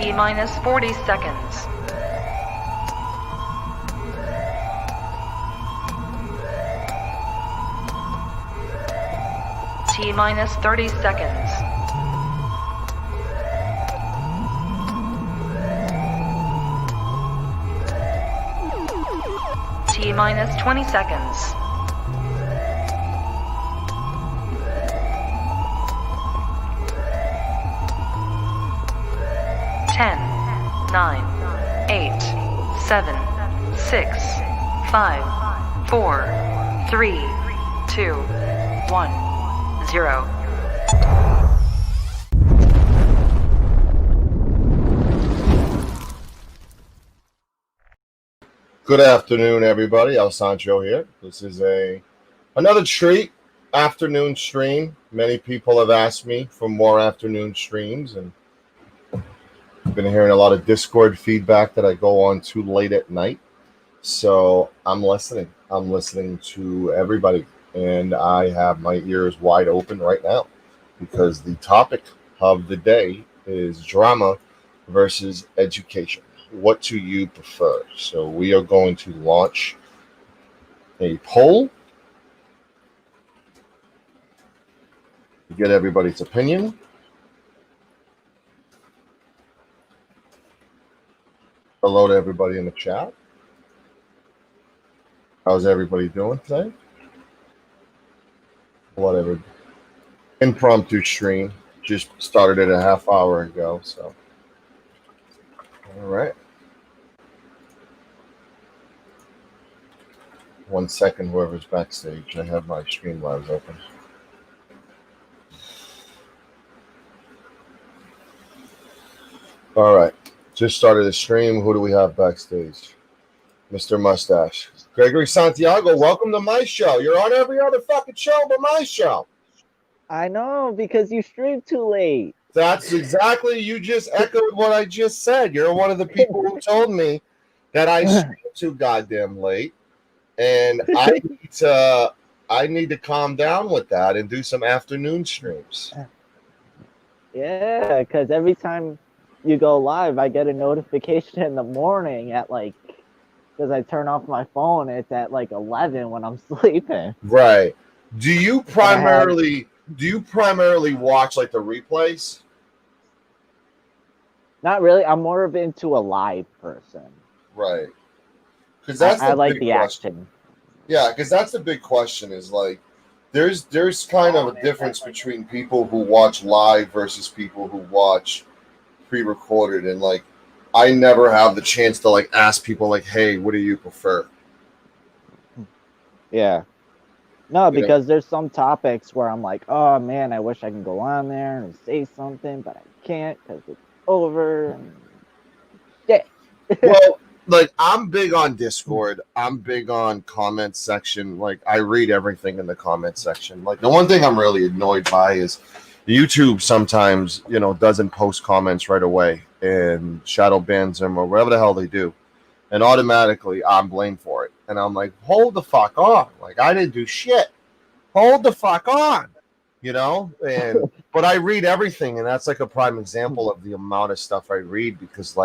T minus 40 seconds. T minus 30 seconds. T minus 20 seconds. 10, 9, 8, 7, 6, 5, 4, 3, 2, 1, 0. Good afternoon, everybody. Sancho here. This is another treat afternoon stream. Many people have asked me for more afternoon streams, and I've been hearing a lot of Discord feedback that I go on too late at night. So I'm listening. I'm listening to everybody, and I have my ears wide open right now because the topic of the day is drama versus education. What do you prefer? So we are going to launch a poll to get everybody's opinion. Hello to everybody in the chat. How's everybody doing today? Whatever. Impromptu stream. Just started it a half hour ago. So, all right. 1 second, whoever's backstage. I have my Streamlabs open. All right. Just started the stream. Who do we have backstage? Mr. Mustache. Gregory Santiago, welcome to my show. You're on every other fucking show but my show. I know, because you streamed too late. That's exactly, you just echoed what I just said. You're one of the people who told me that I streamed too goddamn late. And I need to calm down with that and do some afternoon streams. Yeah, because every time you go live, I get a notification in the morning at because I turn off my phone, it's at 11 when I'm sleeping. Right. Do you primarily watch the replays? Not really. I'm more of into a live person. Right. Because that's I like the question. action. Yeah, because that's the big question is there's kind of a difference between people who watch live versus people who watch pre-recorded, and I never have the chance to ask people hey, what do you prefer? Yeah. No, because there's some topics where I'm like, oh man, I wish I can go on there and say something, but I can't because it's over. Yeah. Well, I'm big on Discord. I'm big on comment section. I read everything in the comment section. The one thing I'm really annoyed by is YouTube sometimes, doesn't post comments right away and shadow bans them or whatever the hell they do. And automatically I'm blamed for it. And I'm like, hold the fuck on. I didn't do shit. Hold the fuck on. And but I read everything, and that's a prime example of the amount of stuff I read, because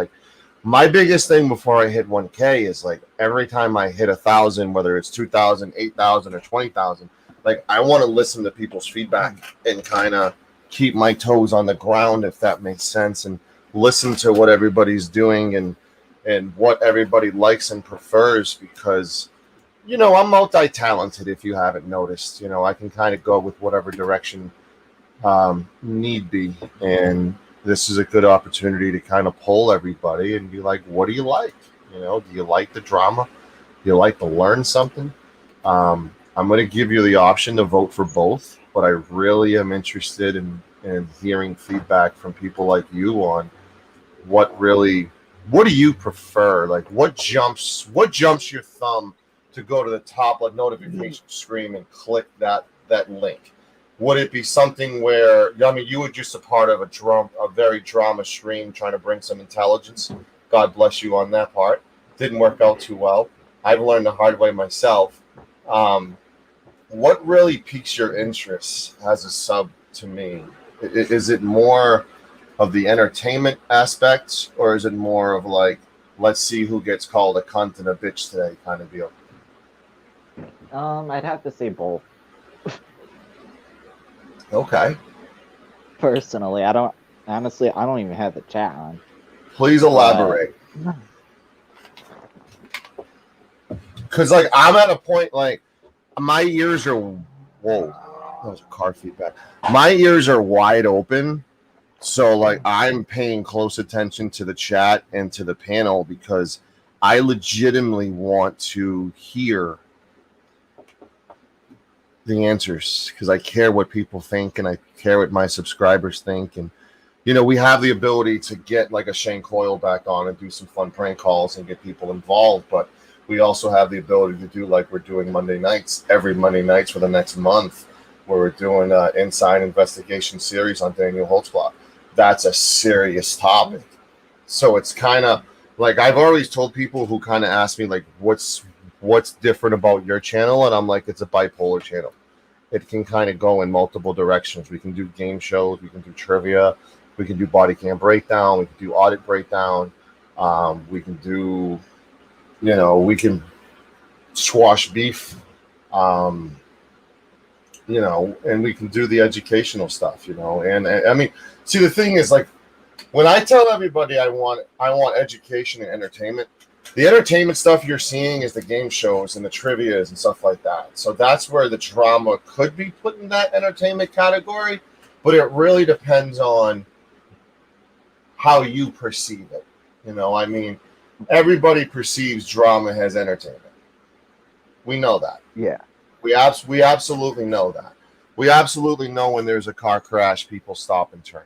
my biggest thing before I hit 1K is every time I hit 1,000, whether it's 2,000, 8,000, or 20,000, I want to listen to people's feedback and kind of keep my toes on the ground, if that makes sense, and listen to what everybody's doing and what everybody likes and prefers, because I'm multi-talented, if you haven't noticed. I can kind of go with whatever direction need be, and this is a good opportunity to kind of poll everybody and be like, what do you like? Do you like the drama? Do you like to learn something? I'm going to give you the option to vote for both, but I really am interested in hearing feedback from people like you on what do you prefer? What jumps your thumb to go to the top notification screen and click that link? Would it be something where, you were just a part of a very drama stream trying to bring some intelligence? God bless you on that part. Didn't work out too well. I've learned the hard way myself. What really piques your interest as a sub to me? Is it more of the entertainment aspect, or is it more of like, let's see who gets called a cunt and a bitch today kind of deal? I'd have to say both. Okay. Personally, I don't even have the chat on. Please elaborate. Because, like, I'm at a point, like, my ears are, whoa, that was car feedback. My ears are wide open. So, like, I'm paying close attention to the chat and to the panel because I legitimately want to hear the answers because I care what people think and I care what my subscribers think. And, you know, we have the ability to get, like, a Shane Coyle back on and do some fun prank calls and get people involved. But we also have the ability to do like we're doing Monday nights, every Monday nights for the next month, where we're doing an inside investigation series on Daniel Holtzclaw. That's a serious topic. So it's kind of like I've always told people who kind of ask me like, what's different about your channel? And I'm like, it's a bipolar channel. It can kind of go in multiple directions. We can do game shows. We can do trivia. We can do body cam breakdown. We can do audit breakdown. We can do, you know, we can squash beef. You know, and we can do the educational stuff, you know. And I mean, see, the thing is, like, when I tell everybody I want education and entertainment, the entertainment stuff you're seeing is the game shows and the trivias and stuff like that. So that's where the drama could be put in that entertainment category, but it really depends on how you perceive it. You know, I mean, everybody perceives drama as entertainment. We know that. Yeah. We absolutely know that. We absolutely know when there's a car crash, people stop and turn.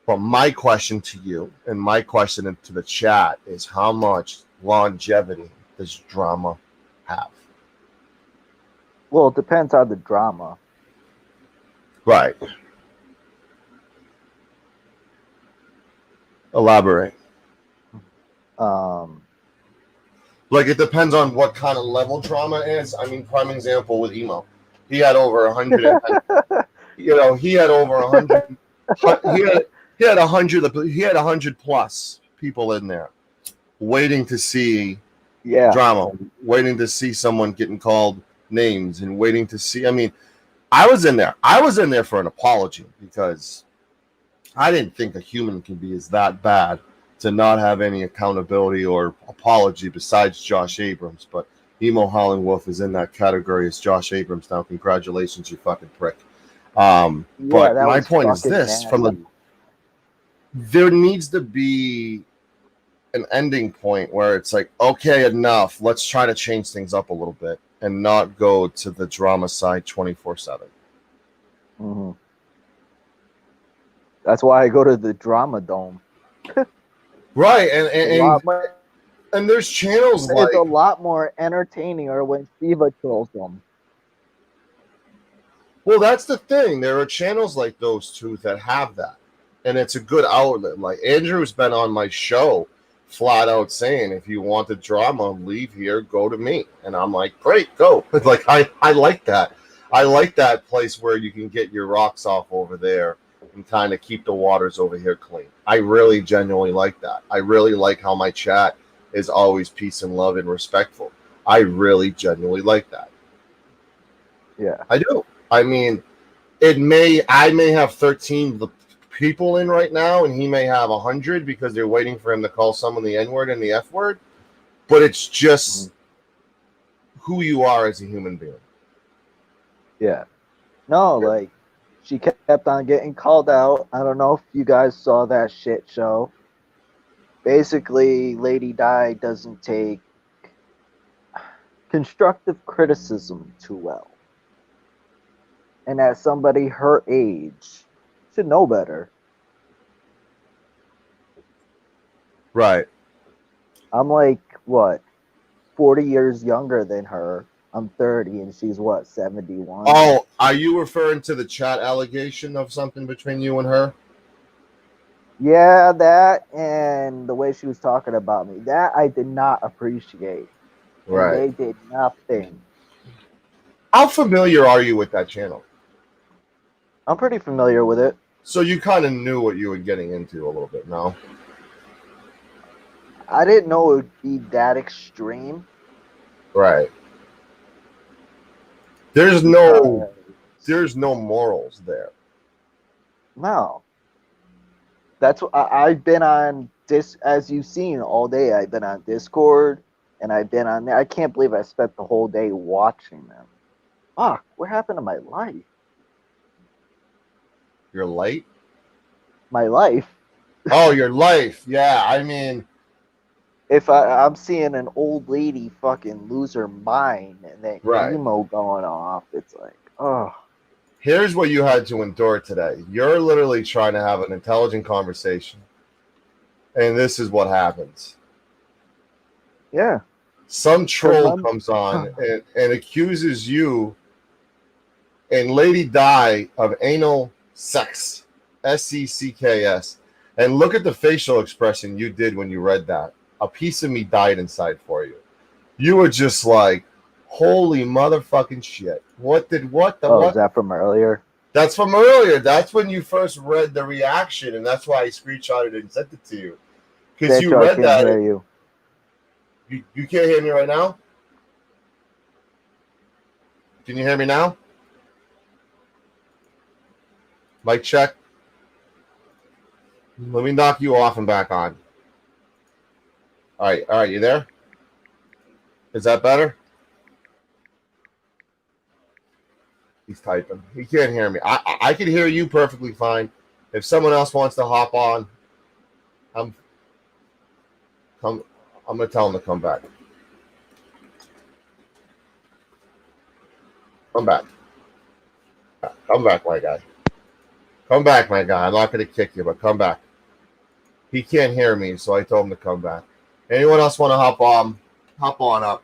But my question to you and my question to the chat is, how much longevity does drama have? Well, it depends on the drama. Right. Elaborate. Like, it depends on what kind of level drama is. I mean, prime example with Emo. He had over 100. You know, he had over 100. He had 100 plus people in there waiting to see drama, waiting to see someone getting called names and waiting to see. I mean, I was in there. I was in there for an apology because I didn't think a human can be as that bad to not have any accountability or apology besides Josh Abrams. But Emo Hollingworth is in that category as Josh Abrams now. Congratulations, you fucking prick. But my point is this: there needs to be an ending point where it's like, okay, enough. Let's try to change things up a little bit and not go to the drama side 24/7. Mm-hmm. That's why I go to the Drama Dome. Right, and there's channels like, it's a lot more entertaining, or when Shiva trolls them. Well, that's the thing. There are channels like those two that have that, and it's a good outlet. Like, Andrew's been on my show flat out saying, if you want the drama, leave here, go to me. And I'm like, great, go. Like, I like that. I like that place where you can get your rocks off over there and kind of keep the waters over here clean. I really genuinely like that. I really like how my chat is always peace and love and respectful. I really genuinely like that. Yeah, I do. I mean, I may have 13 people in right now, and he may have 100 because they're waiting for him to call someone the N-word and the F-word. But it's just who you are as a human being. Yeah. No, like, she kept on getting called out. I don't know if you guys saw that shit show. Basically, Lady Di doesn't take constructive criticism too well. And as somebody her age should know better. Right. I'm like, what, 40 years younger than her. I'm 30 and she's what, 71? Oh, are you referring to the chat allegation of something between you and her? Yeah, that and the way she was talking about me. That I did not appreciate. Right. And they did nothing. How familiar are you with that channel? I'm pretty familiar with it. So you kind of knew what you were getting into a little bit, no? I didn't know it would be that extreme. Right. There's no morals there. No. That's what I've been on this, as you've seen all day. I've been on Discord and I've been on there. I can't believe I spent the whole day watching them. Fuck, what happened to my life? Your light? My life. Oh, your life. Yeah, I mean, If I'm seeing an old lady fucking lose her mind and then right. emo going off, it's like, oh. Here's what you had to endure today. You're literally trying to have an intelligent conversation, and this is what happens. Yeah. Some troll comes on and accuses you and Lady Di of anal sex, SECKS. And look at the facial expression you did when you read that. A piece of me died inside for you. You were just like, holy motherfucking shit. What? Is that from earlier? That's from earlier. That's when you first read the reaction, and that's why I screenshotted it and sent it to you. Because you read that. Hear you. You can't hear me right now? Can you hear me now? Mic check. Let me knock you off and back on. All right, you there? Is that better? He's typing. He can't hear me. I can hear you perfectly fine. If someone else wants to hop on, I'm gonna tell him to come back. Come back. Come back, my guy. Come back, my guy. I'm not gonna kick you, but come back. He can't hear me, so I told him to come back. Anyone else want to hop on up?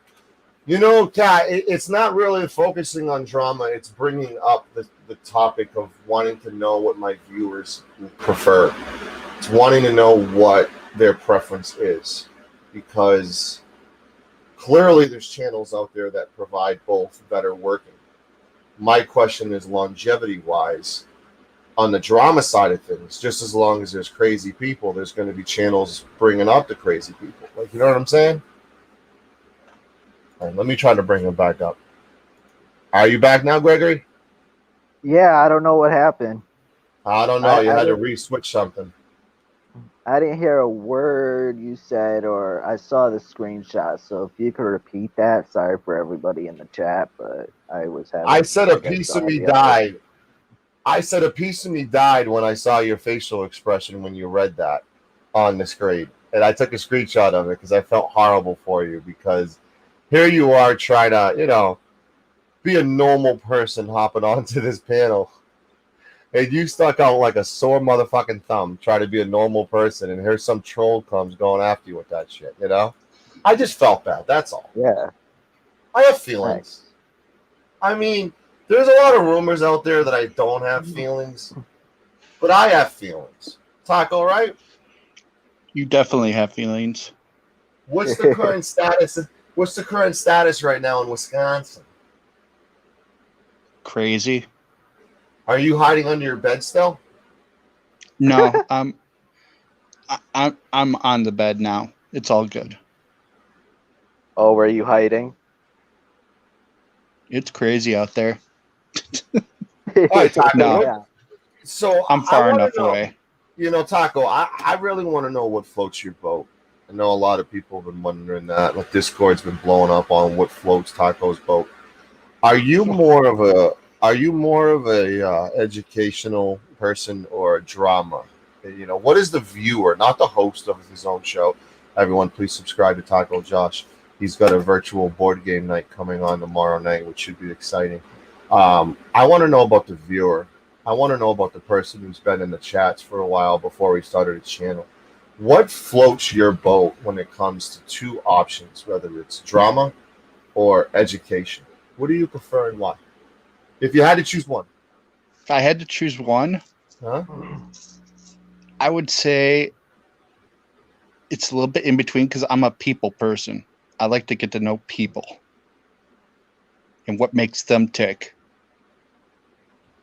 You know, Kat, it's not really focusing on drama. It's bringing up the topic of wanting to know what my viewers prefer. It's wanting to know what their preference is. Because clearly there's channels out there that provide both that are working. My question is longevity-wise, on the drama side of things, just as long as there's crazy people, there's going to be channels bringing up the crazy people. Like, you know what I'm saying? All right, let me try to bring him back up. Are you back now, Gregory? Yeah, I don't know what happened. I don't know. You had to re-switch something. I didn't hear a word you said, or I saw the screenshot. So if you could repeat that, sorry for everybody in the chat, but I was having. I said a piece of me died. I said a piece of me died when I saw your facial expression when you read that on the screen. And I took a screenshot of it because I felt horrible for you, because here you are trying to, be a normal person hopping onto this panel. And you stuck out like a sore motherfucking thumb trying to be a normal person, and here's some troll comes going after you with that shit, I just felt bad, that's all. Yeah. I have feelings. Nice. I mean, there's a lot of rumors out there that I don't have feelings, but I have feelings. Taco, right? You definitely have feelings. What's the current status? What's the current status right now in Wisconsin? Crazy. Are you hiding under your bed still? No, I'm on the bed now. It's all good. Oh, were you hiding? It's crazy out there. All right, Taco. No. Yeah. So I'm far enough away. Taco, I really want to know what floats your boat. I know a lot of people have been wondering that. Like, Discord's been blowing up on what floats Taco's boat. Are you more of a educational person or a drama? What is the viewer, not the host of his own show? Everyone, please subscribe to Taco Josh. He's got a virtual board game night coming on tomorrow night, which should be exciting. I want to know about the viewer. I want to know about the person who's been in the chats for a while before we started his channel. What floats your boat when it comes to two options, whether it's drama or education? What do you prefer and why? If you had to choose one. If I had to choose one, I would say it's a little bit in between, because I'm a people person. I like to get to know people and what makes them tick.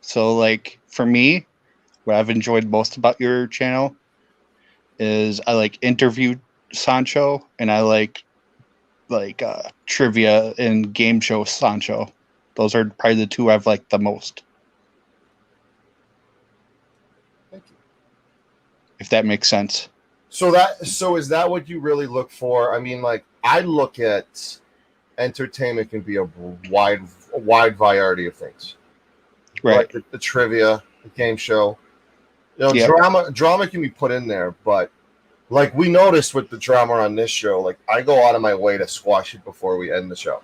So, like, for me, what I've enjoyed most about your channel is I like interview Sancho, and I like trivia and game show Sancho. Those are probably the two I've liked the most. Thank you. If that makes sense. So is that what you really look for? I mean, like, I look at entertainment can be a wide variety of things. Right. Like the trivia, the game show. Yep. Drama can be put in there, but like we noticed with the drama on this show, like I go out of my way to squash it before we end the show.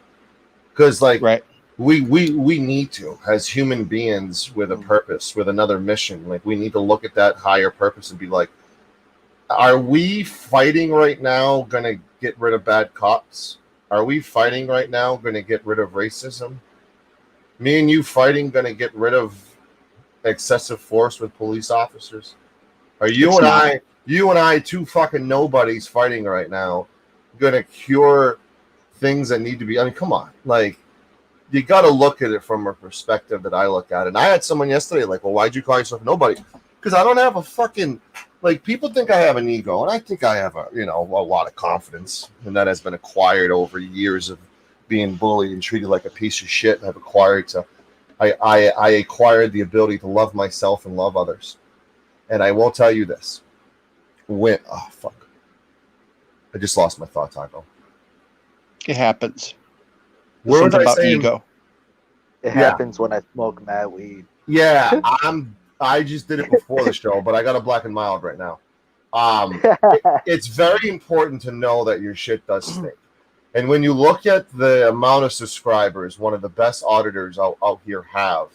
Because like Right. we need to, as human beings with a purpose, with another mission, like we need to look at that higher purpose and be like, are we fighting right now gonna get rid of bad cops? Are we fighting right now gonna get rid of racism? Me and you fighting gonna get rid of excessive force with police officers? Are you and I, two fucking nobodies fighting right now, gonna cure things that need to be? I mean, come on, like you got to look at it from a perspective that I look at it. And I had someone yesterday like, well, why'd you call yourself nobody? Because I don't have a fucking, like, people think I have an ego, and I think I have a lot of confidence, and that has been acquired over years of being bullied and treated like a piece of shit. I've acquired I acquired the ability to love myself and love others. And I will tell you this. I just lost my thought, Taco. It happens. Where was Something I about saying? ego. It happens when I smoke mad weed. Yeah, I just did it before the show, but I got a black and mild right now. It's very important to know that your shit does stink. And when you look at the amount of subscribers, one of the best auditors out here have,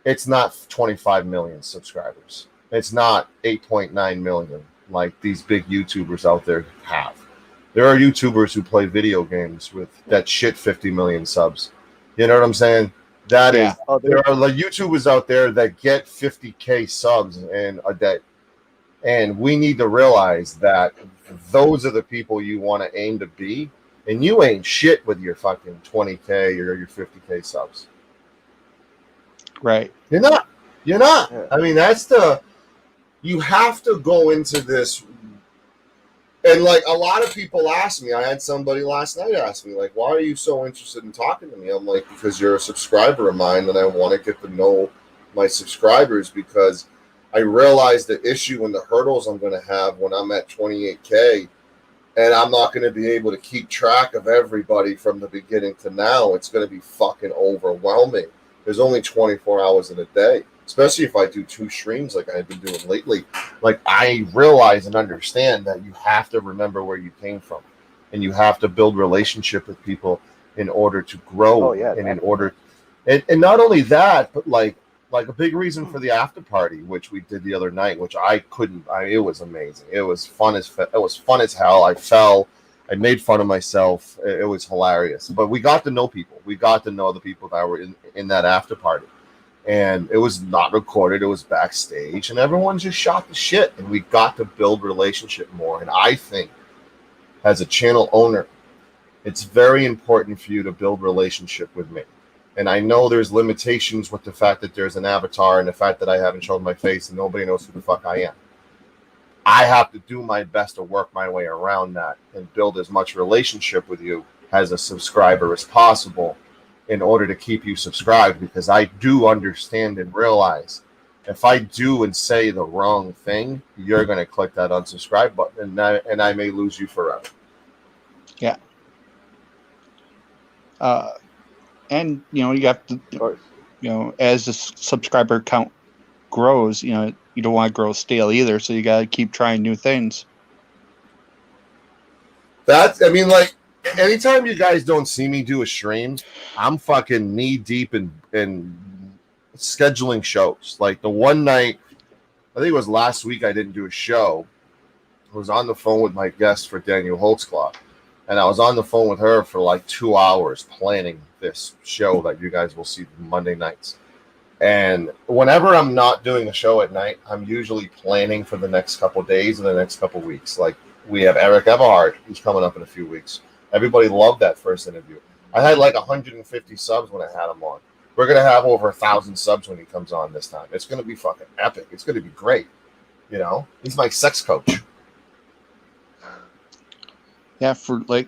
it's not 25 million subscribers. It's not 8.9 million like these big YouTubers out there have. There are YouTubers who play video games with that shit 50 million subs. You know what I'm saying? That is, there are like YouTubers out there that get 50K subs in a day. And we need to realize that those are the people you want to aim to be. And you ain't shit with your fucking 20K or your 50K subs. Right. You're not. Yeah. I mean, you have to go into this. And like a lot of people ask me, I had somebody last night ask me, like, why are you so interested in talking to me? I'm like, because you're a subscriber of mine and I want to get to know my subscribers, because I realize the issue and the hurdles I'm going to have when I'm at 28K. And I'm not going to be able to keep track of everybody from the beginning to now. It's going to be fucking overwhelming. There's only 24 hours in a day, especially if I do 2 streams like I've been doing lately. Like, I realize and understand that you have to remember where you came from, and you have to build relationship with people in order to grow. And in order, and not only that, but like a big reason for the after party, which we did the other night, which it was amazing. It was fun as hell. I fell, I made fun of myself. It was hilarious, but we got to know people. We got to know the people that were in that after party, and it was not recorded. It was backstage, and everyone just shot the shit, and we got to build relationship more. And I think as a channel owner, it's very important for you to build relationship with me. And I know there's limitations with the fact that there's an avatar and the fact that I haven't shown my face and nobody knows who the fuck I am. I have to do my best to work my way around that and build as much relationship with you as a subscriber as possible in order to keep you subscribed, because I do understand and realize if I do and say the wrong thing, you're going to click that unsubscribe button and I may lose you forever. Yeah. And, you have to, as the subscriber count grows, you don't want to grow stale either. So you got to keep trying new things. Like, anytime you guys don't see me do a stream, I'm fucking knee deep in scheduling shows. Like the one night, I think it was last week, I didn't do a show. I was on the phone with my guest for Daniel Holtzclaw. And I was on the phone with her for like 2 hours planning this show that you guys will see Monday nights. And whenever I'm not doing a show at night, I'm usually planning for the next couple of days and the next couple of weeks. Like we have Eric Everhart, who's coming up in a few weeks. Everybody loved that first interview. I had like 150 subs when I had him on. We're gonna have over 1,000 subs when he comes on this time. It's gonna be fucking epic. It's gonna be great. You know, he's my sex coach. Yeah, for like,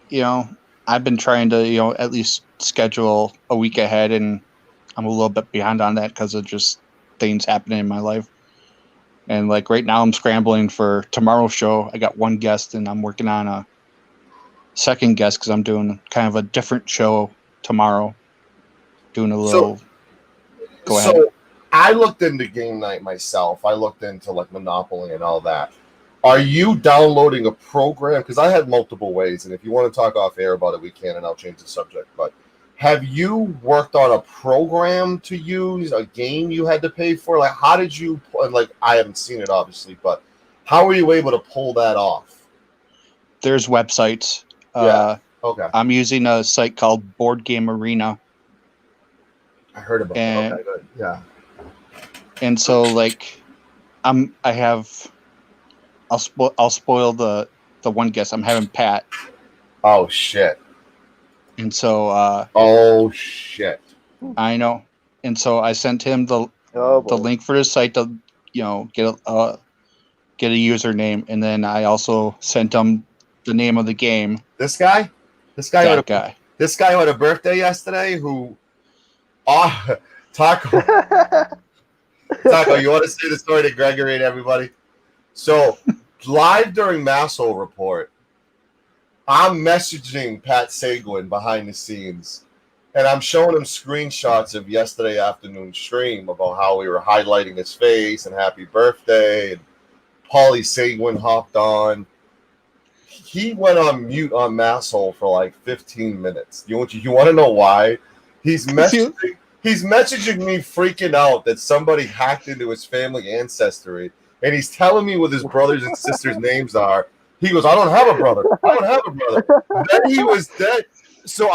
you know, I've been trying to, you know, at least schedule a week ahead, and I'm a little bit behind on that because of just things happening in my life. And like right now, I'm scrambling for tomorrow's show. I got one guest, and I'm working on a second guest because I'm doing kind of a different show tomorrow. Doing a little. Go ahead. So I looked into game night myself. I looked into like Monopoly and all that. Are you downloading a program? Because I had multiple ways, and if you want to talk off air about it, we can, and I'll change the subject. But have you worked on a program to use, a game you had to pay for? Like, how did you, like, I haven't seen it, obviously, but how were you able to pull that off? There's websites. Yeah. Okay. I'm using a site called Board Game Arena. I heard about that. Okay, good. Yeah. And so, like, I'll spoil the one guest. I'm having Pat. Oh shit. And so oh shit. I know. And so I sent him the link for his site to, you know, get a username, and then I also sent him the name of the game. This guy who had a birthday yesterday who Taco, you want to say the story to Gregory and everybody? So, live during Masshole Report, I'm messaging Pat Seguin behind the scenes, and I'm showing him screenshots of yesterday afternoon stream about how we were highlighting his face and happy birthday, and Paulie Seguin hopped on. He went on mute on Masshole for like 15 minutes. You want to know why? He's messaging me freaking out that somebody hacked into his family ancestry, and he's telling me what his brothers and sisters' names are. He goes, I don't have a brother. Then he was dead. So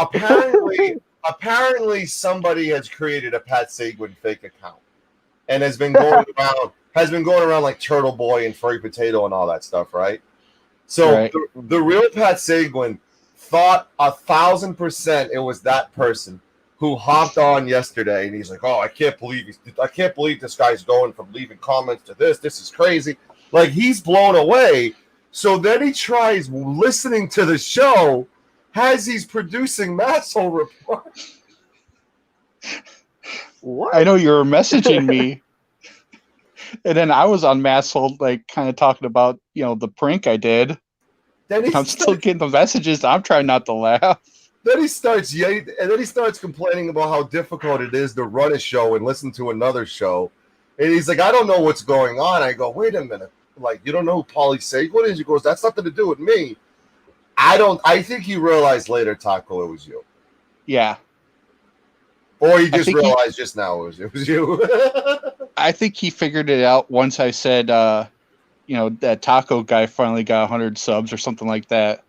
apparently somebody has created a Pat Seguin fake account and has been going around like Turtle Boy and Furry Potato and all that stuff, right? So right. The real Pat Seguin thought 1,000% it was that person who hopped on yesterday, and he's like, "Oh, I can't believe this guy's going from leaving comments to this. This is crazy." Like, he's blown away. So then he tries listening to the show as he's producing Masshole Report. What? I know you were messaging me, and then I was on Masshole, like, kind of talking about, you know, the prank I did. I'm still getting the messages. I'm trying not to laugh. Then he starts complaining about how difficult it is to run a show and listen to another show. And he's like, I don't know what's going on. I go, wait a minute. Like, you don't know who Paulie Seguin is? He goes, that's nothing to do with me. I think he realized later, Taco, it was you. Yeah. Or he just realized just now it was you. I think he figured it out once I said, you know, that Taco guy finally got 100 subs or something like that.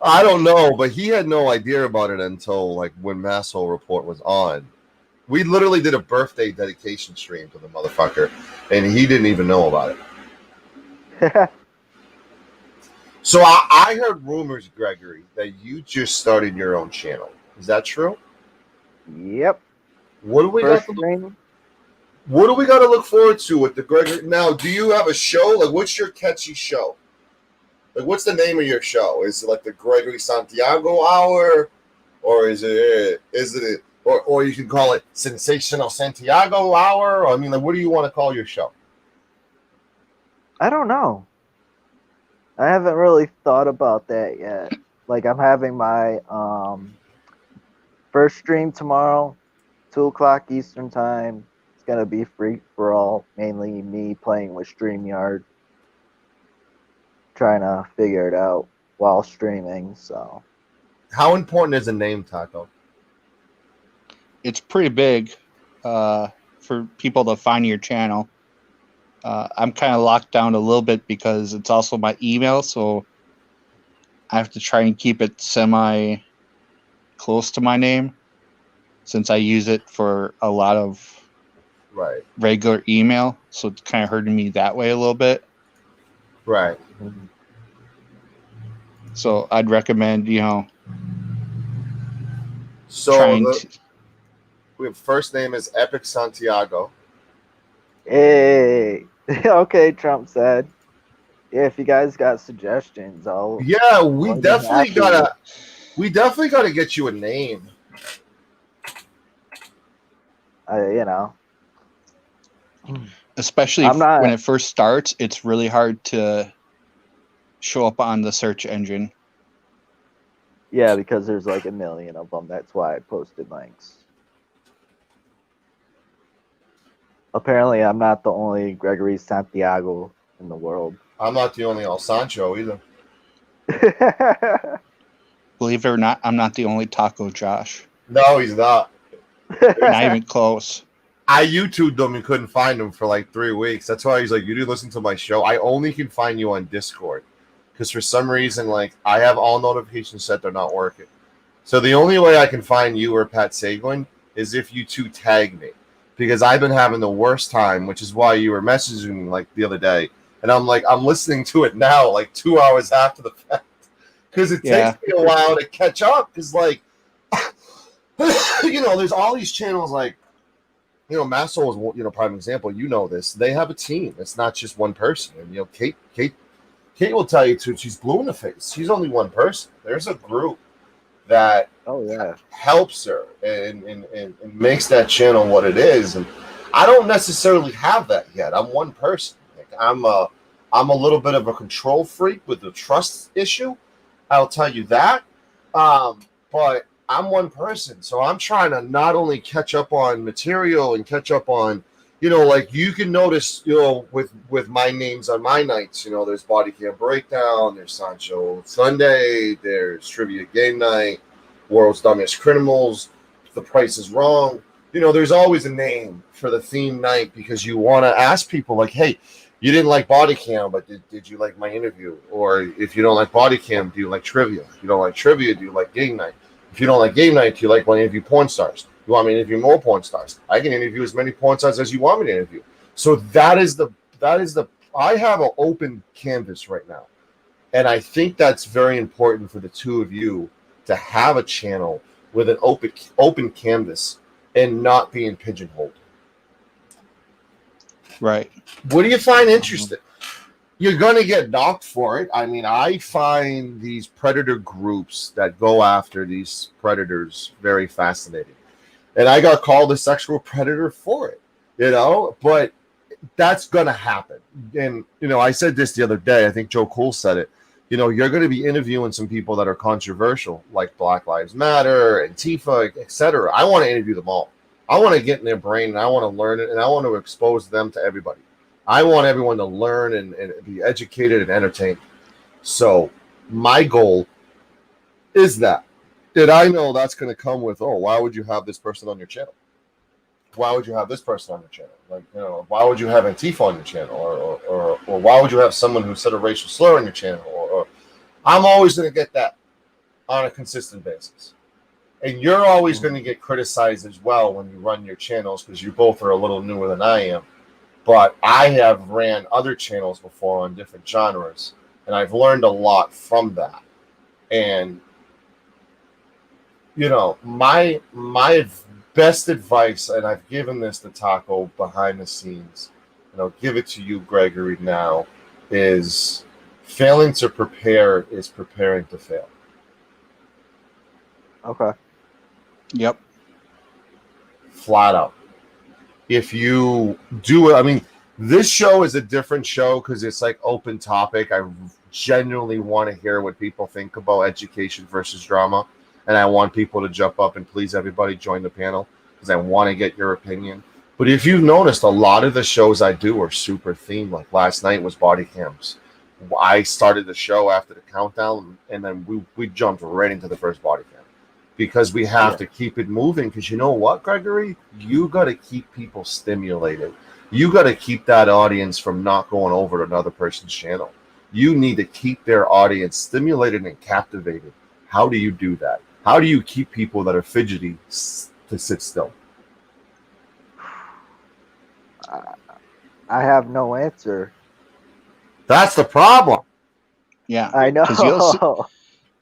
I don't know, but he had no idea about it until like when Masshole Report was on. We literally did a birthday dedication stream to the motherfucker, and he didn't even know about it. So I heard rumors, Gregory, that you just started your own channel. Is that true? Yep. What do we got to look forward to with the Gregory? Now, do you have a show? Like, what's your catchy show? Like, what's the name of your show? Is it like the Gregory Santiago Hour, or is it or you can call it Sensational Santiago Hour? I mean, like, what do you want to call your show? I don't know. I haven't really thought about that yet. Like, I'm having my first stream tomorrow, 2:00 Eastern time. It's gonna be free for all, mainly me playing with StreamYard, trying to figure it out while streaming. So, how important is a name, Taco? It's pretty big for people to find your channel. I'm kind of locked down a little bit because it's also my email, so I have to try and keep it semi close to my name since I use it for a lot of regular email. So it's kind of hurting me that way a little bit. Right. So I'd recommend, you know, So first name is Epic Santiago. Hey, okay, Trump said. Yeah, if you guys got suggestions, I'll. Yeah, we I'll be definitely happy. gotta get you a name. You know, Especially I'm not. when it first starts, it's really hard to show up on the search engine. Yeah, because there's like a million of them. That's why I posted links. Apparently, I'm not the only Gregory Santiago in the world. I'm not the only El Sancho either. Believe it or not, I'm not the only Taco Josh. No, he's not. Not even close. I YouTubed him and couldn't find him for like 3 weeks. That's why he's like, you didn't listen to my show. I only can find you on Discord. Because for some reason, like, I have all notifications set, they're not working. So the only way I can find you or Pat Seguin is if you two tag me. Because I've been having the worst time, which is why you were messaging me like the other day. And I'm like, I'm listening to it now, like 2 hours after the fact. Because it takes me a while to catch up. Because, like, there's all these channels like, Masso is, prime example. You know this. They have a team. It's not just one person. And, Kate will tell you, too, she's blue in the face. She's only one person. There's a group that helps her and makes that channel what it is. And I don't necessarily have that yet. I'm one person. Like, I'm a little bit of a control freak with the trust issue. I'll tell you that. But I'm one person, so I'm trying to not only catch up on material and catch up on, like you can notice, with my names on my nights, there's Body Cam Breakdown, there's Sancho Sunday, there's Trivia Game Night, World's Dumbest Criminals, The Price is Wrong. There's always a name for the theme night because you want to ask people like, hey, you didn't like Body Cam, but did you like my interview? Or if you don't like Body Cam, do you like Trivia? If you don't like Trivia, do you like Game Night? If you don't like Game Night, do you like when I interview porn stars? You want me to interview more porn stars? I can interview as many porn stars as you want me to interview. So that is the I have an open canvas right now. And I think that's very important for the two of you to have a channel with an open canvas and not being pigeonholed. Right. What do you find interesting? You're going to get knocked for it. I mean, I find these predator groups that go after these predators very fascinating. And I got called a sexual predator for it, but that's going to happen. And, I said this the other day. I think Joe Cool said it. You're going to be interviewing some people that are controversial, like Black Lives Matter, Antifa, etc. I want to interview them all. I want to get in their brain, and I want to learn it, and I want to expose them to everybody. I want everyone to learn and be educated and entertained. So my goal is that. And I know that's going to come with, why would you have this person on your channel? Why would you have this person on your channel? Like, why would you have Antifa on your channel? Or why would you have someone who said a racial slur on your channel? Or I'm always going to get that on a consistent basis. And you're always going to get criticized as well when you run your channels because you both are a little newer than I am. But I have ran other channels before on different genres, and I've learned a lot from that. And, my best advice, and I've given this to Taco behind the scenes, and I'll give it to you, Gregory, now, is failing to prepare is preparing to fail. Okay. Yep. Flat out. If you do it, this show is a different show because it's like open topic. I genuinely want to hear what people think about education versus drama. And I want people to jump up and please everybody join the panel because I want to get your opinion. But if you've noticed, a lot of the shows I do are super themed. Like last night was body cams. I started the show after the countdown, and then we jumped right into the first body cam. Because we have to keep it moving. Because you know what, Gregory? You got to keep people stimulated. You got to keep that audience from not going over to another person's channel. You need to keep their audience stimulated and captivated. How do you do that? How do you keep people that are fidgety to sit still? I have no answer. That's the problem. Yeah. I know.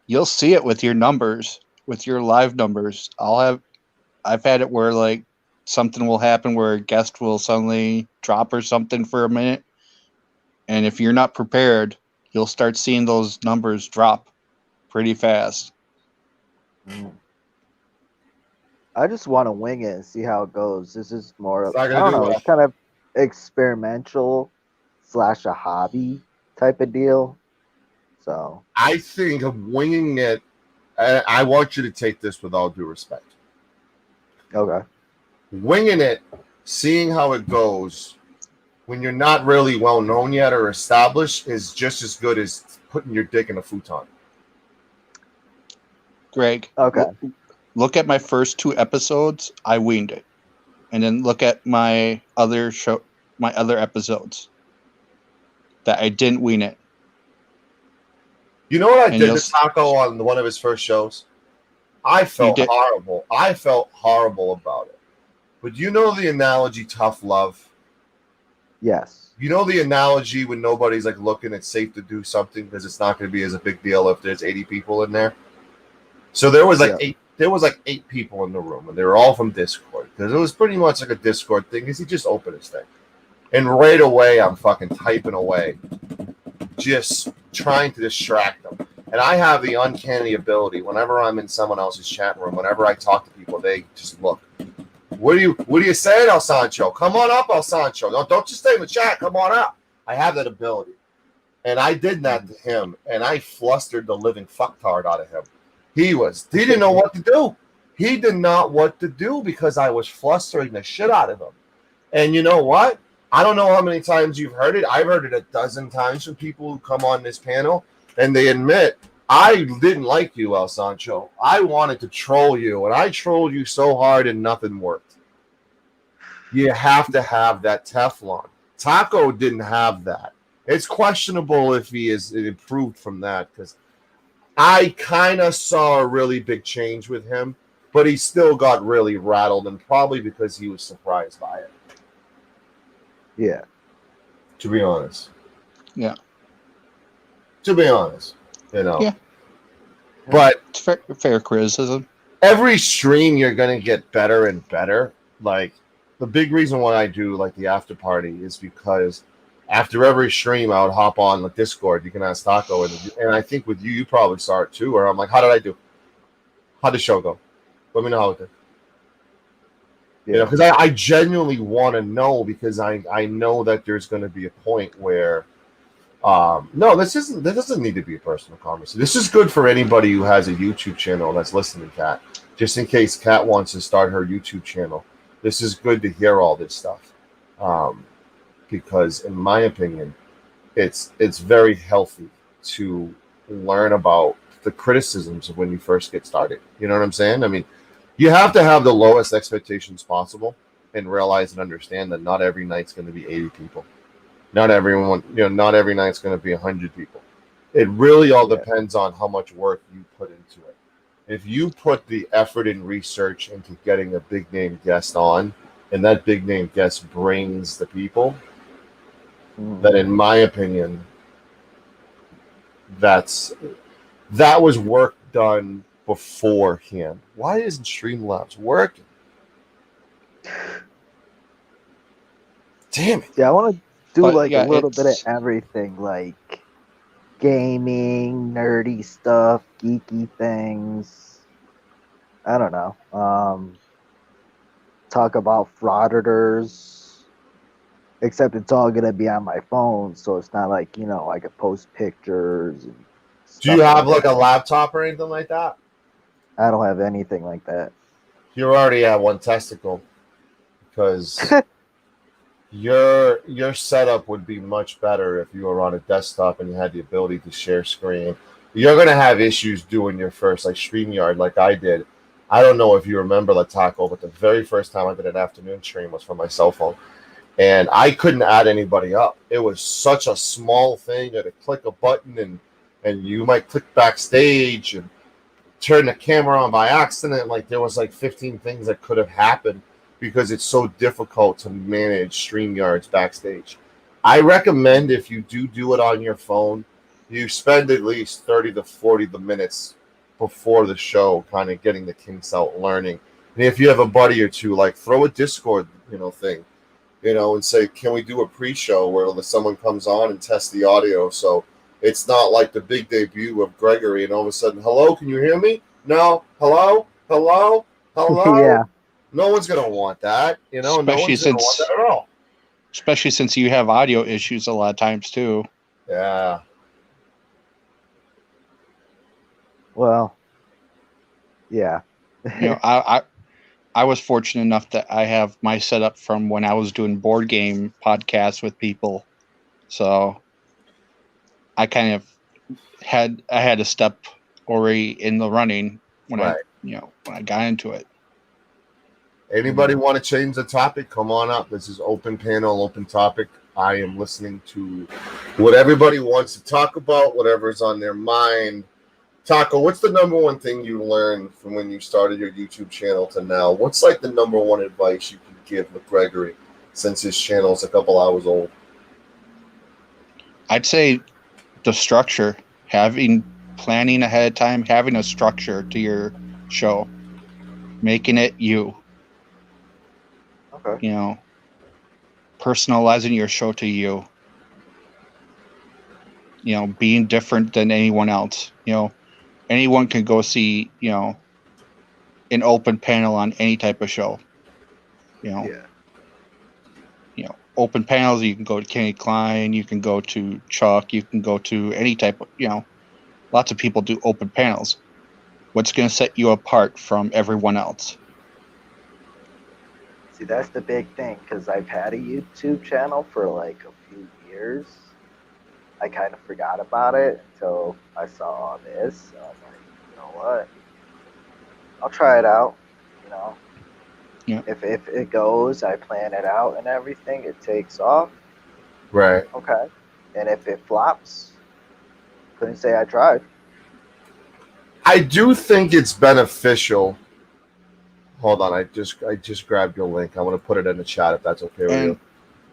You'll see it with your numbers. with your live numbers, I've had it where like something will happen where a guest will suddenly drop or something for a minute, and if you're not prepared, you'll start seeing those numbers drop pretty fast. I just want to wing it and see how it goes. This is more It's of, not I gonna don't do know, well. it's kind of experimental / a hobby type of deal. So I think of winging it. I want you to take this with all due respect. okay. Winging it, seeing how it goes when you're not really well known yet or established is just as good as putting your dick in a futon. Greg, Okay. look at my first 2 episodes. I weaned it, and then look at my other episodes that I didn't wean it. You know what I And did you'll to Taco on one of his first shows? I felt did- horrible. I felt horrible about it. But you know the analogy tough love? Yes. You know the analogy when nobody's like looking, it's safe to do something because it's not going to be as a big deal if there's 80 people in there. So there was like Yeah. eight people in the room, and they were all from Discord because it was pretty much like a Discord thing. Because he just opened his thing, and right away I'm fucking typing away, just trying to distract them. And I have the uncanny ability whenever I'm in someone else's chat room, whenever I talk to people, they just look. What are you saying, El Sancho? Come on up, El Sancho. Don't just stay in the chat. Come on up. I have that ability. And I did that to him, and I flustered the living fucktard out of him. He didn't know what to do. He did not what to do because I was flustering the shit out of him. And you know what? I don't know how many times you've heard it. I've heard it a dozen times from people who come on this panel, and they admit, I didn't like you, El Sancho. I wanted to troll you, and I trolled you so hard and nothing worked. You have to have that Teflon. Taco didn't have that. It's questionable if he is improved from that because I kind of saw a really big change with him, but he still got really rattled, and probably because he was surprised by it. Yeah. To be honest. Yeah. To be honest, you know. Yeah. But It's fair criticism. every stream you're gonna get better and better. Like the big reason why I do like the after party is because after every stream I would hop on the Discord. You can ask Taco, and I think with you, you probably saw it too. Where I'm like, how did I do? How'd the show go? Let me know how it did. You know, because I genuinely want to know because I know that there's going to be a point where no, this doesn't need to be a personal conversation. This is good for anybody who has a YouTube channel that's listening, Kat. Just in case Kat wants to start her YouTube channel, this is good to hear all this stuff. Because in my opinion, it's very healthy to learn about the criticisms of when you first get started. You know what I'm saying? I mean, you have to have the lowest expectations possible and realize and understand that not every night's going to be 80 people. Not everyone, not every night's going to be 100 people. It really all depends on how much work you put into it. If you put the effort and research into getting a big name guest on, and that big name guest brings the people, then in my opinion, that was work done beforehand. Why isn't Streamlabs working? Damn it. Yeah, I want to do But, like yeah, a little bit of it's- everything, like gaming, nerdy stuff, geeky things. I don't know. Talk about frauditors. Except it's all gonna be on my phone, so it's not like I could post pictures. And Do you stuff have like a that. laptop or anything like that? I don't have anything like that. You already have one testicle because your setup would be much better if you were on a desktop and you had the ability to share screen. You're gonna have issues doing your first like StreamYard like I did. I don't know if you remember Taco, but the very first time I did an afternoon stream was from my cell phone. And I couldn't add anybody up. It was such a small thing. You had to click a button and you might click backstage and turn the camera on by accident. Like there was like 15 things that could have happened because it's so difficult to manage StreamYards backstage. I recommend if you do it on your phone, you spend at least 30 to 40 minutes before the show, kind of getting the kinks out, learning. And if you have a buddy or two, like throw a Discord, thing, and say, can we do a pre-show where someone comes on and tests the audio? So it's not like the big debut of Gregory and all of a sudden, hello, can you hear me? No, hello, hello, hello. Yeah. No one's gonna want that, No one's gonna want that at all. Especially since you have audio issues a lot of times too. Yeah. Well. Yeah. I was fortunate enough that I have my setup from when I was doing board game podcasts with people, so I kind of had a step already in the running when Right. when I got into it. Anybody want to change the topic? Come on up. This is open panel, open topic. I am listening to what everybody wants to talk about, whatever's on their mind. Taco, what's the number one thing you learned from when you started your YouTube channel to now? What's like the number one advice you can give with Gregory since his channel is a couple hours old? I'd say the structure, planning ahead of time, having a structure to your show, making it you. Okay. Personalizing your show to you. Being different than anyone else. Anyone can go see, an open panel on any type of show. Open panels, you can go to Kenny Klein, you can go to Chuck, you can go to any type of, lots of people do open panels. What's going to set you apart from everyone else? See, that's the big thing, because I've had a YouTube channel for like a few years. I kind of forgot about it until I saw all this. So I was like, you know what? I'll try it out. Yeah. If it goes, I plan it out and everything. It takes off. Right. Okay. And if it flops, couldn't say I tried. I do think it's beneficial. Hold on, I just grabbed your link. I want to put it in the chat if that's okay with you.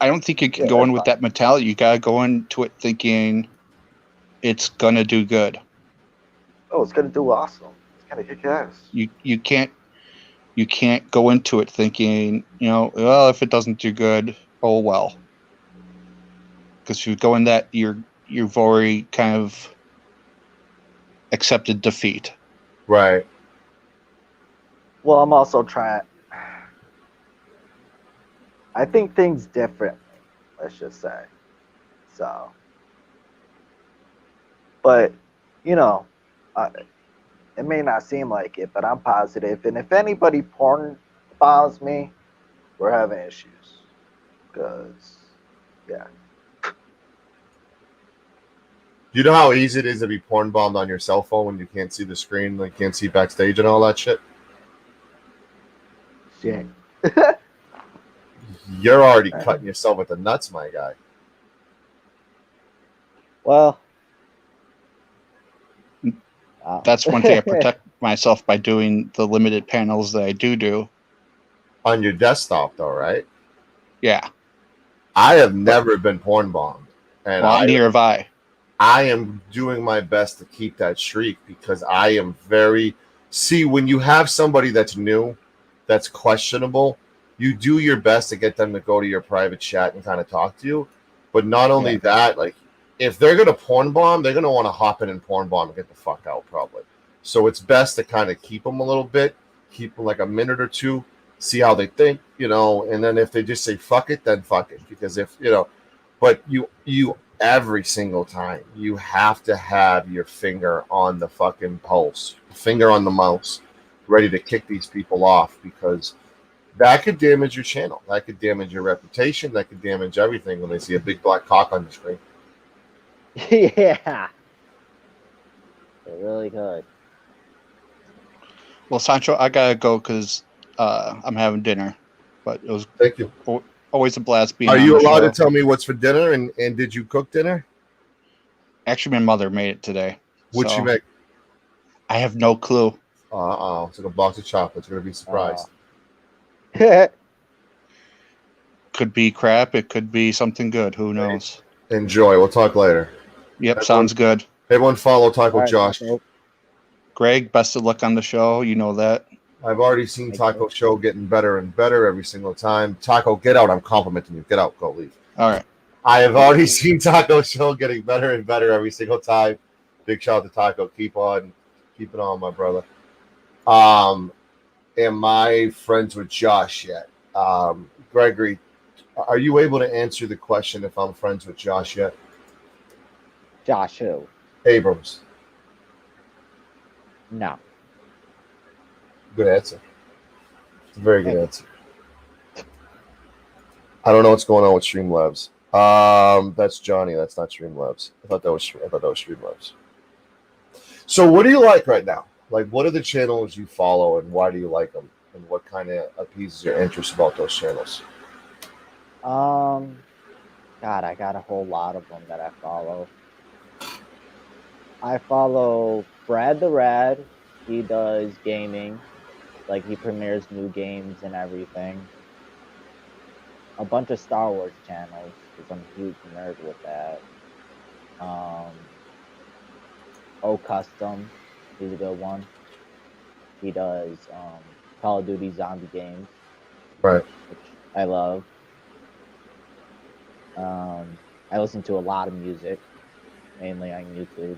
I don't think you can go in with that mentality. You gotta go into it thinking it's gonna do good. Oh, it's gonna do awesome. It's gonna kick ass. You can't go into it thinking, well, if it doesn't do good, oh well. Because if you go in that, you've already kind of accepted defeat. Right. Well, I'm also trying. I think things differently, let's just say. So, but it may not seem like it, but I'm positive. And if anybody porn bombs me, we're having issues. Because, yeah. You know how easy it is to be porn bombed on your cell phone when you can't see the screen, like can't see backstage and all that shit? Shit. You're already cutting yourself with the nuts, my guy. Well. That's one thing I protect myself by doing the limited panels that I do. On your desktop, though, right? Yeah. I have never been porn bombed. And neither have I. I am doing my best to keep that streak because I am very... See, when you have somebody that's new, that's questionable, you do your best to get them to go to your private chat and kind of talk to you. But not only that, like, if they're going to porn bomb, they're going to want to hop in and porn bomb and get the fuck out, probably. So it's best to kind of keep them a little bit, keep them like a minute or two, see how they think, and then if they just say fuck it, then fuck it. Because if, but you every single time, you have to have your finger on the fucking pulse, finger on the mouse, ready to kick these people off, because that could damage your channel. That could damage your reputation. That could damage everything when they see a big black cock on the screen. Yeah. It really could. Well, Sancho, I gotta go because I'm having dinner. But it was Thank you. Always a blast being. Are on you the allowed show. to tell me what's for dinner? And did you cook dinner? Actually, my mother made it today. What'd she make? I have no clue. It's like a box of chocolates. You're gonna be surprised. Could be crap. It could be something good. Who knows? Enjoy. We'll talk later. Yep, sounds good. Everyone follow Taco All right, Josh. Taco. Cool. Greg, best of luck on the show. You know that. I've already seen Taco Show getting better and better every single time. Taco, get out. I'm complimenting you. Get out. Go leave. All right. I have already seen Taco Show getting better and better every single time. Big shout out to Taco. Keep it on, my brother. Am I friends with Josh yet? Gregory, are you able to answer the question if I'm friends with Josh yet? Josh who? Abrams. No. Good answer. It's a very good answer. I don't know what's going on with Streamlabs. That's Johnny. That's not Streamlabs. I thought that was Streamlabs. So, what do you like right now? Like, what are the channels you follow, and why do you like them? And what kind of appeases your interest about those channels? God, I got a whole lot of them that I follow. I follow Brad the Rad. He does gaming. Like, he premieres new games and everything. A bunch of Star Wars channels, because I'm a huge nerd with that. Custom, he's a good one. He does Call of Duty zombie games. Right. Which I love. I listen to a lot of music, mainly on YouTube,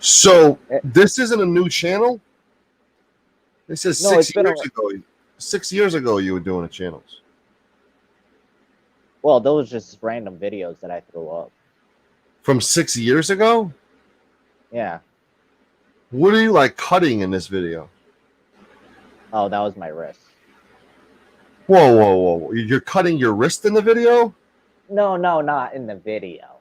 So this isn't a new channel? This is No, 6 it's been years ago. 6 years ago you were doing the channels. Well, those are just random videos that I threw up. From 6 years ago? Yeah. What are you like cutting in this video? Oh, that was my wrist. Whoa. You're cutting your wrist in the video? No, not in the video.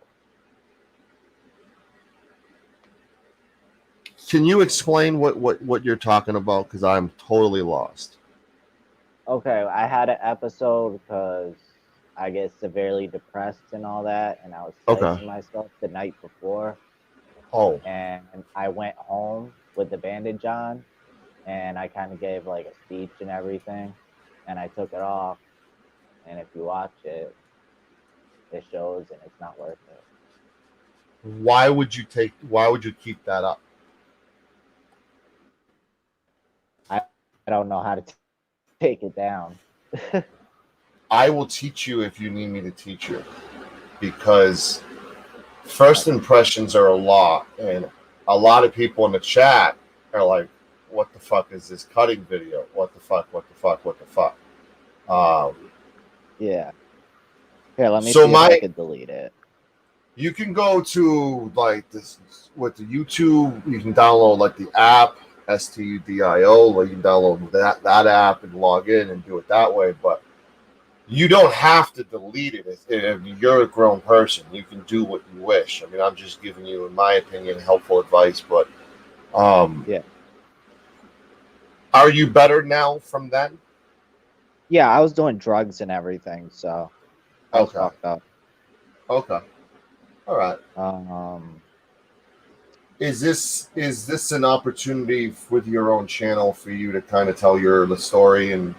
Can you explain what you're talking about? Because I'm totally lost. Okay, I had an episode because I get severely depressed and all that, and I was slicing myself the night before. Oh. And I went home with the bandage on, and I kind of gave like a speech and everything, and I took it off, and if you watch it, it shows, and it's not worth it. Why would you keep that up? I don't know how to take it down. I will teach you if you need me to teach you, because first impressions are a law, and a lot of people in the chat are like, what the fuck is this cutting video? What the fuck? Yeah. Here, let me see if I can delete it. You can go to like this with the YouTube. You can download like the app STUDIO. Like you can download that app and log in and do it that way. But you don't have to delete it if you're a grown person. You can do what you wish. I mean, I'm just giving you, in my opinion, helpful advice. But yeah. Are you better now from then? Yeah, I was doing drugs and everything, so I was fucked up. Okay. All right. Is this an opportunity with your own channel for you to kind of tell the story and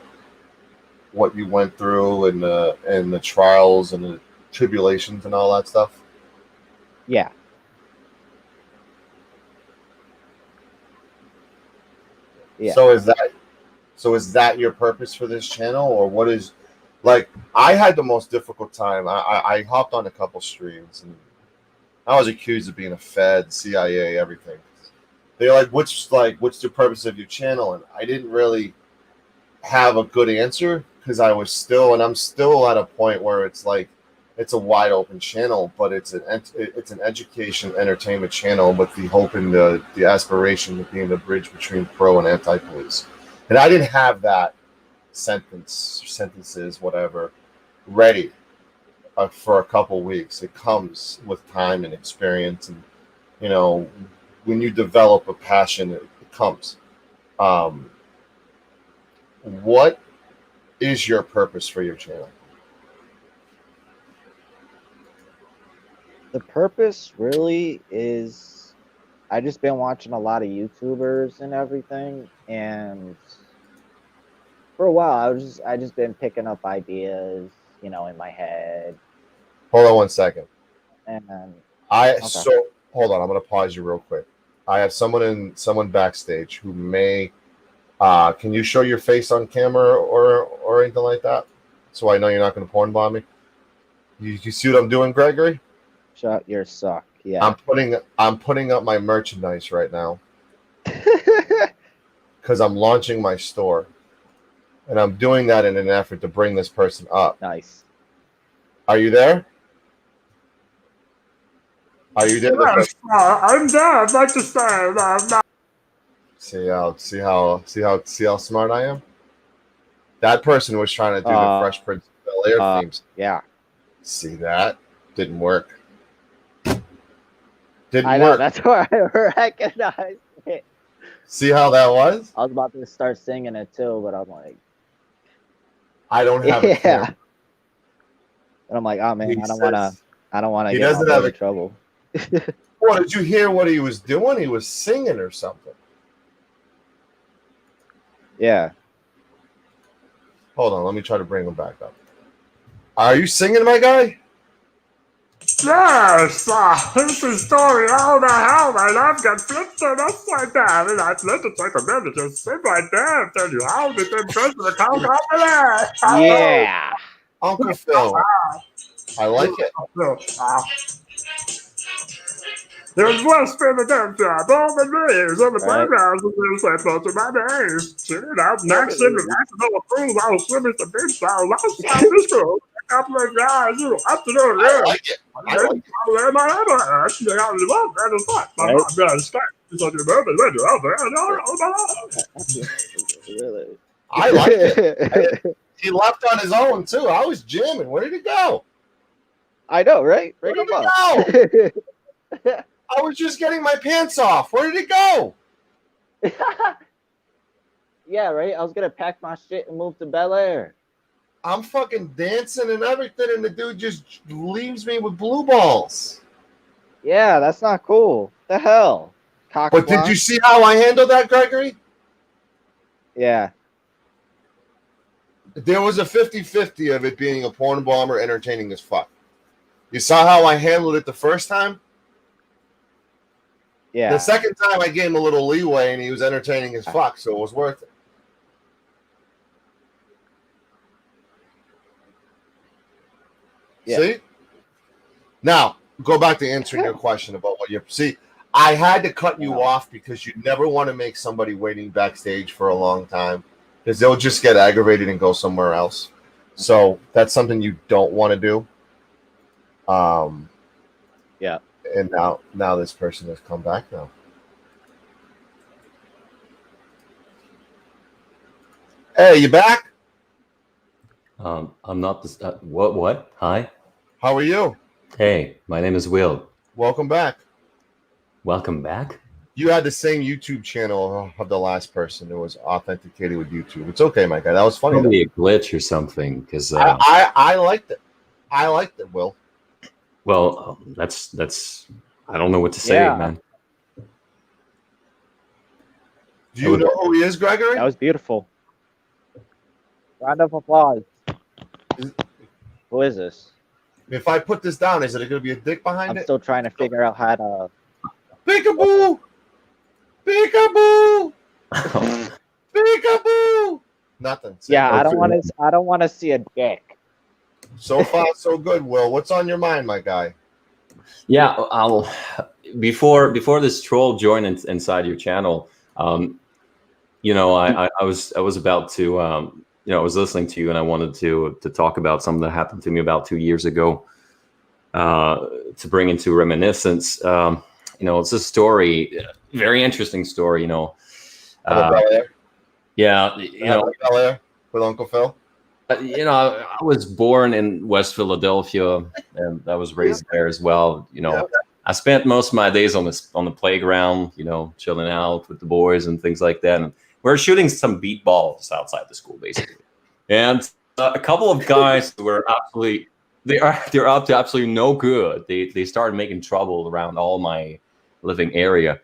what you went through and the trials and the tribulations and all that stuff? Yeah. Yeah. So is that your purpose for this channel, or what is, like, I had the most difficult time. I hopped on a couple streams and I was accused of being a Fed, CIA, everything. They're like, what's the purpose of your channel? And I didn't really have a good answer because I'm still at a point where it's like, it's a wide open channel, but it's an education entertainment channel with the hope and the aspiration of being the bridge between pro and anti-police. And I didn't have that sentences, whatever, ready for a couple weeks. It comes with time and experience, and when you develop a passion, it comes. What is your purpose for your channel? The purpose really is, I just been watching a lot of YouTubers and everything, and for a while I just been picking up ideas, in my head. Hold on one second. And hold hold on. I'm gonna pause you real quick. I have someone backstage who may. Can you show your face on camera or anything like that, so I know you're not gonna porn bomb me? You see what I'm doing, Gregory? Shut your sock. Yeah. I'm putting up my merchandise right now because I'm launching my store, and I'm doing that in an effort to bring this person up. Nice. Are you there? Are you there? Yes, I'm there. I'd like to say that. See how smart I am? That person was trying to do the Fresh Prince of Bel-Air themes. Yeah. See that? Didn't work. Didn't I know, work. that's why I recognized it. See how that was? I was about to start singing it too, but I'm like, I don't have a camera. And I'm like, oh man, He I don't wanna he get doesn't in have a- trouble. What, did you hear what he was doing? He was singing or something. Yeah. Hold on, let me try to bring him back up. Are you singing, my guy? Yes, this is story how the hell my life got flipped and upside down, and I'd like to take a minute to sit right there and tell you how this impressive come over there. Yeah. Uncle Phil. I like it. There's less than the damn job, all the names on the Right. playgrounds, and there's that bunch of my names. Shit, I'm next in the national approval. I was swimming some big style last time this school. A couple of guys, you know, up to the I like it. I like it. Really? I like it. He left on his own too. I was jamming. Where did he go? I know, right? Where Bring did him he up. go? I was just getting my pants off. Where did he go? Yeah, right? I was gonna pack my shit and move to Bel Air. I'm fucking dancing and everything, and the dude just leaves me with blue balls. Yeah, that's not cool. The hell? Cock But did block? you see how I handled that, Gregory? Yeah. There was a 50-50 of it being a porn bomber entertaining as fuck. You saw how I handled it the first time? Yeah. The second time I gave him a little leeway and he was entertaining as fuck, so it was worth it. Yeah. See? Now, go back to answering your question about what you see. I had to cut you off because you never want to make somebody waiting backstage for a long time because they'll just get aggravated and go somewhere else. So that's something you don't want to do. Yeah. And now this person has come back now. Hey, you back? I'm not this. What? Hi. How are you? Hey, my name is Will. Welcome back. Welcome back. You had the same YouTube channel of the last person who was authenticated with YouTube. It's okay, my guy. That was funny. Probably a glitch or something. Because I liked it. I liked it, Will. well, that's. I don't know what to say, Yeah. man. Do you know who he is, Gregory? That was beautiful. Round of applause. Who is this? If I put this down, is it going to be a dick behind I'm it? still trying to figure out how to. Peekaboo! Peekaboo! Peekaboo! Nothing. Yeah, I don't want to see a dick. So far, so good, Will. What's on your mind, my guy? Yeah, I'll. Before this troll joined inside your channel, you know, I was about to, you know, I was listening to you and I wanted to talk about something that happened to me about 2 years ago, to bring into reminiscence. You know, it's a story, very interesting story. You know, yeah, you know, Bel-Air with Uncle Phil. You know, I was born in West Philadelphia and I was raised there as well. You know, I spent most of my days on the playground, you know, chilling out with the boys and things like that. And we were shooting some beat balls outside the school, basically. And a couple of guys were absolutely, they're up to absolutely no good. They started making trouble around all my living area.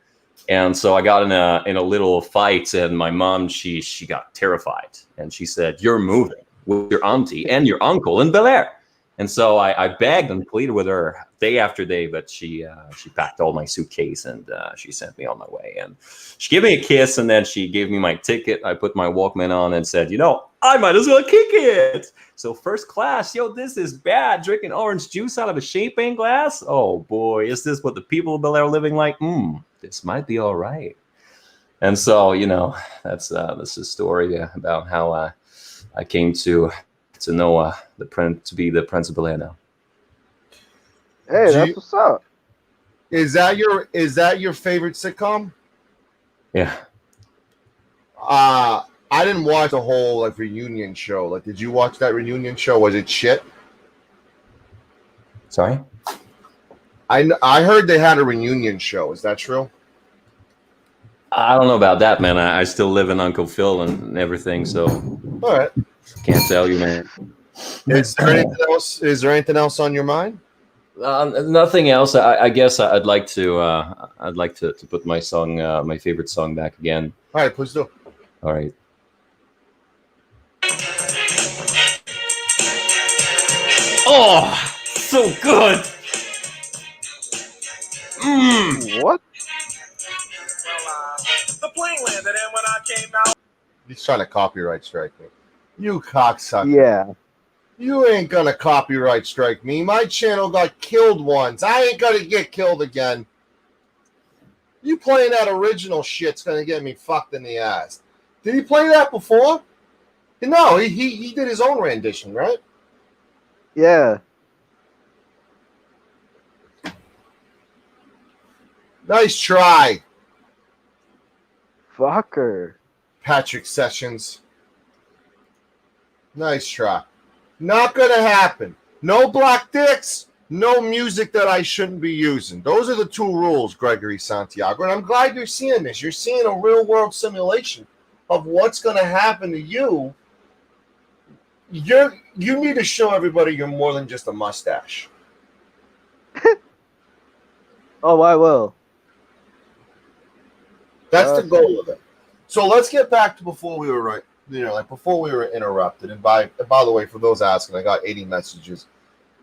And so I got in a little fight, and my mom, she got terrified, and she said, "You're moving with your auntie and your uncle in Bel Air." And so I begged and pleaded with her, day after day, but she packed all my suitcase and she sent me on my way. And she gave me a kiss, and then she gave me my ticket. I put my Walkman on and said, I might as well kick it. So first class, this is bad. Drinking orange juice out of a champagne glass. Oh boy, is this what the people of Bel Air are living like? This might be all right. And so, that's a story about how I came to know to be the Prince of Bel Air now. Hey, that's what's up. Is that your favorite sitcom? Yeah. I didn't watch the whole reunion show. Did you watch that reunion show? Was it shit? Sorry? I heard they had a reunion show. Is that true? I don't know about that, man. I still live in Uncle Phil and everything, so All right. Can't tell you, man. Is there anything else? Is there anything else on your mind? Nothing else. I guess I'd like to put my song, my favorite song, back again. All right, please do. All right. Oh, so good. What? The plane landed, and when I came out, He's trying to copyright strike me. You cocksucker. Yeah. You ain't gonna copyright strike me. My channel got killed once. I ain't gonna get killed again. You playing that original shit's gonna get me fucked in the ass. Did he play that before? No, he did his own rendition, right? Yeah. Nice try, Fucker. Patrick Sessions. Nice try. Not gonna happen. No black dicks, no music that I shouldn't be using. Those are the two rules, Gregory Santiago. And I'm glad you're seeing this. You're seeing a real world simulation of what's gonna happen to you. You need to show everybody you're more than just a mustache. Oh, I will. That's the goal of it. So let's get back to before we were before we were interrupted. And by the way, for those asking, I got 80 messages.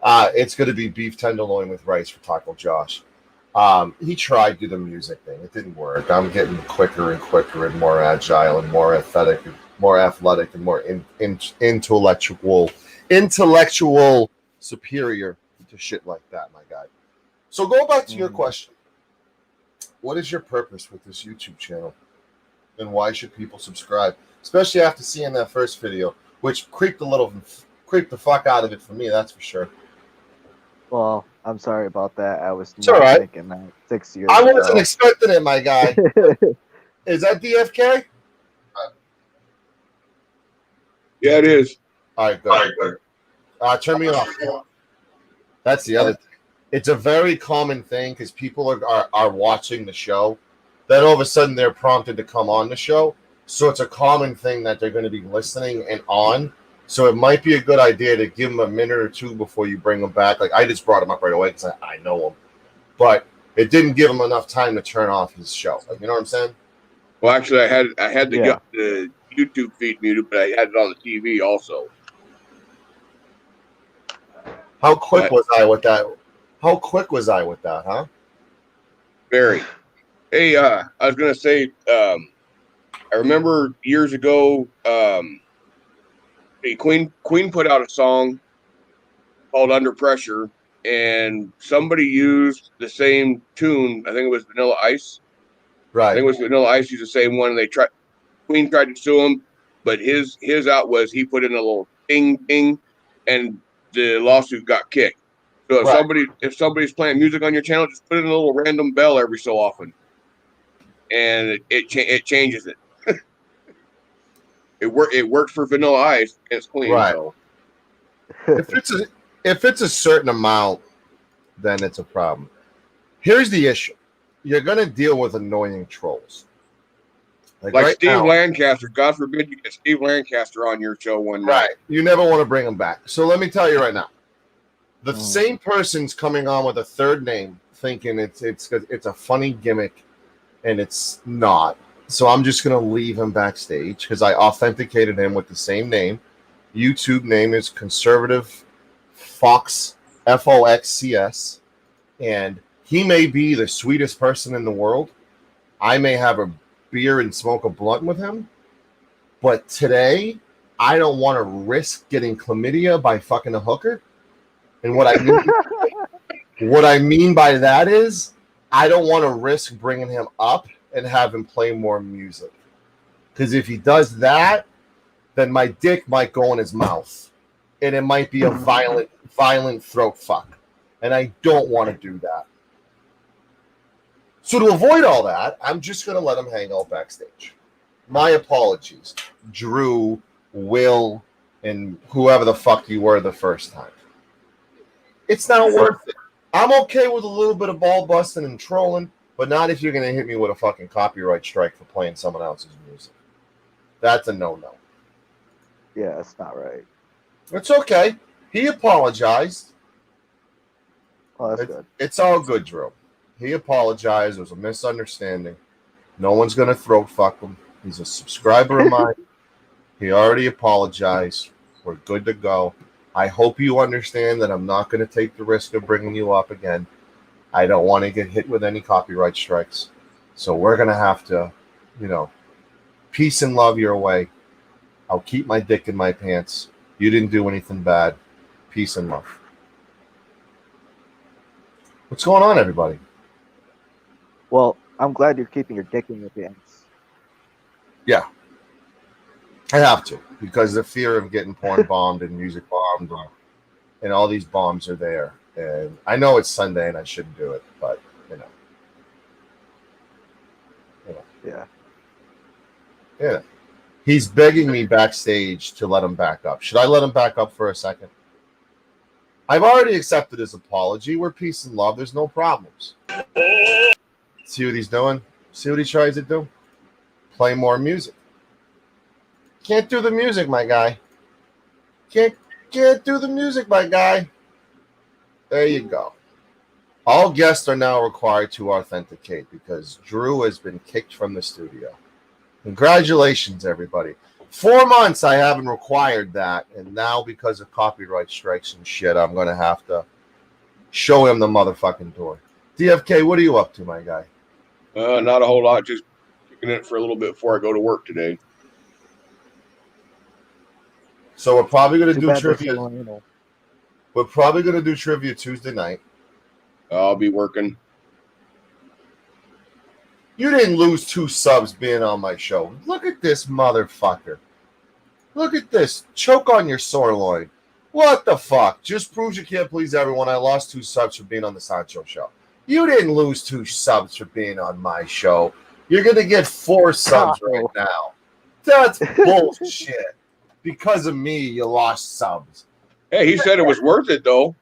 It's going to be beef tenderloin with rice for Taco Josh. He tried to do the music thing. It didn't work. I'm getting quicker and quicker and more agile and more athletic and more intellectual superior to shit like that, my guy. So go back to your question. What is your purpose with this YouTube channel? And why should people subscribe? Especially after seeing that first video, which creeped the fuck out of it for me, that's for sure. Well, I'm sorry about that. I was all right. thinking that 6 years I ago. wasn't expecting it, my guy. Is that DFK? Yeah, it is. All right, good. Turn me off. That's the other thing. It's a very common thing because people are watching the show. Then all of a sudden they're prompted to come on the show. So it's a common thing that they're going to be listening and on. So it might be a good idea to give them a minute or two before you bring them back. Like I just brought him up right away because I know him. But it didn't give him enough time to turn off his show. Like, you know what I'm saying? Well, actually, I had the YouTube feed muted, but I had it on the TV also. How quick was I with that? How quick was I with that, huh? Very. Hey, I was gonna say, I remember years ago, Queen put out a song called "Under Pressure," and somebody used the same tune. I think it was Vanilla Ice. Right. I think it was Vanilla Ice used the same one. And Queen tried to sue him, but his out was he put in a little ding ding, and the lawsuit got kicked. So if somebody's playing music on your channel, just put in a little random bell every so often, and it changes it. It worked for Vanilla Ice. It's clean. Right. So. If it's a certain amount, then it's a problem. Here's the issue: you're gonna deal with annoying trolls. Like right Steve now, Lancaster. God forbid you get Steve Lancaster on your show one night. right? You never want to bring him back. So let me tell you right now: the same person's coming on with a third name, thinking it's a funny gimmick, and it's not. So I'm just going to leave him backstage because I authenticated him with the same name. YouTube name is Conservative Fox, Foxcs. And he may be the sweetest person in the world. I may have a beer and smoke a blunt with him. But today, I don't want to risk getting chlamydia by fucking a hooker. And what I mean by that is, I don't want to risk bringing him up and have him play more music. Because if he does that, then my dick might go in his mouth. And it might be a violent throat fuck. And I don't want to do that. So to avoid all that, I'm just going to let him hang out backstage. My apologies, Drew, Will, and whoever the fuck you were the first time. It's not worth it. I'm okay with a little bit of ball busting and trolling, but not if you're going to hit me with a fucking copyright strike for playing someone else's music. That's a no-no. Yeah, that's not right. It's okay. He apologized. Oh, that's good. It's all good, Drew. He apologized. It was a misunderstanding. No one's going to throat fuck him. He's a subscriber of mine. He already apologized. We're good to go. I hope you understand that I'm not going to take the risk of bringing you up again. I don't want to get hit with any copyright strikes. So we're going to have to, peace and love your way. I'll keep my dick in my pants. You didn't do anything bad. Peace and love. What's going on, everybody? Well, I'm glad you're keeping your dick in your pants. Yeah. I have to, because the fear of getting porn bombed and music bombed and all these bombs are there. And I know it's Sunday and I shouldn't do it, but, Yeah. Yeah. He's begging me backstage to let him back up. Should I let him back up for a second? I've already accepted his apology. We're peace and love. There's no problems. See what he's doing? See what he tries to do? Play more music. Can't do the music, my guy. Can't do the music, my guy. There you go. All guests are now required to authenticate because Drew has been kicked from the studio. Congratulations, everybody. 4 months I haven't required that, and now because of copyright strikes and shit, I'm going to have to show him the motherfucking door. DFK, what are you up to, my guy? Not a whole lot. Just kicking it for a little bit before I go to work today. So we're probably going to Too do bad trivia. We're probably going to do trivia Tuesday night. I'll be working. You didn't lose 2 subs being on my show. Look at this motherfucker. Look at this. Choke on your sirloin. What the fuck? Just proves you can't please everyone. I lost 2 subs for being on the Sancho show. You didn't lose 2 subs for being on my show. You're going to get 4 subs right now. That's bullshit. Because of me, you lost subs. Hey, he said it was worth it, though.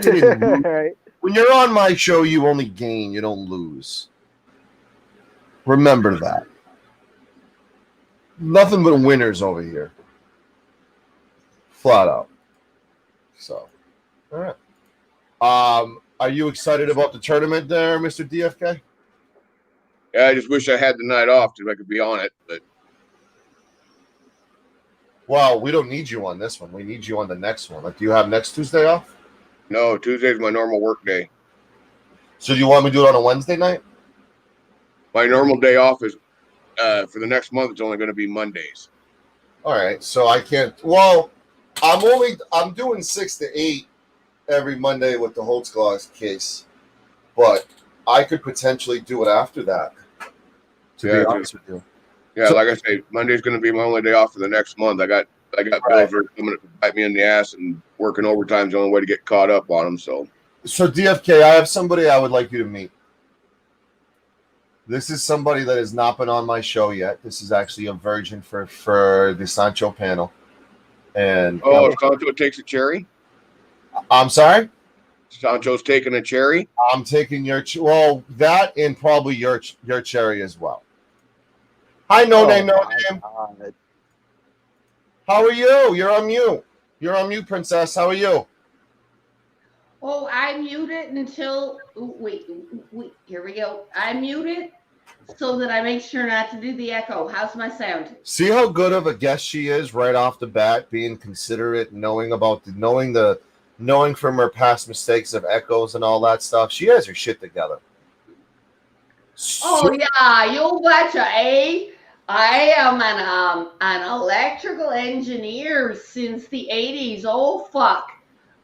You didn't lose. Right. When you're on my show, you only gain. You don't lose. Remember that. Nothing but winners over here. Flat out. So, all right. Are you excited about the tournament there, Mr. DFK? Yeah, I just wish I had the night off so I could be on it. But Well, we don't need you on this one. We need you on the next one. Like, do you have next Tuesday off? no, Tuesday's my normal work day. So do you want me to do it on a Wednesday night? My normal day off is for the next month. It's only going to be Mondays. All right. So I can't. Well, I'm doing 6 to 8 every Monday with the Holtzglass case, but I could potentially do it after that. To be honest with you. Yeah, like I say, Monday's going to be my only day off for the next month. I got bills that are coming to bite me in the ass, and working overtime's the only way to get caught up on them. So DFK, I have somebody I would like you to meet. This is somebody that has not been on my show yet. This is actually a virgin for the Sancho panel. And Sancho takes a cherry. I'm sorry. Sancho's taking a cherry. I'm taking your that and probably your cherry as well. Hi, no name. God. How are you? You're on mute. You're on mute, princess. How are you? Oh, I muted until wait. Here we go. I muted so that I make sure not to do the echo. How's my sound? See how good of a guest she is right off the bat, being considerate, knowing the knowing from her past mistakes of echoes and all that stuff, she has her shit together. Oh yeah, you betcha, eh? I am an electrical engineer since the 80s. Oh fuck.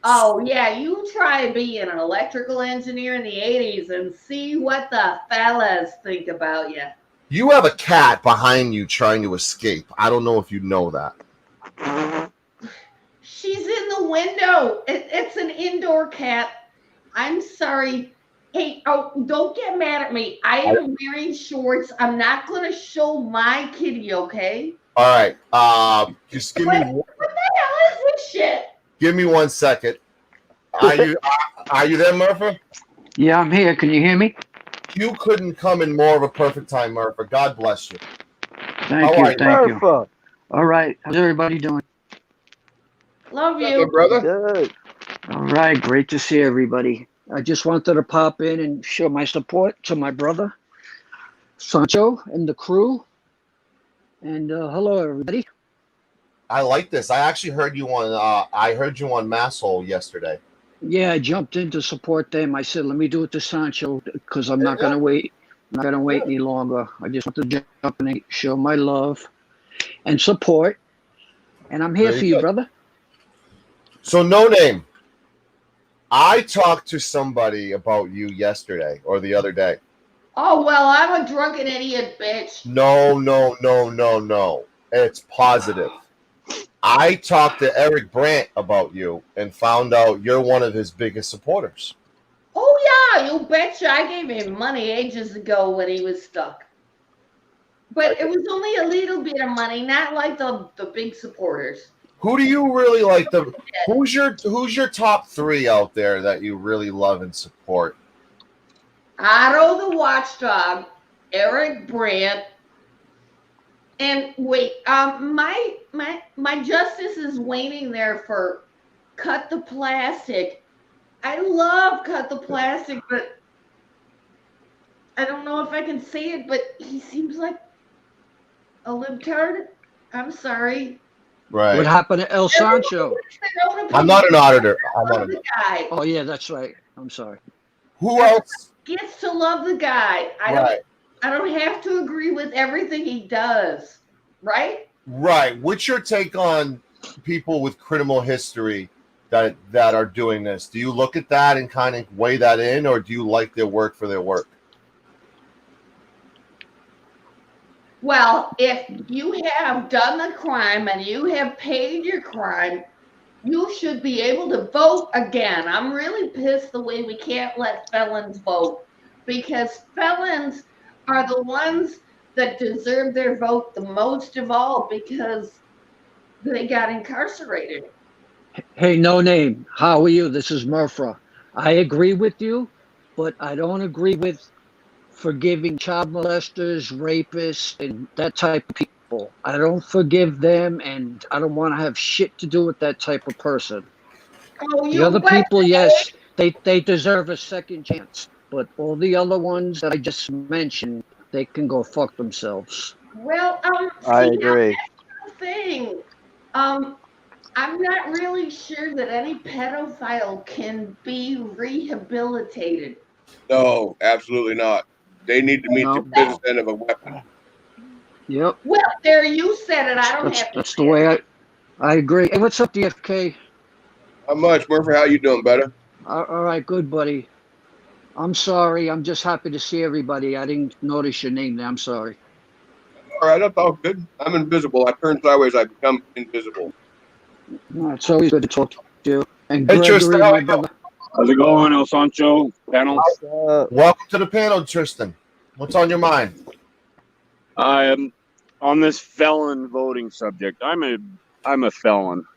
Oh yeah, you try being an electrical engineer in the 80s and see what the fellas think about you. You have a cat behind you trying to escape. I don't know if you know that. She's in the window. It's an indoor cat. I'm sorry. Hey, oh, don't get mad at me. I am wearing shorts. I'm not going to show my kitty, okay? All right. Just give me. What the hell is this shit? Give me 1 second. Are you there, Murphy? Yeah, I'm here. Can you hear me? You couldn't come in more of a perfect time, Murphy. God bless you. Thank you. All right. How's everybody doing? Love you. Good, brother. Good. All right. Great to see everybody. I just wanted to pop in and show my support to my brother, Sancho, and the crew. And hello, everybody. I like this. I actually heard you on. I heard you on Masshole yesterday. Yeah, I jumped in to support them. I said, let me do it to Sancho because I'm not going to wait. I'm not going to wait any longer. I just want to jump in and show my love and support. And I'm here for you, brother. So, No Name. I talked to somebody about you yesterday or the other day. Oh, well, I'm a drunken idiot, bitch. No. It's positive. I talked to Eric Brandt about you and found out you're one of his biggest supporters. Oh, yeah, you betcha. I gave him money ages ago when he was stuck. But it was only a little bit of money, not like the big supporters. Who do you really like? Who's your top 3 out there that you really love and support? Otto the Watchdog, Eric Brandt, and wait, my justice is waiting there for Cut the Plastic. I love Cut the Plastic, but I don't know if I can say it, but he seems like a libtard. I'm sorry. Right. What happened to El Sancho? I'm not an auditor. I'm not the guy. Oh, yeah, that's right. I'm sorry. Who else gets to love the guy? I don't have to agree with everything he does, right? Right. What's your take on people with criminal history that are doing this? Do you look at that and kind of weigh that in, or do you like their work for their work? Well, if you have done the crime and you have paid your crime, you should be able to vote again. I'm really pissed the way we can't let felons vote, because felons are the ones that deserve their vote the most of all because they got incarcerated. Hey, No Name. How are you? This is Murphy. I agree with you, but I don't agree with forgiving child molesters, rapists, and that type of people. I don't forgive them, and I don't want to have shit to do with that type of person. Oh, the other people, yes, they deserve a second chance, but all the other ones that I just mentioned, they can go fuck themselves. Well, I agree. That's the thing. I'm not really sure that any pedophile can be rehabilitated. No, absolutely not. They need to meet the business end of a weapon. Yep. Well, there you said it. I don't have to. That's the way I agree. Hey, what's up, DFK? How much, Murphy? How you doing, better? All right, good, buddy. I'm sorry. I'm just happy to see everybody. I didn't notice your name there. I'm sorry. All right, that's all good. I'm invisible. I turn sideways. I become invisible. No, it's always good to talk to you. And Hey, Gregory, Tristan, my brother. How's it going, El Sancho panel? Welcome to the panel, Tristan. What's on your mind? I am on this felon voting subject. I'm a felon.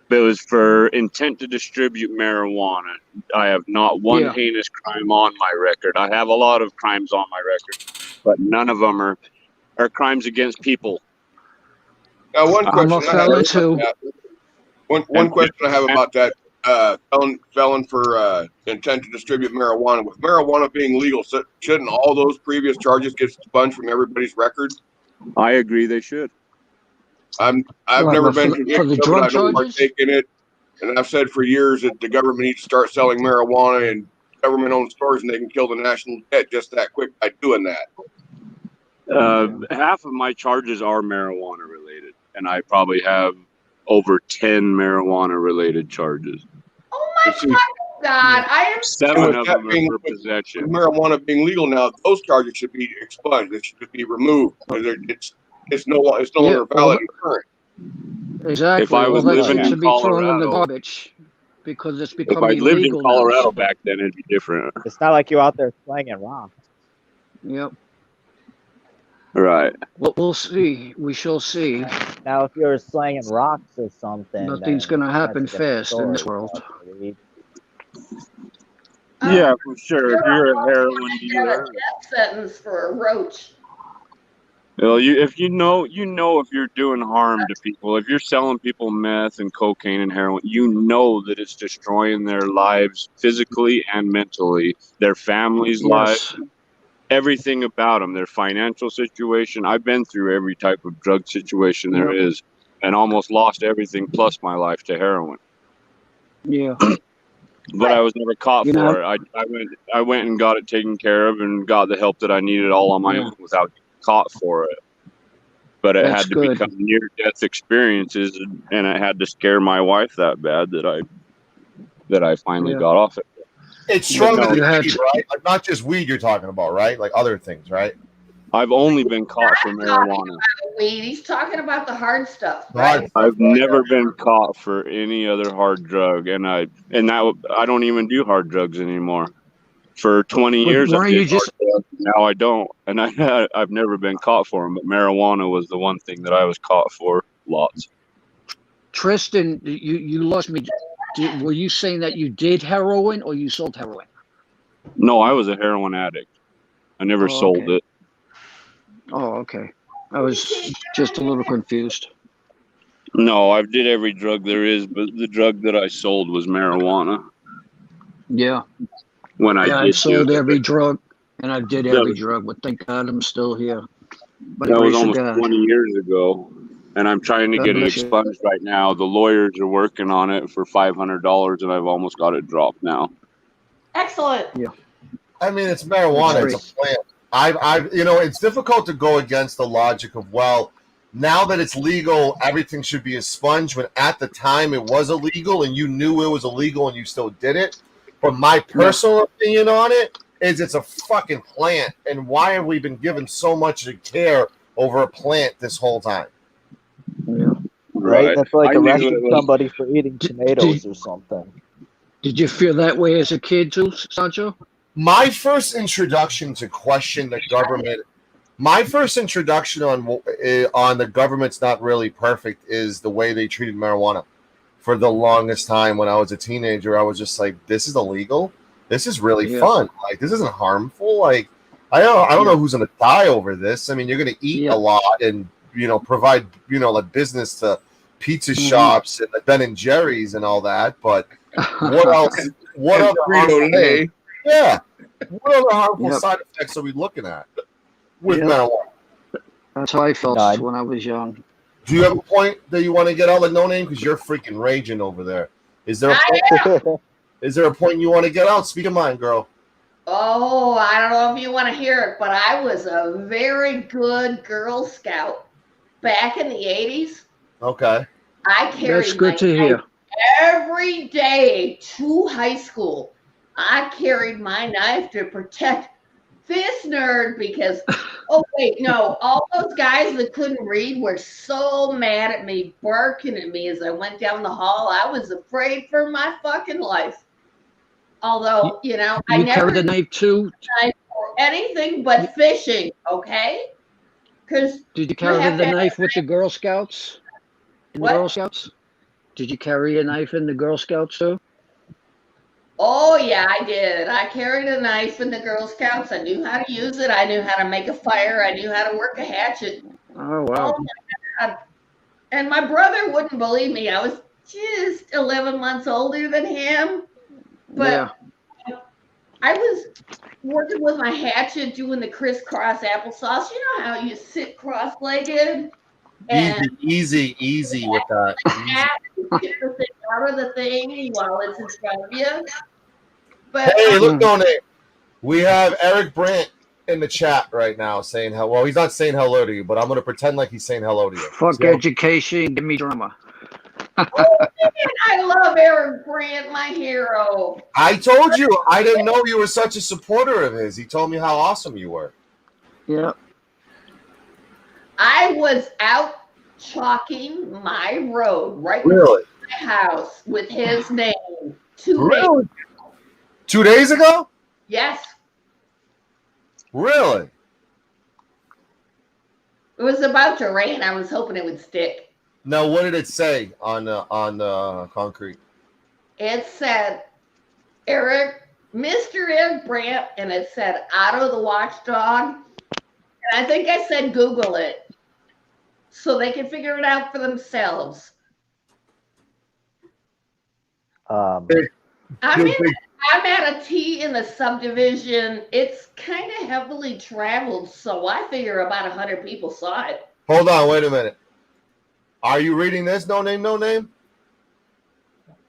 It was for intent to distribute marijuana. I have not one heinous crime on my record. I have a lot of crimes on my record, but none of them are crimes against people. Now, one question I'm a felon too. One question I have about that felon for intent to distribute marijuana. With marijuana being legal, shouldn't all those previous charges get expunged from everybody's record? I agree they should. I've never been convicted for the of it. drug I don't charges? partake in it. And I've said for years that the government needs to start selling marijuana in government-owned stores, and they can kill the national debt just that quick by doing that. Half of my charges are marijuana related, and I probably have over 10 marijuana related charges. Oh my fucking God! I am 7 of them are for possession. With marijuana being legal now, those charges should be expunged. They should be removed. It's no longer valid and current. Exactly. If I was that living shit in should be thrown in the Colorado, garbage because it's if become I lived in illegal Colorado now. back then, it'd be different. It's not like you're out there slanging rocks. Yep. Right. Well, we'll see. We shall see. Now, if you're slanging rocks or something, Nothing's then going to happen that's a different fast in this story, world. but Yeah, for sure. If you're a heroin got a dealer, death sentence for a roach. well, if you know if you're doing harm to people, if you're selling people meth and cocaine and heroin, you know that it's destroying their lives physically and mentally, their families' lives, everything about them, their financial situation. I've been through every type of drug situation there is, and almost lost everything plus my life to heroin. Yeah. But I was never caught for it. I went and got it taken care of and got the help that I needed all on my own without getting caught for it. But it had to become near-death experiences, and it had to scare my wife that bad that I finally got off it. It's stronger than weed, right? Like not just weed you're talking about, right? Like other things, right? I've only been caught for marijuana. Weed. He's talking about the hard stuff, right? I've never been caught for any other hard drug, and I don't even do hard drugs anymore. For 20 years, I did hard drugs. Now I don't, and I've never been caught for them. But marijuana was the one thing that I was caught for lots. Tristan, you lost me. Were you saying that you did heroin or you sold heroin? No, I was a heroin addict. I never sold it. Oh, okay. I was just a little confused. No, I did every drug there is, but the drug that I sold was marijuana. Yeah. When I sold every drug, and I did every drug, but thank God I'm still here. By the That was grace of almost God. 20 years ago, and I'm trying to God get it bless you. expunged right now. The lawyers are working on it for $500, and I've almost got it dropped now. Excellent. Yeah. I mean, it's marijuana. It's a plant. It's difficult to go against the logic of, well, now that it's legal, everything should be expunged. When at the time it was illegal, and you knew it was illegal, and you still did it. But my personal opinion on it is it's a fucking plant. And why have we been given so much care over a plant this whole time? Yeah. Right? That's like arresting somebody for eating tomatoes or something. Did you feel that way as a kid too, Sancho? My first introduction to question the government, my first introduction on the government's not really perfect is the way they treated marijuana. For the longest time when I was a teenager, I was just like, this is illegal. This is really fun. Like, this isn't harmful. Like, I don't know who's going to die over this. I mean, you're going to eat a lot and, provide, like business to pizza shops and the Ben and Jerry's and all that. But what else? What other harmful, what other harmful side effects are we looking at with marijuana? That's how I felt when I was young. Do you have a point that you want to get out, like No Name? Because you're freaking raging over there. Is there a point you want to get out? Speak your mind, girl. Oh, I don't know if you want to hear it, but I was a very good Girl Scout back in the 80s. Okay. I carried That's good to hear. Every day to high school. I carried my knife to protect this nerd because, all those guys that couldn't read were so mad at me, barking at me as I went down the hall. I was afraid for my fucking life. Although, I never carried the knife too. Knife for anything but fishing, okay? Because did you carry the knife with the Girl Scouts? In the Girl Scouts? Did you carry a knife in the Girl Scouts too? Oh, yeah, I did. I carried a knife in the Girl Scouts. I knew how to use it. I knew how to make a fire. I knew how to work a hatchet. Oh, wow. Oh, my God. And my brother wouldn't believe me. I was just 11 months older than him. But I was working with my hatchet doing the crisscross applesauce. You know how you sit cross-legged? Easy with that. Get the thing out of the thing while it's in front of you. But Hey, look, no name. We have Eric Brandt in the chat right now saying hello. Well, he's not saying hello to you, but I'm going to pretend like he's saying hello to you. Fuck education, give me drama. oh man, I love Eric Brandt, my hero. I told you. I didn't know you were such a supporter of his. He told me how awesome you were. Yeah. I was out chalking my road right Really? before my house with his name 2 days. Really? 2 days ago? Yes. Really? It was about to rain. I was hoping it would stick. Now, what did it say on concrete? It said Mr. Eric Brandt, and it said Otto the Watchdog. And I think I said Google it so they can figure it out for themselves. I'm at a T in the subdivision. It's kind of heavily traveled, so I figure about 100 people saw it. Hold on, wait a minute. Are you reading this? No name, no name?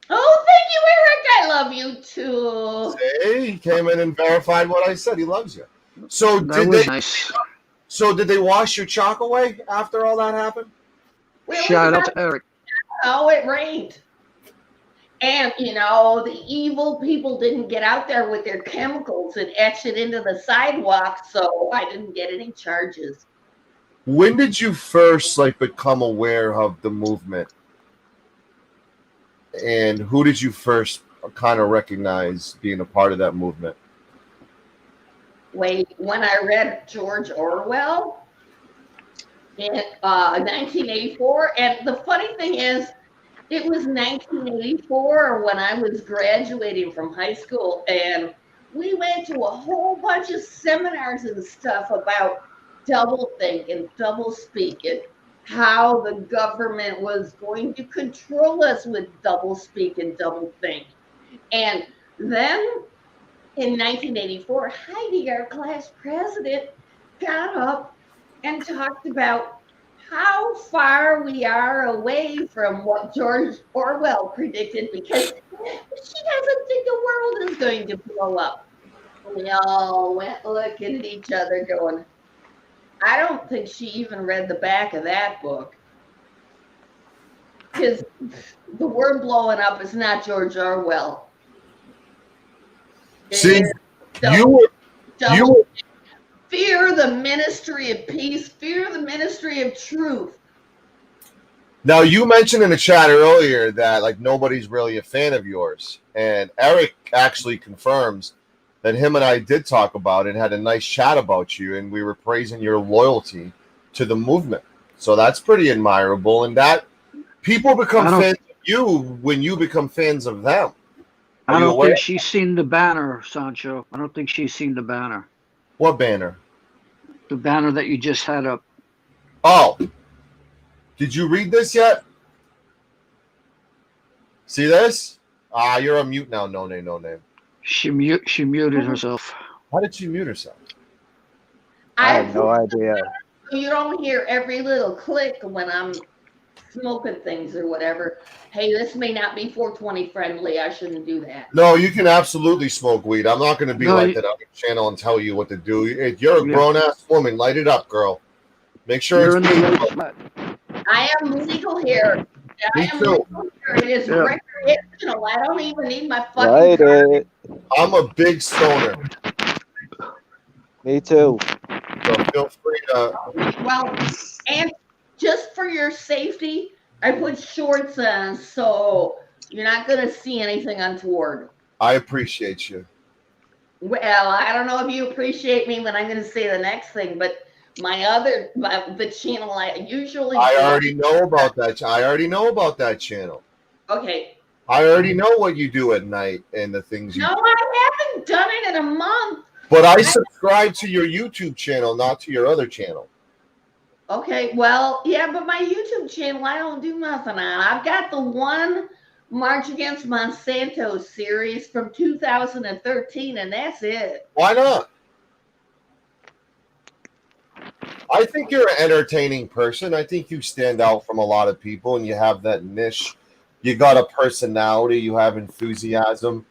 Oh, thank you, Eric. I love you too. See, he came in and verified what I said. He loves you. So did they wash your chalk away after all that happened? Shout out to Eric. Oh, it rained. And, you know, the evil people didn't get out there with their chemicals and etch it into the sidewalk, so I didn't get any charges. When did you first become aware of the movement? And who did you first kind of recognize being a part of that movement? Wait, when I read George Orwell in 1984, and the funny thing is, it was 1984 when I was graduating from high school, and we went to a whole bunch of seminars and stuff about doublethink and doublespeak and how the government was going to control us with doublespeak and doublethink. And then in 1984, Heidi, our class president, got up and talked about how far we are away from what George Orwell predicted, because she doesn't think the world is going to blow up. We all went looking at each other going, I don't think she even read the back of that book. Because the word blowing up is not George Orwell. See, fear the ministry of peace, fear the ministry of truth. Now, you mentioned in the chat earlier that nobody's really a fan of yours, and Eric actually confirms that him and I did talk about it and had a nice chat about you, and we were praising your loyalty to the movement. So that's pretty admirable, and that people become fans of you when you become fans of them. I don't think she's seen the banner, Sancho. I don't think she's seen the banner. What banner? The banner that you just had up. Oh. Did you read this yet? See this? You're on mute now. No name, no name. She muted herself. How did she mute herself? I have no idea. You don't hear every little click when I'm smoking things or whatever. Hey, this may not be 420 friendly. I shouldn't do that. No, you can absolutely smoke weed. I'm not going to be like that on your channel and tell you what to do. If you're a grown-ass woman, light it up, girl. Make sure it's peaceful. I am legal here. Me too. It is recreational. I don't even need my fucking card. I'm a big stoner. Me too. So feel free to. Well, and just for your safety, I put shorts on, so you're not going to see anything untoward. I appreciate you. Well, I don't know if you appreciate me when I'm going to say the next thing, but the channel I usually. I already know about that. I already know about that channel. Okay. I already know what you do at night and the things you do. No, I haven't done it in a month. But I subscribe to your YouTube channel, not to your other channel. Okay, well, yeah, but my YouTube channel, I don't do nothing on. I've got the one March Against Monsanto series from 2013, and that's it. Why not? I think you're an entertaining person. I think you stand out from a lot of people, and you have that niche you got a personality, you have enthusiasm.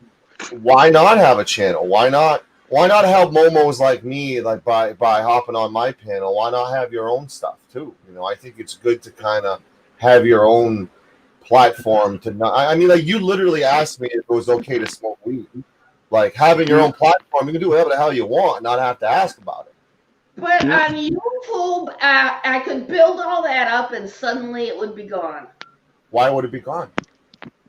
Why not have a channel? Why not help momos like me, like by hopping on my panel? Why not have your own stuff too? You know, I think it's good to kind of have your own platform to not. I mean, like you literally asked me if it was okay to smoke weed. Like having your own platform, you can do whatever the hell you want, not have to ask about it. But on YouTube, I could build all that up and suddenly it would be gone. Why would it be gone?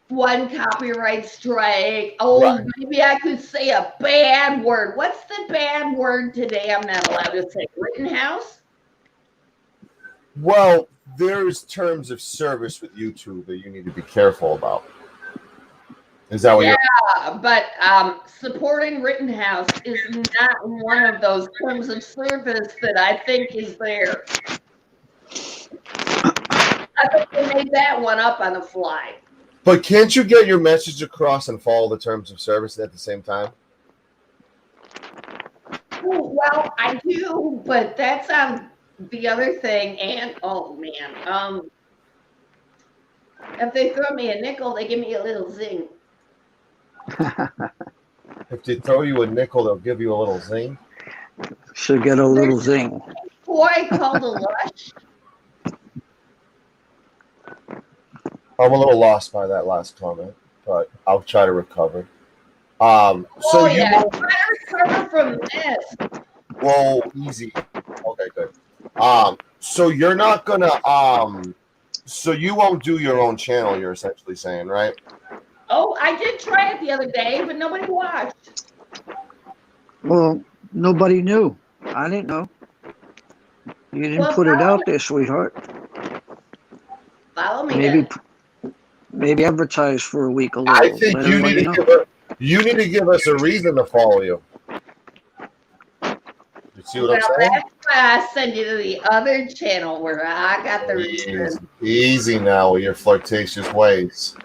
One copyright strike. Oh, Right. maybe I could say a bad word. What's the bad word today I'm not allowed to say? Rittenhouse? Well, there's terms of service with YouTube that you need to be careful about. Is that what you're? Yeah, but supporting Rittenhouse is not one of those terms of service that I think is there. I think they made that one up on the fly. But can't you get your message across and follow the terms of service at the same time? Well, I do, but that's on the other thing. And oh man, if they throw me a nickel, they give me a little zing. If they throw you a nickel, they'll give you a little zing. Should get a little zing. Boy called a lush. I'm a little lost by that last comment, but I'll try to recover. So you yeah, try to recover from this. Well, easy. Okay, good. So you're not gonna so you won't do your own channel, you're essentially saying, right? Oh, I did try it the other day, but nobody watched. Well, nobody knew. I didn't know. You didn't put it out there, sweetheart. Follow me. Maybe advertise for a week a little. I think you need to give us a reason to follow you. You see what I'm saying? That's why I send you to the other channel where I got the reason. Easy now with your flirtatious ways.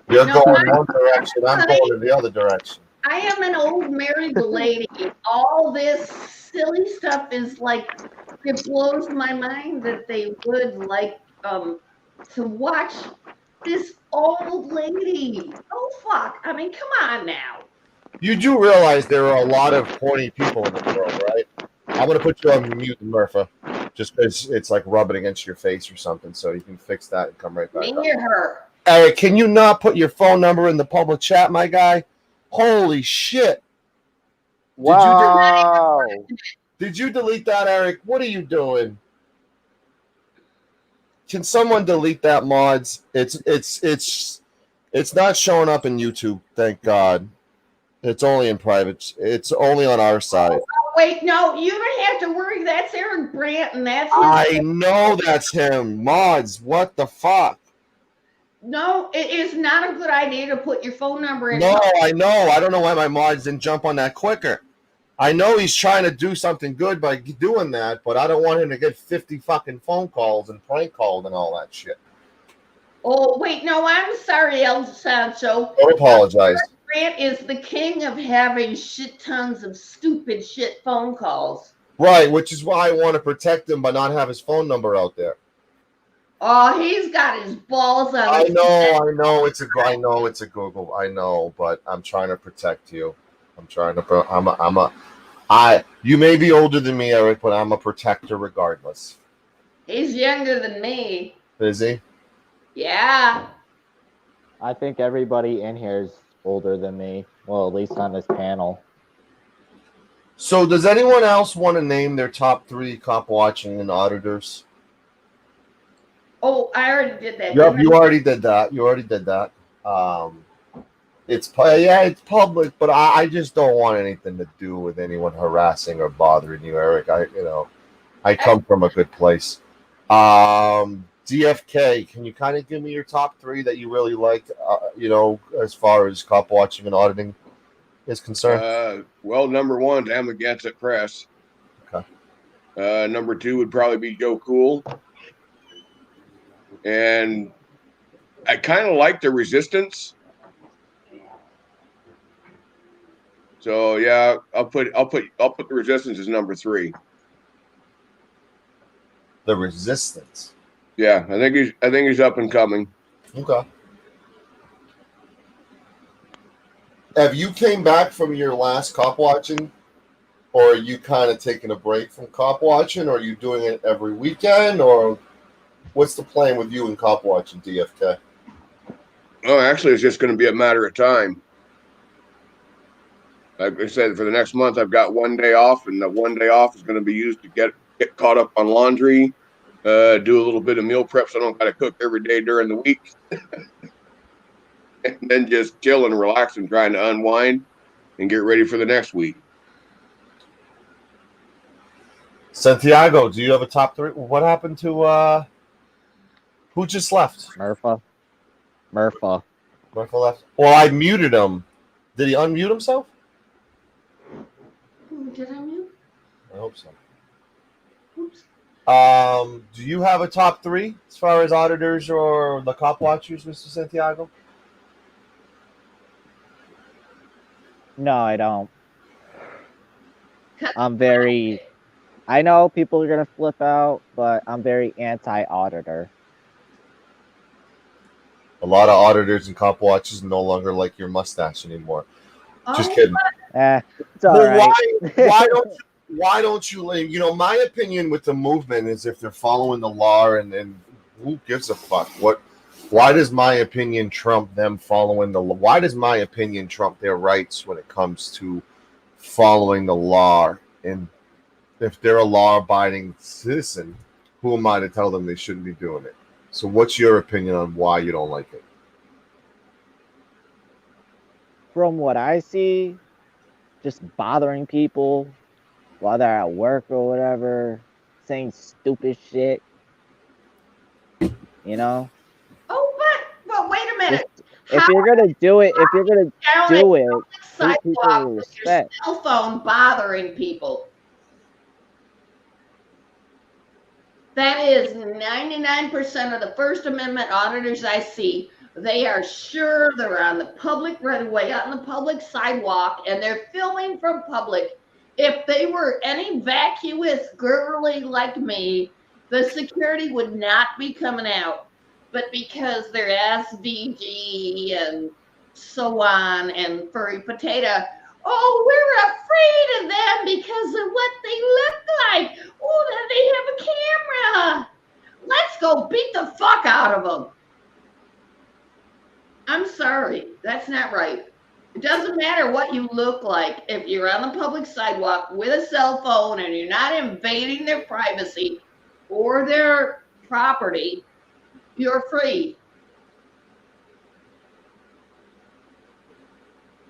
You're going one direction, I'm going in the other direction. I am an old married lady. All this silly stuff is like, it blows my mind that they would like to watch this old lady. Oh fuck! I mean, come on now. You do realize there are a lot of horny people in the world, right? I'm gonna put you on mute, Murpha, just because it's like rubbing against your face or something, so you can fix that and come right back. Me or her? Eric, can you not put your phone number in the public chat, my guy? Holy shit! Wow! Did you delete that, Eric? What are you doing? Can someone delete that, mods? It's not showing up in YouTube. Thank God. It's only in private. It's only on our side. Oh, wait, no, you don't have to worry. That's Eric Brandt, and that's his. I know that's him. Mods, what the fuck? No, it is not a good idea to put your phone number in. No, I know. I don't know why my mods didn't jump on that quicker. I know he's trying to do something good by doing that, but I don't want him to get 50 fucking phone calls and prank calls and all that shit. Oh, wait, no, I'm sorry, El Sancho. Don't apologize. Grant is the king of having shit tons of stupid shit phone calls. Right, which is why I want to protect him by not have his phone number out there. Oh, he's got his balls on. I know it's a Google. I know, but I'm trying to protect you. You may be older than me, Eric, but I'm a protector regardless. He's younger than me. Is he? Yeah. I think everybody in here is older than me. Well, at least on this panel. So does anyone else want to name their top 3 cop watching and auditors? Oh, I already did that. Yep, you already did that. It's public, but I just don't want anything to do with anyone harassing or bothering you, Eric. I come from a good place. DFK, can you kind of give me your top 3 that you really like, as far as cop watching and auditing is concerned? Well, number 1, Amagansett Press. Okay. Number 2 would probably be Joe Cool. And I kind of like the Resistance. So yeah, I'll put the Resistance as number 3. The Resistance. Yeah, I think he's up and coming. Okay. have you came back from your last cop watching, or are you kind of taking a break from cop watching, or are you doing it every weekend, or what's the plan with you and cop watching, DFK? Oh, actually, it's just going to be a matter of time. Like I said, for the next month, I've got 1 day off, and the 1 day off is going to be used to get caught up on laundry, do a little bit of meal prep so I don't got to cook every day during the week, and then just chill and relax and trying to unwind and get ready for the next week. Santiago, do you have a top three? What happened to who just left? Murpha. Murpha left. Well, I muted him. Did he unmute himself? Did I mute? I hope so. Oops. Do you have a top three as far as auditors or the cop watchers, Mr. Santiago? No, I don't. I know people are gonna flip out, but I'm very anti-auditor. A lot of auditors and cop watchers no longer like your mustache anymore. Just kidding. It's all right. Why don't you? You know, my opinion with the movement is if they're following the law, and who gives a fuck? Why does my opinion trump them following the law? Why does my opinion trump their rights when it comes to following the law? And if they're a law-abiding citizen, who am I to tell them they shouldn't be doing it? So what's your opinion on why you don't like it? From what I see, just bothering people while they're at work or whatever, saying stupid shit. You know? Oh, but wait a minute. If you're gonna do it, treat people sidewalk with with your respect. cell phone bothering people. That is 99% of the First Amendment auditors I see. They are sure they're on the public right of way, on the public sidewalk, and they're filming from public. If they were any vacuous girly like me, the security would not be coming out. But because they're SVG and so on and furry potato, oh, we're afraid of them because of what they look like. Oh, that they have a camera. Let's go beat the fuck out of them. I'm sorry. That's not right. It doesn't matter what you look like. If you're on the public sidewalk with a cell phone and you're not invading their privacy or their property, you're free.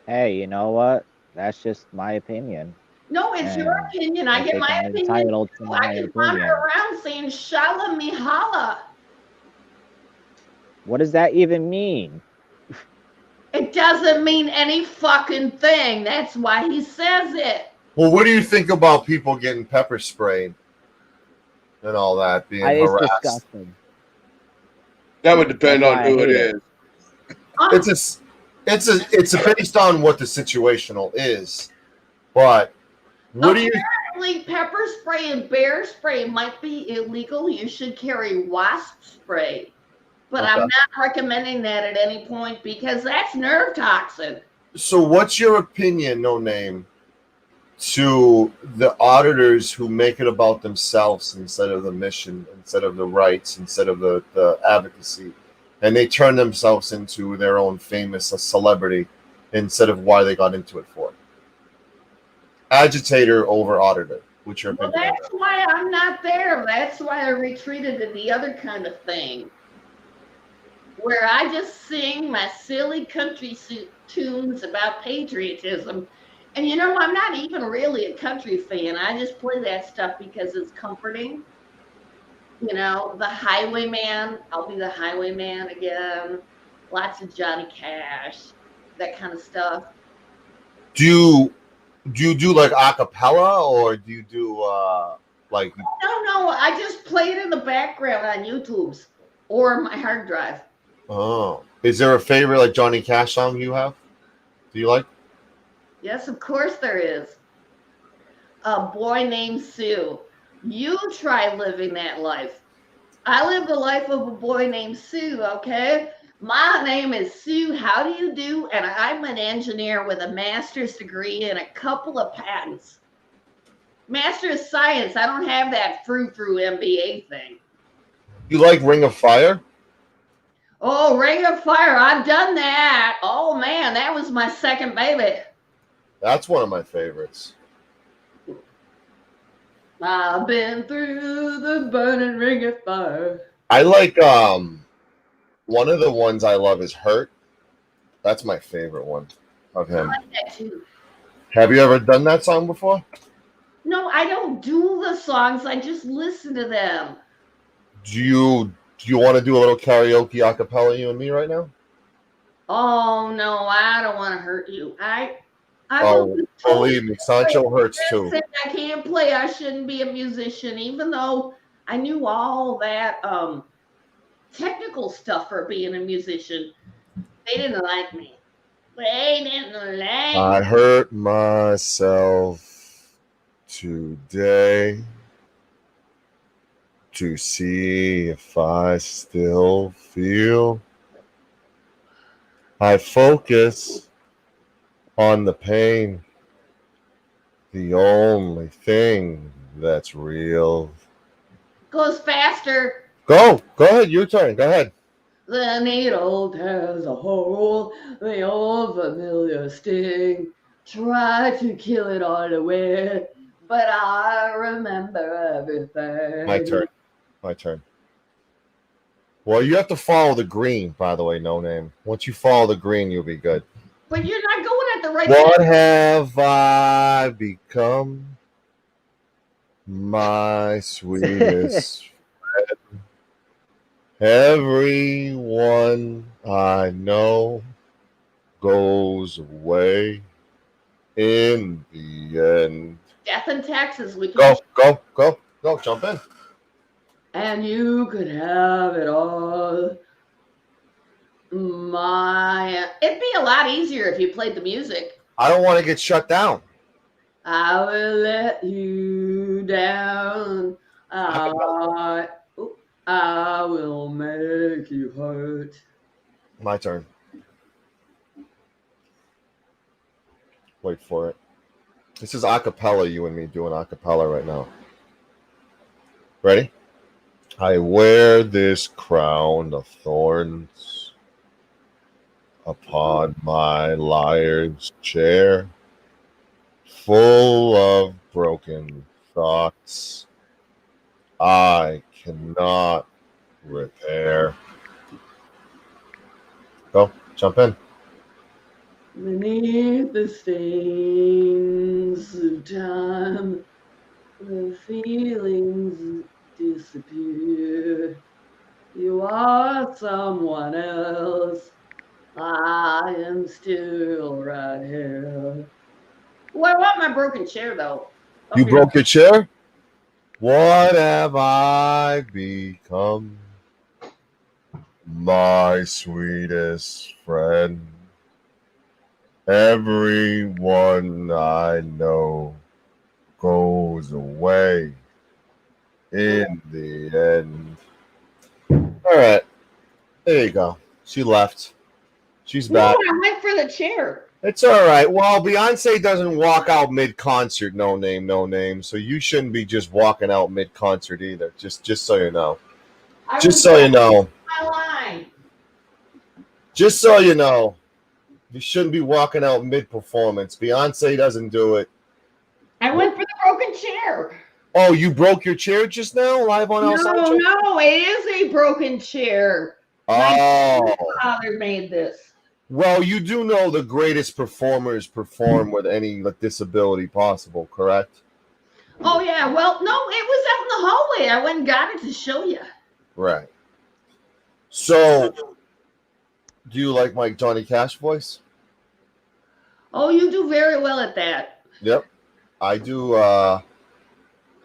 Hey, you know what? That's just my opinion. No, it's your opinion. I get my opinion. Entitled to my I can wander opinion. around saying "Shala Mihala." What does that even mean? It doesn't mean any fucking thing. That's why he says it. Well, what do you think about people getting pepper sprayed and all that, being harassed? It's disgusting. That would depend on who it is. It's based on what the situational is, but what do you? Apparently, pepper spray and bear spray might be illegal. You should carry wasp spray, but Okay. I'm not recommending that at any point because that's nerve toxin. So, what's your opinion, No Name, to the auditors who make it about themselves instead of the mission, instead of the rights, instead of the advocacy, and they turn themselves into their own famous celebrity instead of why they got into it for? Agitator over auditor. What's your opinion? Well, that's why I'm not there. That's why I retreated to the other kind of thing, where I just sing my silly country tunes about patriotism. And you know, I'm not even really a country fan. I just play that stuff because it's comforting. You know, the Highwayman, I'll be the Highwayman again. Lots of Johnny Cash, that kind of stuff. Do you do like a cappella, or do you do like? No, I just play it in the background on YouTube's or my hard drive. Oh, is there a favorite like Johnny Cash song you have? Do you like? Yes, of course there is. A Boy Named Sue. You try living that life. I live the life of a boy named Sue, okay? My name is Sue. How do you do? And I'm an engineer with a master's degree and a couple of patents. Master of Science. I don't have that frou-frou MBA thing. You like Ring of Fire? Oh, Ring of Fire. I've done that. Oh, man. That was my second baby. That's one of my favorites. I've been through the burning ring of fire. I like one of the ones I love is Hurt. That's my favorite one of him. I like that too. Have you ever done that song before? No, I don't do the songs. I just listen to them. Do you want to do a little karaoke a cappella, you and me, right now? Oh no, I don't want to hurt you. I Oh, believe me, Sancho hurts too. I can't play. I shouldn't be a musician, even though I knew all that technical stuff for being a musician. They didn't like me. They didn't like I hurt myself today to see if I still feel. I focus on the pain, the only thing that's real. Goes faster. Go ahead, your turn. Go ahead. The needle tears a hole, the old familiar sting. Try to kill it all away, but I remember everything. My turn. Well, you have to follow the green, by the way, No Name. Once you follow the green, you'll be good. But you're not going at the right What time. have I become? My sweetest friend. Everyone I know goes away in the end. Death in Texas. We can Go, jump in. And you could have it all. It'd be a lot easier if you played the music. I don't want to get shut down. I will let you down. I will make you hurt. My turn. Wait for it. This is a cappella, you and me doing a cappella right now. Ready? I wear this crown of thorns upon my liar's chair, full of broken thoughts I cannot repair. Go, jump in. Beneath the stains of time, the feelings disappear. You are someone else. I am still right here. Well, I want my broken chair though. You broke your chair? What have I become? My sweetest friend. Everyone I know goes away in the end. All right. There you go. She left. She's back. No, I went for the chair. It's all right. Well, Beyonce doesn't walk out mid-concert, No Name. So you shouldn't be just walking out mid-concert either. Just so you know. Just so you know. My line. Just so you know. You shouldn't be walking out mid-performance. Beyonce doesn't do it. I went for the broken chair. Oh, you broke your chair just now, live on El Sancho? No, it is a broken chair. Oh. My father made this. Well, you do know the greatest performers perform with any disability possible, correct? Oh, yeah. Well, no, it was out in the hallway. I went and got it to show you. Right. So, do you like my Johnny Cash voice? Oh, you do very well at that. Yep. I do.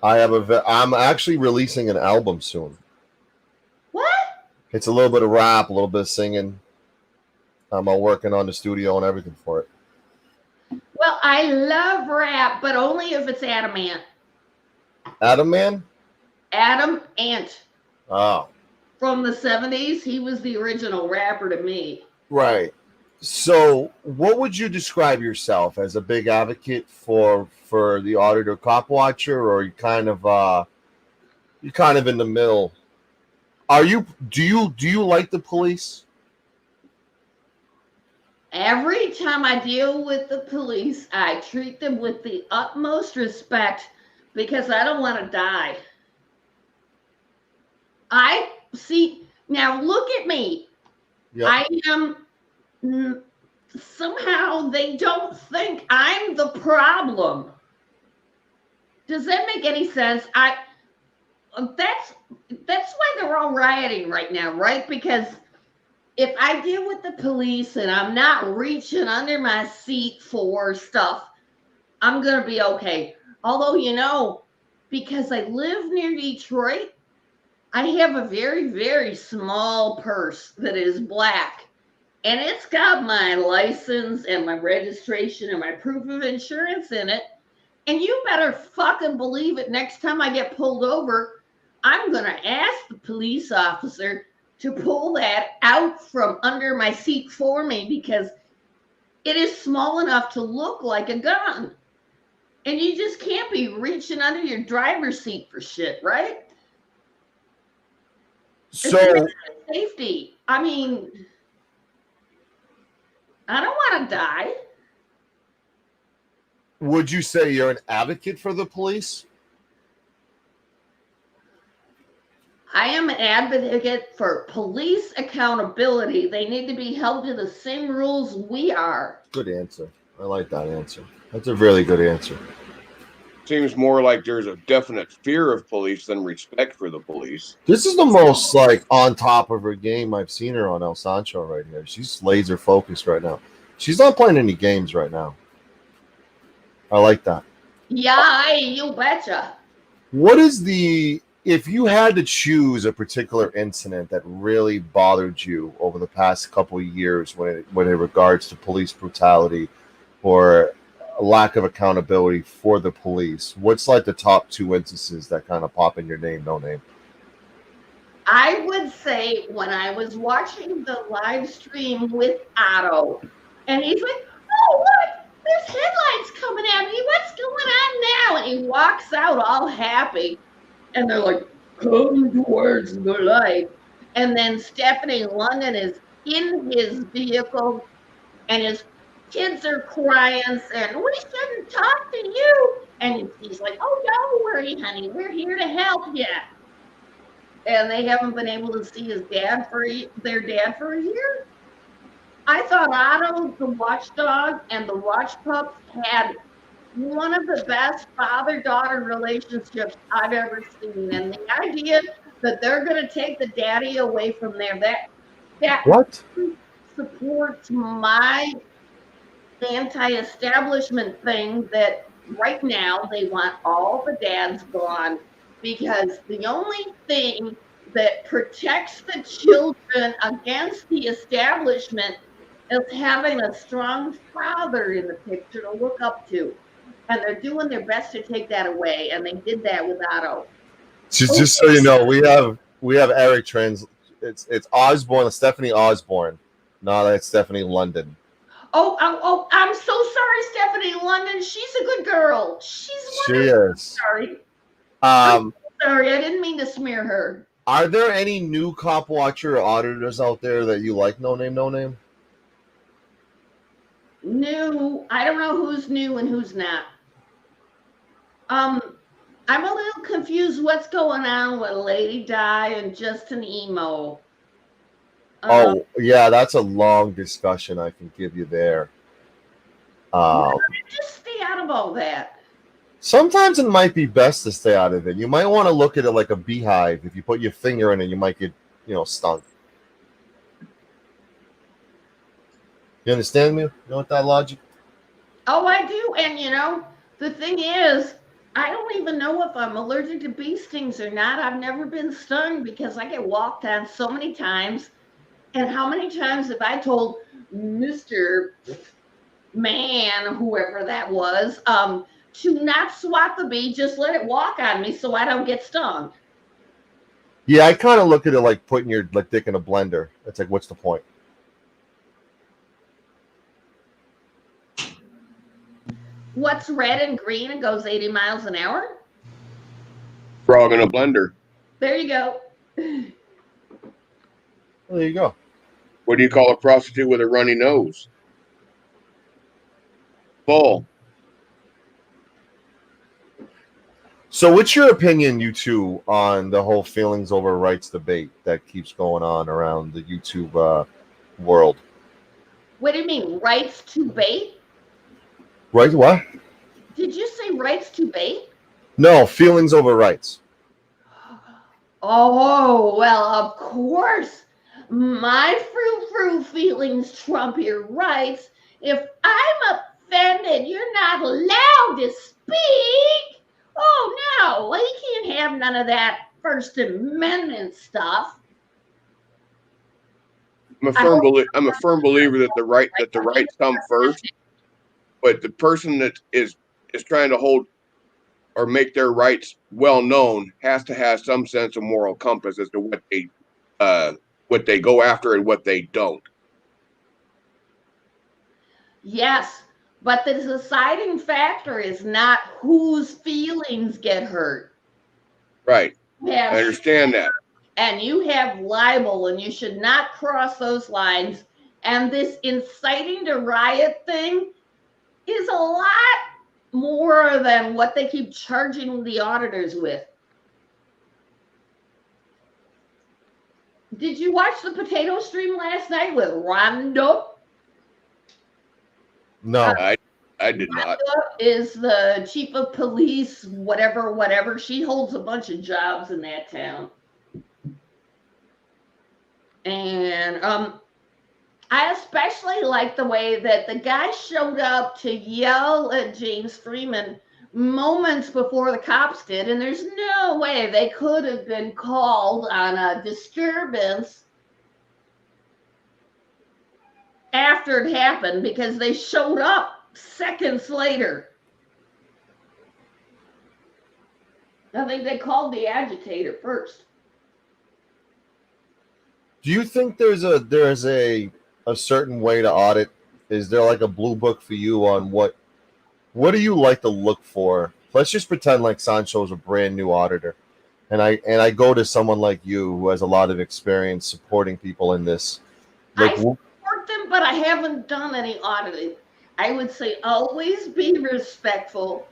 I'm actually releasing an album soon. What? It's a little bit of rap, a little bit of singing. I'm working on the studio and everything for it. Well, I love rap, but only if it's Adam Ant. Adam Man? Adam Ant. Oh. from the 70s. He was the original rapper to me. Right. So, what would you describe yourself as? A big advocate for the auditor cop watcher, or you kind of in the middle? Are you do you like the police? Every time I deal with the police, I treat them with the utmost respect because I don't want to die. I see, now look at me. Yep. I am, somehow they don't think I'm the problem. Does that make any sense? That's why they're all rioting right now, right? Because if I deal with the police and I'm not reaching under my seat for stuff, I'm going to be okay. Although, because I live near Detroit, I have a very, very small purse that is black. And it's got my license and my registration and my proof of insurance in it. And you better fucking believe it, next time I get pulled over, I'm going to ask the police officer to pull that out from under my seat for me because it is small enough to look like a gun. And you just can't be reaching under your driver's seat for shit, right? So, safety. I mean, I don't want to die. would you say you're an advocate for the police? I am an advocate for police accountability. They need to be held to the same rules we are. Good answer. I like that answer. That's a really good answer. Seems more like there's a definite fear of police than respect for the police. This is the most on top of her game I've seen her on El Sancho right here. She's laser focused right now. She's not playing any games right now. I like that. Yeah, you betcha. What is if you had to choose a particular incident that really bothered you over the past couple of years when it regards to police brutality or a lack of accountability for the police, what's the top 2 instances that kind of pop in your name, no name? I would say when I was watching the live stream with Otto, and he's like, oh, look, there's headlights coming at me. What's going on now? And he walks out all happy. And they're like, come towards the light. And then Stephanie London is in his vehicle and his kids are crying, saying, we shouldn't talk to you. And he's like, oh, don't worry, honey. We're here to help you. And they haven't been able to see their dad for a year. I thought Otto, the watchdog, and the watch pups had one of the best father-daughter relationships I've ever seen. And the idea that they're going to take the daddy away from there, that what supports my anti-establishment thing that right now they want all the dads gone because the only thing that protects the children against the establishment is having a strong father in the picture to look up to. And they're doing their best to take that away, and they did that with Otto. Just so you know, we have Eric trans. It's Osborne, Stephanie Osborne. No, that's Stephanie London. Oh, I'm so sorry, Stephanie London. She's a good girl. She is. Sorry. I'm sorry, I didn't mean to smear her. Are there any new cop watcher or auditors out there that you like? No name. New. I don't know who's new and who's not. I'm a little confused what's going on with Lady Di and Justin Emo. Oh, yeah, that's a long discussion I can give you there. Just stay out of all that. Sometimes it might be best to stay out of it. You might want to look at it like a beehive. If you put your finger in it, you might get, stung. You understand me? You know what that logic? Oh, I do. And, the thing is, I don't even know if I'm allergic to bee stings or not. I've never been stung because I get walked on so many times. And how many times have I told Mr. Man, whoever that was, to not swat the bee, just let it walk on me so I don't get stung. Yeah, I kind of look at it like putting your dick in a blender. It's like, what's the point? What's red and green and goes 80 miles an hour? Frog in a blender. There you go. Well, there you go. What do you call a prostitute with a runny nose? Full. So what's your opinion, you two, on the whole feelings over rights debate that keeps going on around the YouTube world? What do you mean, rights to bait? Right? What? Did you say rights to bait? No, feelings over rights. Oh, well, of course. My frou-frou feelings trump your rights. If I'm offended, you're not allowed to speak. Oh, no, well, you can't have none of that First Amendment stuff. I'm a firm believer that the rights come first, but the person that is trying to hold or make their rights well known has to have some sense of moral compass as to what they go after and what they don't. Yes, but the deciding factor is not whose feelings get hurt. Right. I understand that. And you have libel, and you should not cross those lines. And this inciting to riot thing is a lot more than what they keep charging the auditors with. Did you watch the potato stream last night with Rondo? No. I did not. Is the chief of police, whatever. She holds a bunch of jobs in that town. And I especially like the way that the guy showed up to yell at James Freeman moments before the cops did, and there's no way they could have been called on a disturbance after it happened because they showed up seconds later. I think they called the agitator first. Do you think there's a certain way to audit? Is there like a blue book for you on what do you like to look for? Let's just pretend like Sancho is a brand new auditor, and I go to someone like you who has a lot of experience supporting people in this. Like, I support them, but I haven't done any auditing. I would say always be respectful.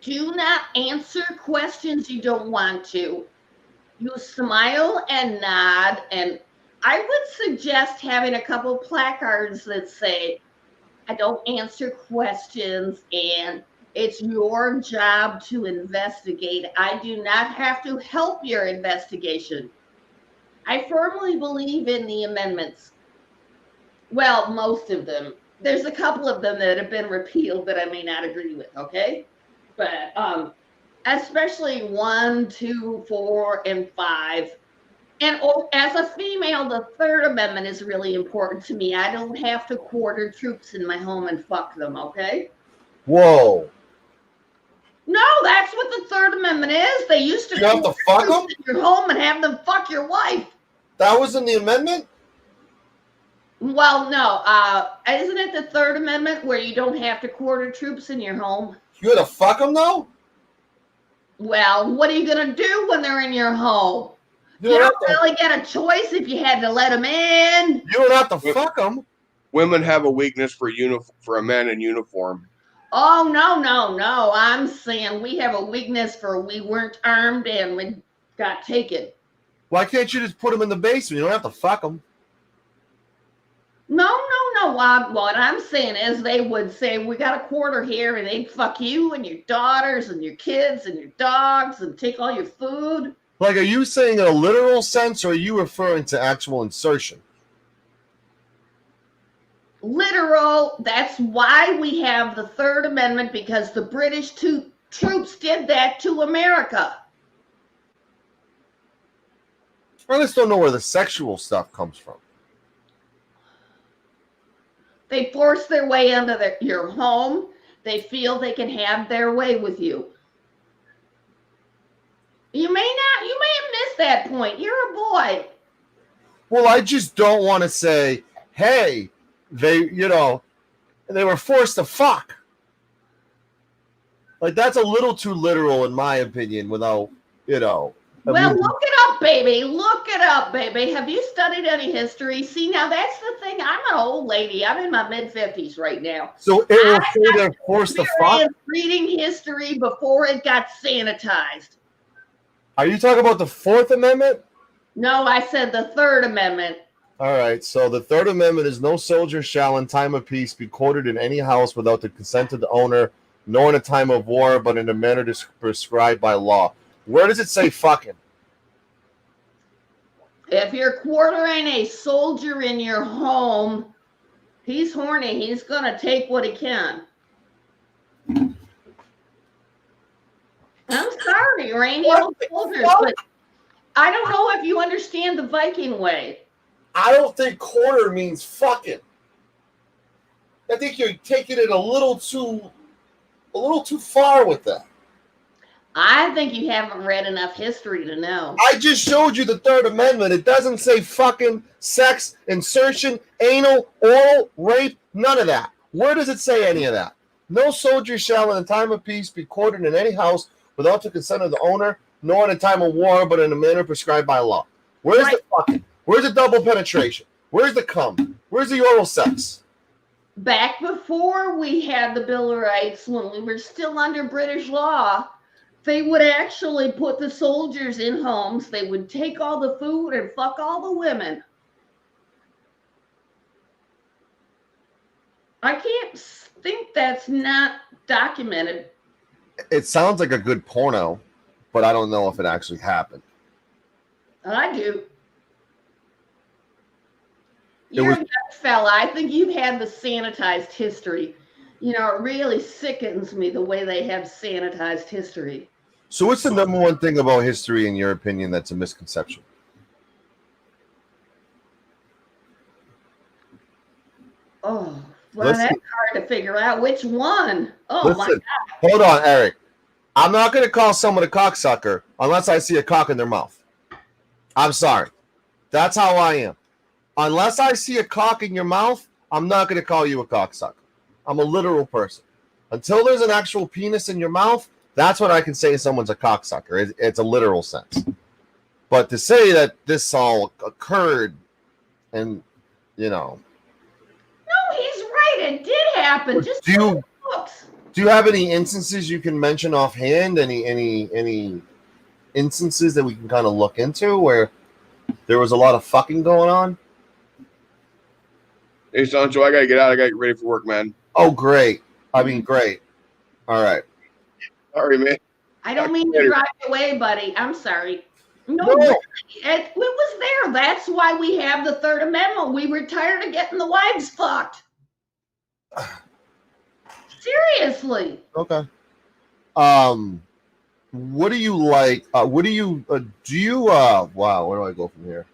Do not answer questions you don't want to. You smile and nod, and I would suggest having a couple placards that say, I don't answer questions, and it's your job to investigate. I do not have to help your investigation. I firmly believe in the amendments. Well, most of them. There's a couple of them that have been repealed that I may not agree with, okay? But especially 1, 2, 4, and 5. And as a female, the Third Amendment is really important to me. I don't have to quarter troops in my home and fuck them, okay? Whoa. No, that's what the Third Amendment is. They used to You have to fuck them in your home and have them fuck your wife. That was in the amendment? Well, no. Isn't it the Third Amendment where you don't have to quarter troops in your home? You had to fuck them though? Well, what are you going to do when they're in your home? You don't really get a choice if you had to let them in. You don't have to fuck them. Women have a weakness for a man in uniform. Oh, no. I'm saying we have a weakness for we weren't armed and we got taken. Why can't you just put them in the basement? You don't have to fuck them. No. What I'm saying is they would say, we got a quarter here, and they'd fuck you and your daughters and your kids and your dogs and take all your food. Like, are you saying in a literal sense, or are you referring to actual insertion? Literal. That's why we have the Third Amendment, because the British troops did that to America. I just don't know where the sexual stuff comes from. They force their way into your home. They feel they can have their way with you. You may have missed that that point. You're a boy. Well, I just don't want to say, hey, they were forced to fuck. Like, that's a little too literal, in my opinion, without, Well, look it up, baby. Look it up, baby. Have you studied any history? See, now that's the thing. I'm an old lady. I'm in my mid-50s right now. So it will say they're forced to fuck? Reading history before it got sanitized. Are you talking about the Fourth Amendment? No, I said the Third Amendment. All right, so the Third Amendment is no soldier shall in time of peace be quartered in any house without the consent of the owner, nor in a time of war, but in a manner prescribed by law. Where does it say fucking? If you're quartering a soldier in your home, he's horny. He's going to take what he can. I'm sorry, Rainy old soldiers, but I don't know if you understand the Viking way. I don't think quarter means fucking. I think you're taking it a little too far with that. I think you haven't read enough history to know. I just showed you the Third Amendment. It doesn't say fucking, sex, insertion, anal, oral, rape, none of that. Where does it say any of that? No soldier shall in a time of peace be quartered in any house without the consent of the owner, nor in a time of war, but in a manner prescribed by law. Where's the fucking? Where's the double penetration? Where's the cum? Where's the oral sex? Back before we had the Bill of Rights, when we were still under British law, they would actually put the soldiers in homes. They would take all the food and fuck all the women. I can't think that's not documented. It sounds like a good porno, but I don't know if it actually happened. I do. You're a young fella. I think you've had the sanitized history. You know, it really sickens me the way they have sanitized history. So what's the number one thing about history, in your opinion, that's a misconception? Oh, well, that's hard to figure out. Which one? Oh, my God. Hold on, Eric. I'm not going to call someone a cocksucker unless I see a cock in their mouth. I'm sorry. That's how I am. Unless I see a cock in your mouth, I'm not going to call you a cocksucker. I'm a literal person. Until there's an actual penis in your mouth, that's when I can say someone's a cocksucker. It's a literal sense. But to say that this all occurred and, you know. No, he's right. It did happen. Just do you have any instances you can mention offhand? Any instances that we can kind of look into where there was a lot of fucking going on? Hey, Sancho, I got to get out. I got to get ready for work, man. Oh, great. I mean, great. All right. Sorry, man. I don't mean to drive away, buddy. I'm sorry. No. It was there. That's why we have the Third Amendment. We were tired of getting the wives fucked. Seriously. Okay. What do you like? What do you wow, where do I go from here?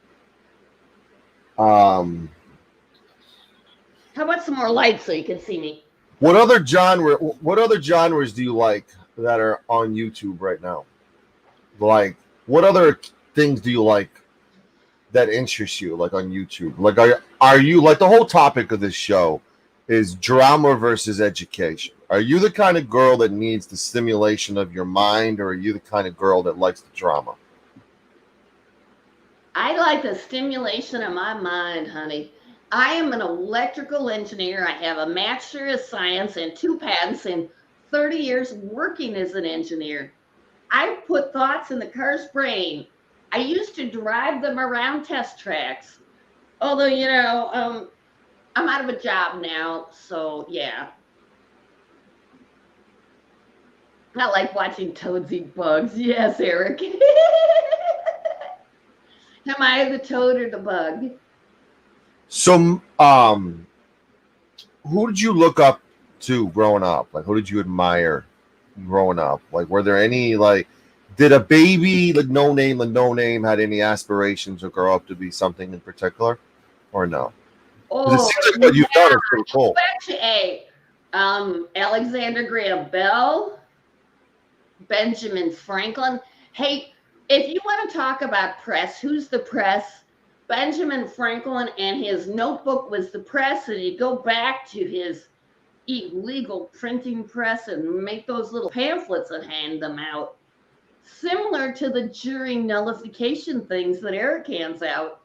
How about some more light so you can see me? What other genres do you like that are on YouTube right now? Like, what other things do you like that interest you, like on YouTube? Like, are you like, the whole topic of this show is drama versus education? Are you the kind of girl that needs the stimulation of your mind, or are you the kind of girl that likes the drama? I like the stimulation of my mind, honey. I am an electrical engineer. I have a Master of Science and 2 patents and 30 years working as an engineer. I put thoughts in the car's brain. I used to drive them around test tracks. Although, you know, I'm out of a job now, so yeah. I like watching toads eat bugs. Yes, Eric. Am I the toad or the bug? So, who did you look up to growing up? Like, who did you admire growing up? Like, were there any, like, did a baby, like no name, had any aspirations to grow up to be something in particular, or no? Oh, it seems like what you've done is pretty cool. Alexander Graham Bell, Benjamin Franklin. Hey, if you want to talk about press, who's the press? Benjamin Franklin and his notebook was the press, and he'd go back to his illegal printing press and make those little pamphlets and hand them out. Similar to the jury nullification things that Eric hands out.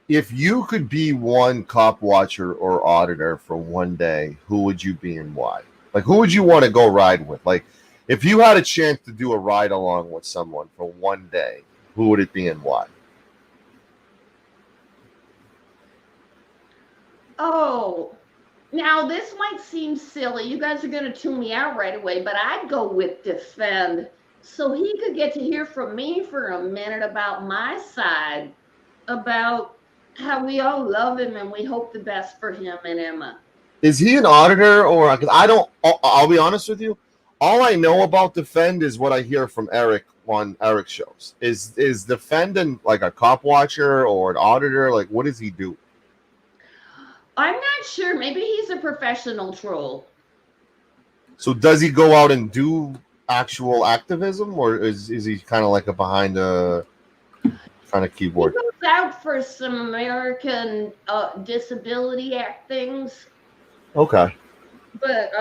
If you could be one cop watcher or auditor for one day, who would you be and why? Like, who would you want to go ride with? Like, if you had a chance to do a ride along with someone for one day, who would it be and why? Oh, now this might seem silly. You guys are going to tune me out right away, but I'd go with defend so he could get to hear from me for a minute about my side, about how we all love him and we hope the best for him and Emma. Is he an auditor or? Because I don't. I'll be honest with you. All I know about defend is what I hear from Eric on Eric's shows. Is defendant like a cop watcher or an auditor? Like, what does he do? I'm not sure. Maybe he's a professional troll. So does he go out and do actual activism, or is he kind of like a behind the kind of keyboard? He goes out for some American Disability Act things. Okay. But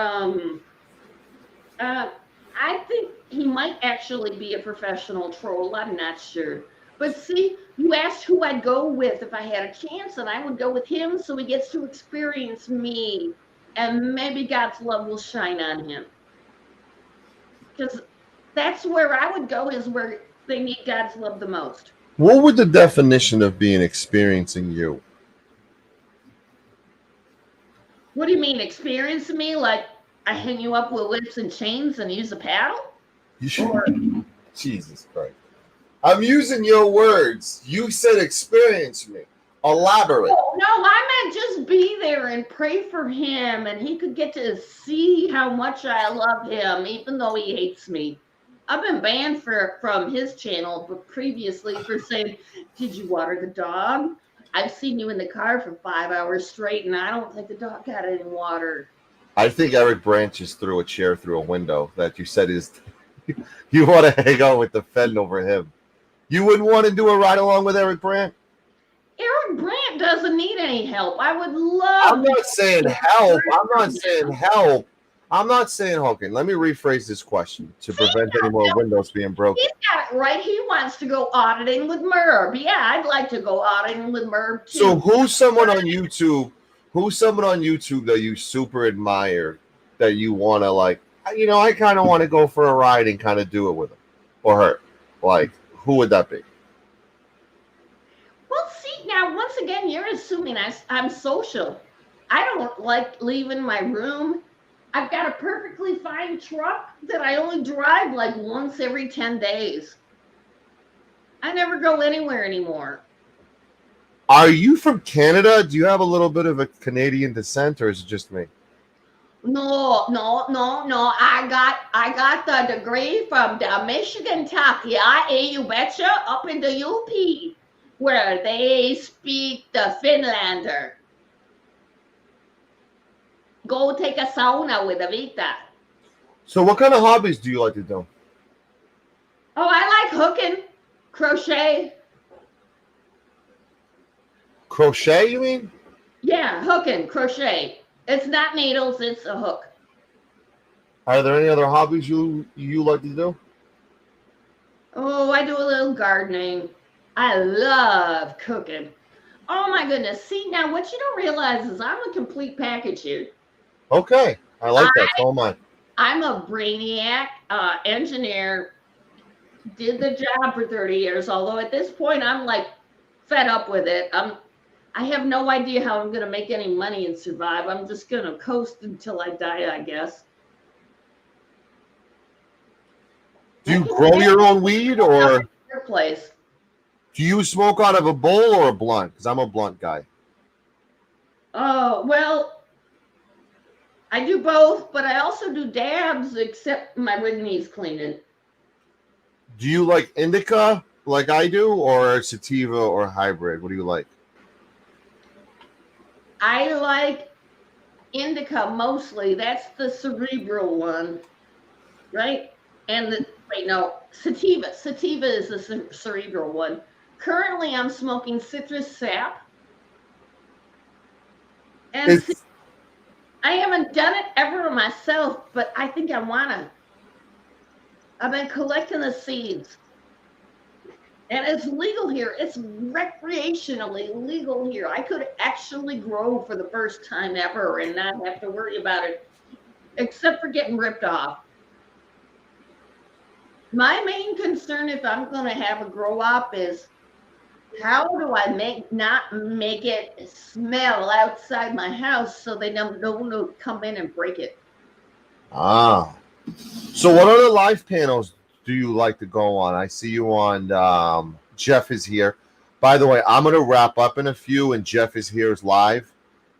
I think he might actually be a professional troll. I'm not sure. But see, you asked who I'd go with if I had a chance, and I would go with him so he gets to experience me, and maybe God's love will shine on him. Because that's where I would go, is where they need God's love the most. What would the definition of being experiencing you? What do you mean, experience me? Like I hang you up with whips and chains and use a paddle? You should. Jesus Christ. I'm using your words. You said experience me. Elaborate. Oh, no, I meant just be there and pray for him, and he could get to see how much I love him, even though he hates me. I've been banned from his channel, but previously for saying, "Did you water the dog? I've seen you in the car for 5 hours straight, and I don't think the dog got any water." I think Eric Branch just threw a chair through a window that you said is you want to hang out with the Fed over him. You wouldn't want to do a ride along with Eric Brandt? Eric Brandt doesn't need any help. I would love. I'm not saying help. I'm not saying help. I'm not saying Hogan. Let me rephrase this question to prevent any more windows being broken. He's got it right. He wants to go auditing with Merv. Yeah, I'd like to go auditing with Merv too. So who's someone on YouTube? Who's someone on YouTube that you super admire that you want to like? You know, I kind of want to go for a ride and kind of do it with him or her. Like, who would that be? Well, see, now, once again, you're assuming I'm social. I don't like leaving my room. I've got a perfectly fine truck that I only drive like once every 10 days. I never go anywhere anymore. Are you from Canada? Do you have a little bit of a Canadian descent, or is it just me? No. I got the degree from the Michigan Tech. Yeah, you betcha, up in the UP, where they speak the Finlander. Go take a sauna with a Vita. So what kind of hobbies do you like to do? Oh, I like hooking, crochet. Crochet, you mean? Yeah, hooking, crochet. It's not needles, it's a hook. Are there any other hobbies you like to do? Oh, I do a little gardening. I love cooking. Oh my goodness. See, now what you don't realize is I'm a complete package here. Okay, I like that. So am I. I'm a brainiac engineer. Did the job for 30 years, although at this point I'm like fed up with it. I have no idea how I'm going to make any money and survive. I'm just going to coast until I die, I guess. Do you grow your own weed, or place? do you smoke out of a bowl or a blunt? Because I'm a blunt guy. Oh, well, I do both, but I also do dabs, except my rig needs cleaning. Do you like indica like I do, or sativa or hybrid? What do you like? I like indica mostly. That's the cerebral one, right? And wait, no, sativa. Sativa is the cerebral one. Currently, I'm smoking citrus sap. And I haven't done it ever myself, but I think I want to. I've been collecting the seeds. And it's legal here. It's recreationally legal here. I could actually grow for the first time ever and not have to worry about it, except for getting ripped off. My main concern if I'm going to have a grow up is how do I not make it smell outside my house so they don't come in and break it? Ah. So what other live panels do you like to go on? I see you on Jeff is here. By the way, I'm going to wrap up in a few, and Jeff is here live.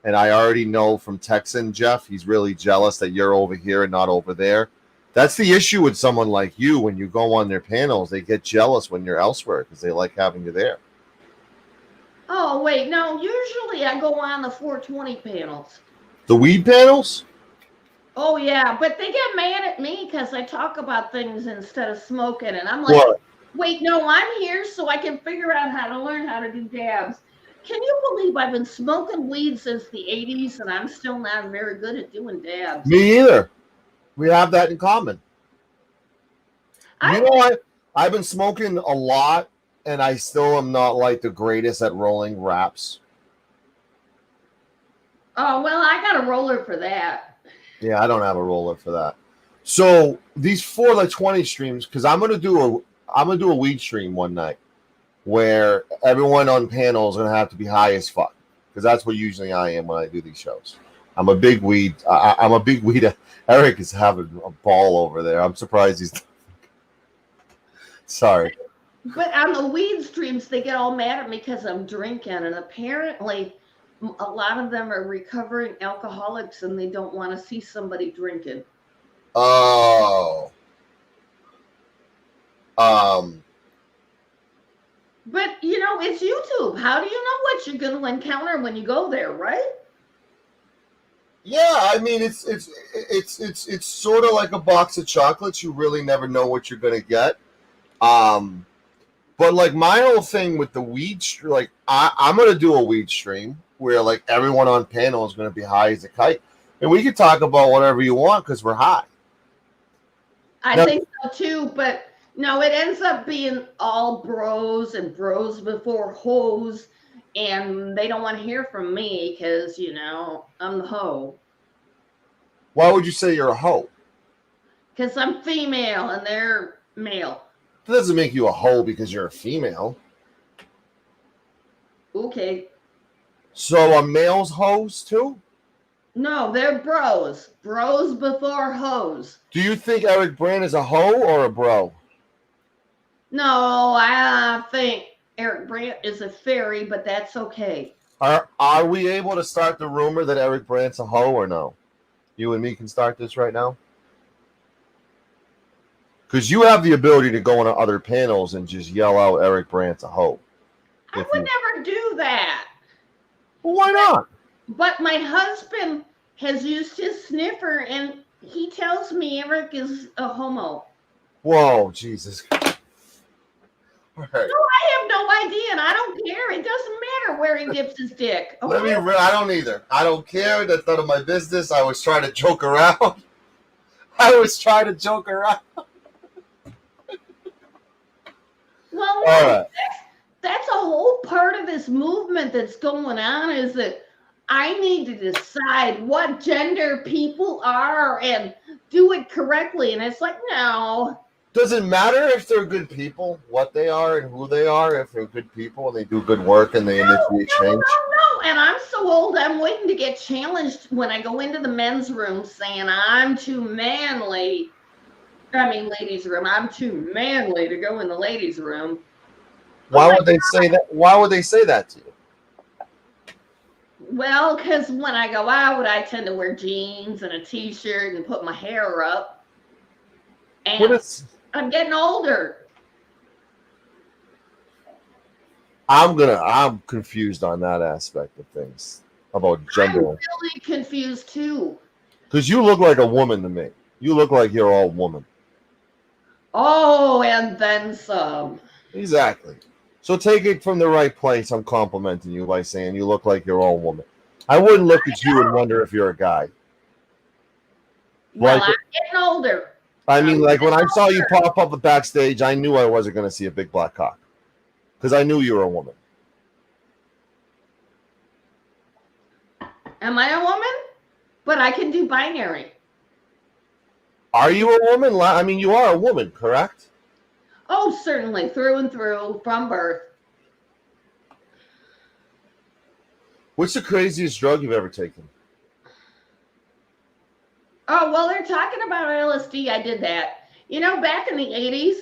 And I already know from texting Jeff, he's really jealous that you're over here and not over there. That's the issue with someone like you. When you go on their panels, they get jealous when you're elsewhere because they like having you there. Oh, wait, no, usually I go on the 420 panels. The weed panels? Oh, yeah, but they get mad at me because I talk about things instead of smoking. And I'm like, What? Wait, no, I'm here so I can figure out how to learn how to do dabs. Can you believe I've been smoking weed since the 80s and I'm still not very good at doing dabs? Me either. We have that in common. I've been smoking a lot, and I still am not like the greatest at rolling wraps. Oh, well, I got a roller for that. Yeah, I don't have a roller for that. So these 420 streams, because I'm gonna do a weed stream one night where everyone on panel is gonna have to be high as fuck, because that's what usually I am when I do these shows. I'm a big weed. I'm a big weed. Eric is having a ball over there. I'm surprised he's. Sorry. But on the weed streams, they get all mad at me because I'm drinking, and apparently, a lot of them are recovering alcoholics, and they don't want to see somebody drinking. Oh. But it's YouTube. How do you know what you're going to encounter when you go there, right? Yeah, I mean it's sort of like a box of chocolates. You really never know what you're gonna get. But like my whole thing with the weed stream, like I'm gonna do a weed stream where like everyone on panel is gonna be high as a kite, and we can talk about whatever you want because we're high. I think so too, but no, it ends up being all bros and bros before hoes, and they don't want to hear from me because I'm the hoe. Why would you say you're a hoe? Because I'm female and they're male. That doesn't make you a hoe because you're a female. Okay. So are males hoes too? No, they're bros. Bros before hoes. Do you think Eric Brand is a hoe or a bro? No, I think Eric Brandt is a fairy, but that's okay. Are we able to start the rumor that Eric Brandt's a hoe or no? You and me can start this right now? Because you have the ability to go on other panels and just yell out Eric Brandt's a hoe. I would never do that. Well, why not? But my husband has used his sniffer and he tells me Eric is a homo. Whoa, Jesus. All right. No, I have no idea, and I don't care. It doesn't matter where he dips his dick. Okay? I don't either. I don't care. That's none of my business. I was trying to joke around. Well, right. that's a whole part of this movement that's going on, is that I need to decide what gender people are and do it correctly. And it's like, no. Does it matter if they're good people, what they are and who they are, if they're good people and they do good work and they initiate change? No. And I'm so old, I'm waiting to get challenged when I go into the men's room saying I'm too manly. I mean, ladies' room. I'm too manly to go in the ladies' room. Why would they say that? Why would they say that to you? Well, because when I go out, I tend to wear jeans and a t-shirt and put my hair up. And I'm getting older. I'm confused on that aspect of things about gender. I'm really confused too. Because you look like a woman to me. You look like you're all woman. Oh, and then some. Exactly. So take it from the right place. I'm complimenting you by saying you look like your own woman. I wouldn't look at you and wonder if you're a guy. Well, Like, I'm getting older. I I'm mean, like when I getting saw you older. pop up backstage, I knew I wasn't going to see a big black cock because I knew you were a woman. Am I a woman? But I can do binary. Are you a woman? I mean, you are a woman, correct? Oh, certainly, through and through, from birth. What's the craziest drug you've ever taken? Oh, well, they're talking about LSD. I did that. You know, back in the 80s,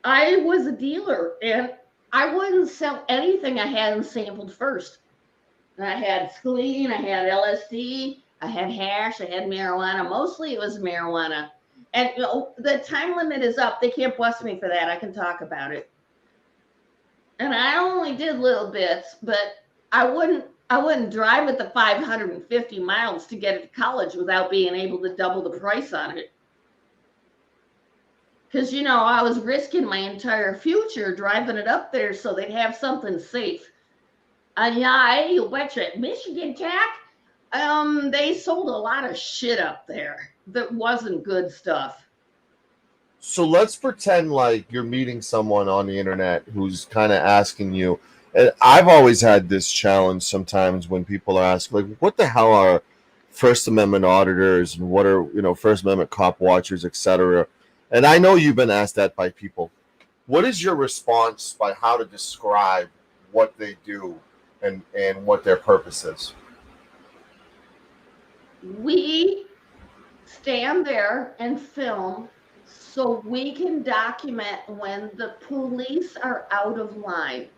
I was a dealer and I wouldn't sell anything I hadn't sampled first. I had seguin, I had LSD, I had hash, I had marijuana. Mostly it was marijuana. And you know, the time limit is up. They can't bust me for that. I can talk about it. And I only did little bits, but I wouldn't drive it the 550 miles to get it to college without being able to double the price on it. Because, you know, I was risking my entire future driving it up there so they'd have something safe. And yeah, you betcha. Michigan Tech, they sold a lot of shit up there that wasn't good stuff. So let's pretend like you're meeting someone on the internet who's kind of asking you. And I've always had this challenge sometimes when people ask, like, what the hell are First Amendment auditors and what are, First Amendment cop watchers, etc. And I know you've been asked that by people. What is your response by how to describe what they do and what their purpose is? We stand there and film so we can document when the police are out of line.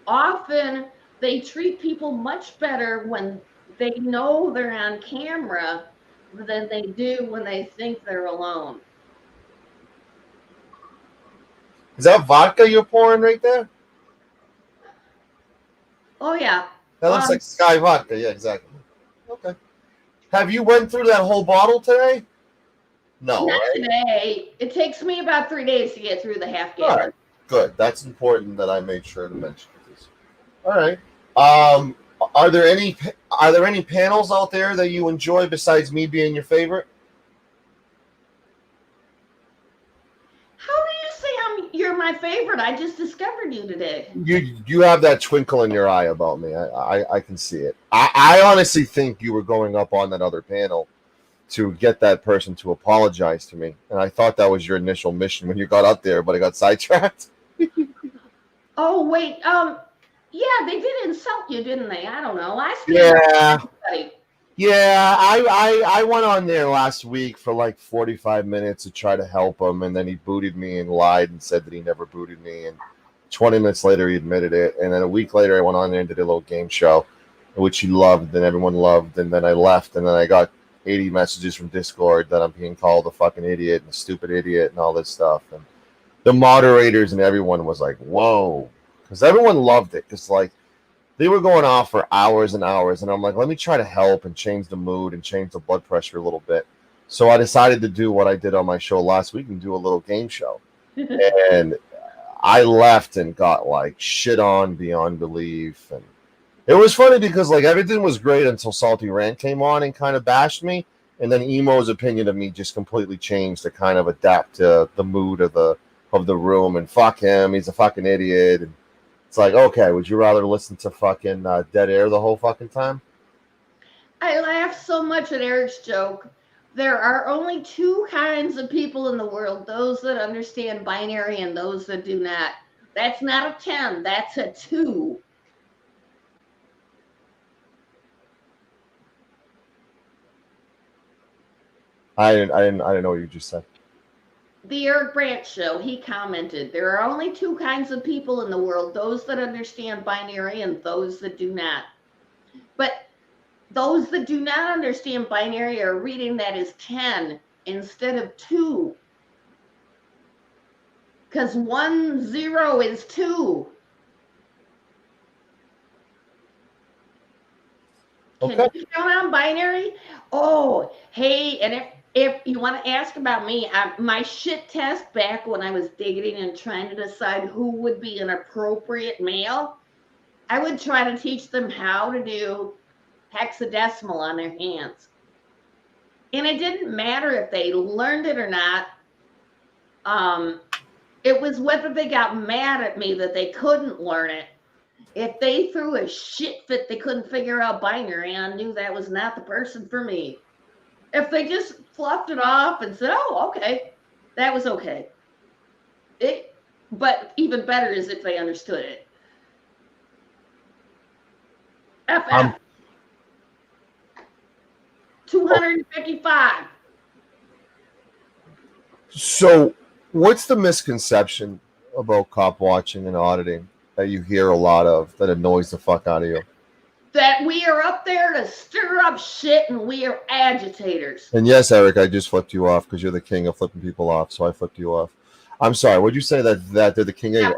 Often they treat people much better when they know they're on camera than they do when they think they're alone. Is that vodka you're pouring right there? Oh yeah. That looks like Sky vodka. Yeah, exactly. Okay. Have you went through that whole bottle today? No, Not right? today. It takes me about 3 days to get through the half All gallon. right. Good. That's important that I made sure to mention this. All right. Are there any panels out there that you enjoy besides me being your favorite? How do you say you're my favorite? I just discovered you today. You have that twinkle in your eye about me. I can see it. I honestly think you were going up on that other panel to get that person to apologize to me, and I thought that was your initial mission when you got up there, but I got sidetracked. Oh wait, yeah, they did insult you, didn't they? I don't know. Yeah, I went on there last week for like 45 minutes to try to help him, and then he booted me and lied and said that he never booted me, and 20 minutes later he admitted it, and then a week later I went on there and did a little game show, which he loved and everyone loved, and then I left, and then I got 80 messages from Discord that I'm being called a fucking idiot and a stupid idiot and all this stuff, and the moderators and everyone was like, whoa, because everyone loved it, because like they were going off for hours and hours, and I'm like, let me try to help and change the mood and change the blood pressure a little bit. So I decided to do what I did on my show last week and do a little game show. And I left and got like shit on beyond belief. And it was funny because like everything was great until Salty Rant came on and kind of bashed me. And then Emo's opinion of me just completely changed to kind of adapt to the mood of the room. And fuck him, he's a fucking idiot. And it's like, okay, would you rather listen to fucking dead air the whole fucking time? I laugh so much at Eric's joke. There are only two kinds of people in the world, those that understand binary and those that do not. That's not a 10, that's a 2. I didn't know what you just said. The Eric Brandt show, he commented, there are only two kinds of people in the world, those that understand binary and those that do not. But those that do not understand binary are reading that as 10 instead of 2. Because 1, 0 is 2. Okay. Can you count on binary? Oh, hey, and if you want to ask about me, my shit test back when I was digging and trying to decide who would be an appropriate male, I would try to teach them how to do hexadecimal on their hands. And it didn't matter if they learned it or not. It was whether they got mad at me that they couldn't learn it. If they threw a shit fit they couldn't figure out binary, I knew that was not the person for me. If they just fluffed it off and said, oh, okay, that was okay. But even better is if they understood it. FF. 255. So, what's the misconception about cop watching and auditing that you hear a lot of that annoys the fuck out of you? That we are up there to stir up shit and we are agitators. And yes, Eric, I just flipped you off because you're the king of flipping people off, so I flipped you off. I'm sorry. What'd you say that they're the king of?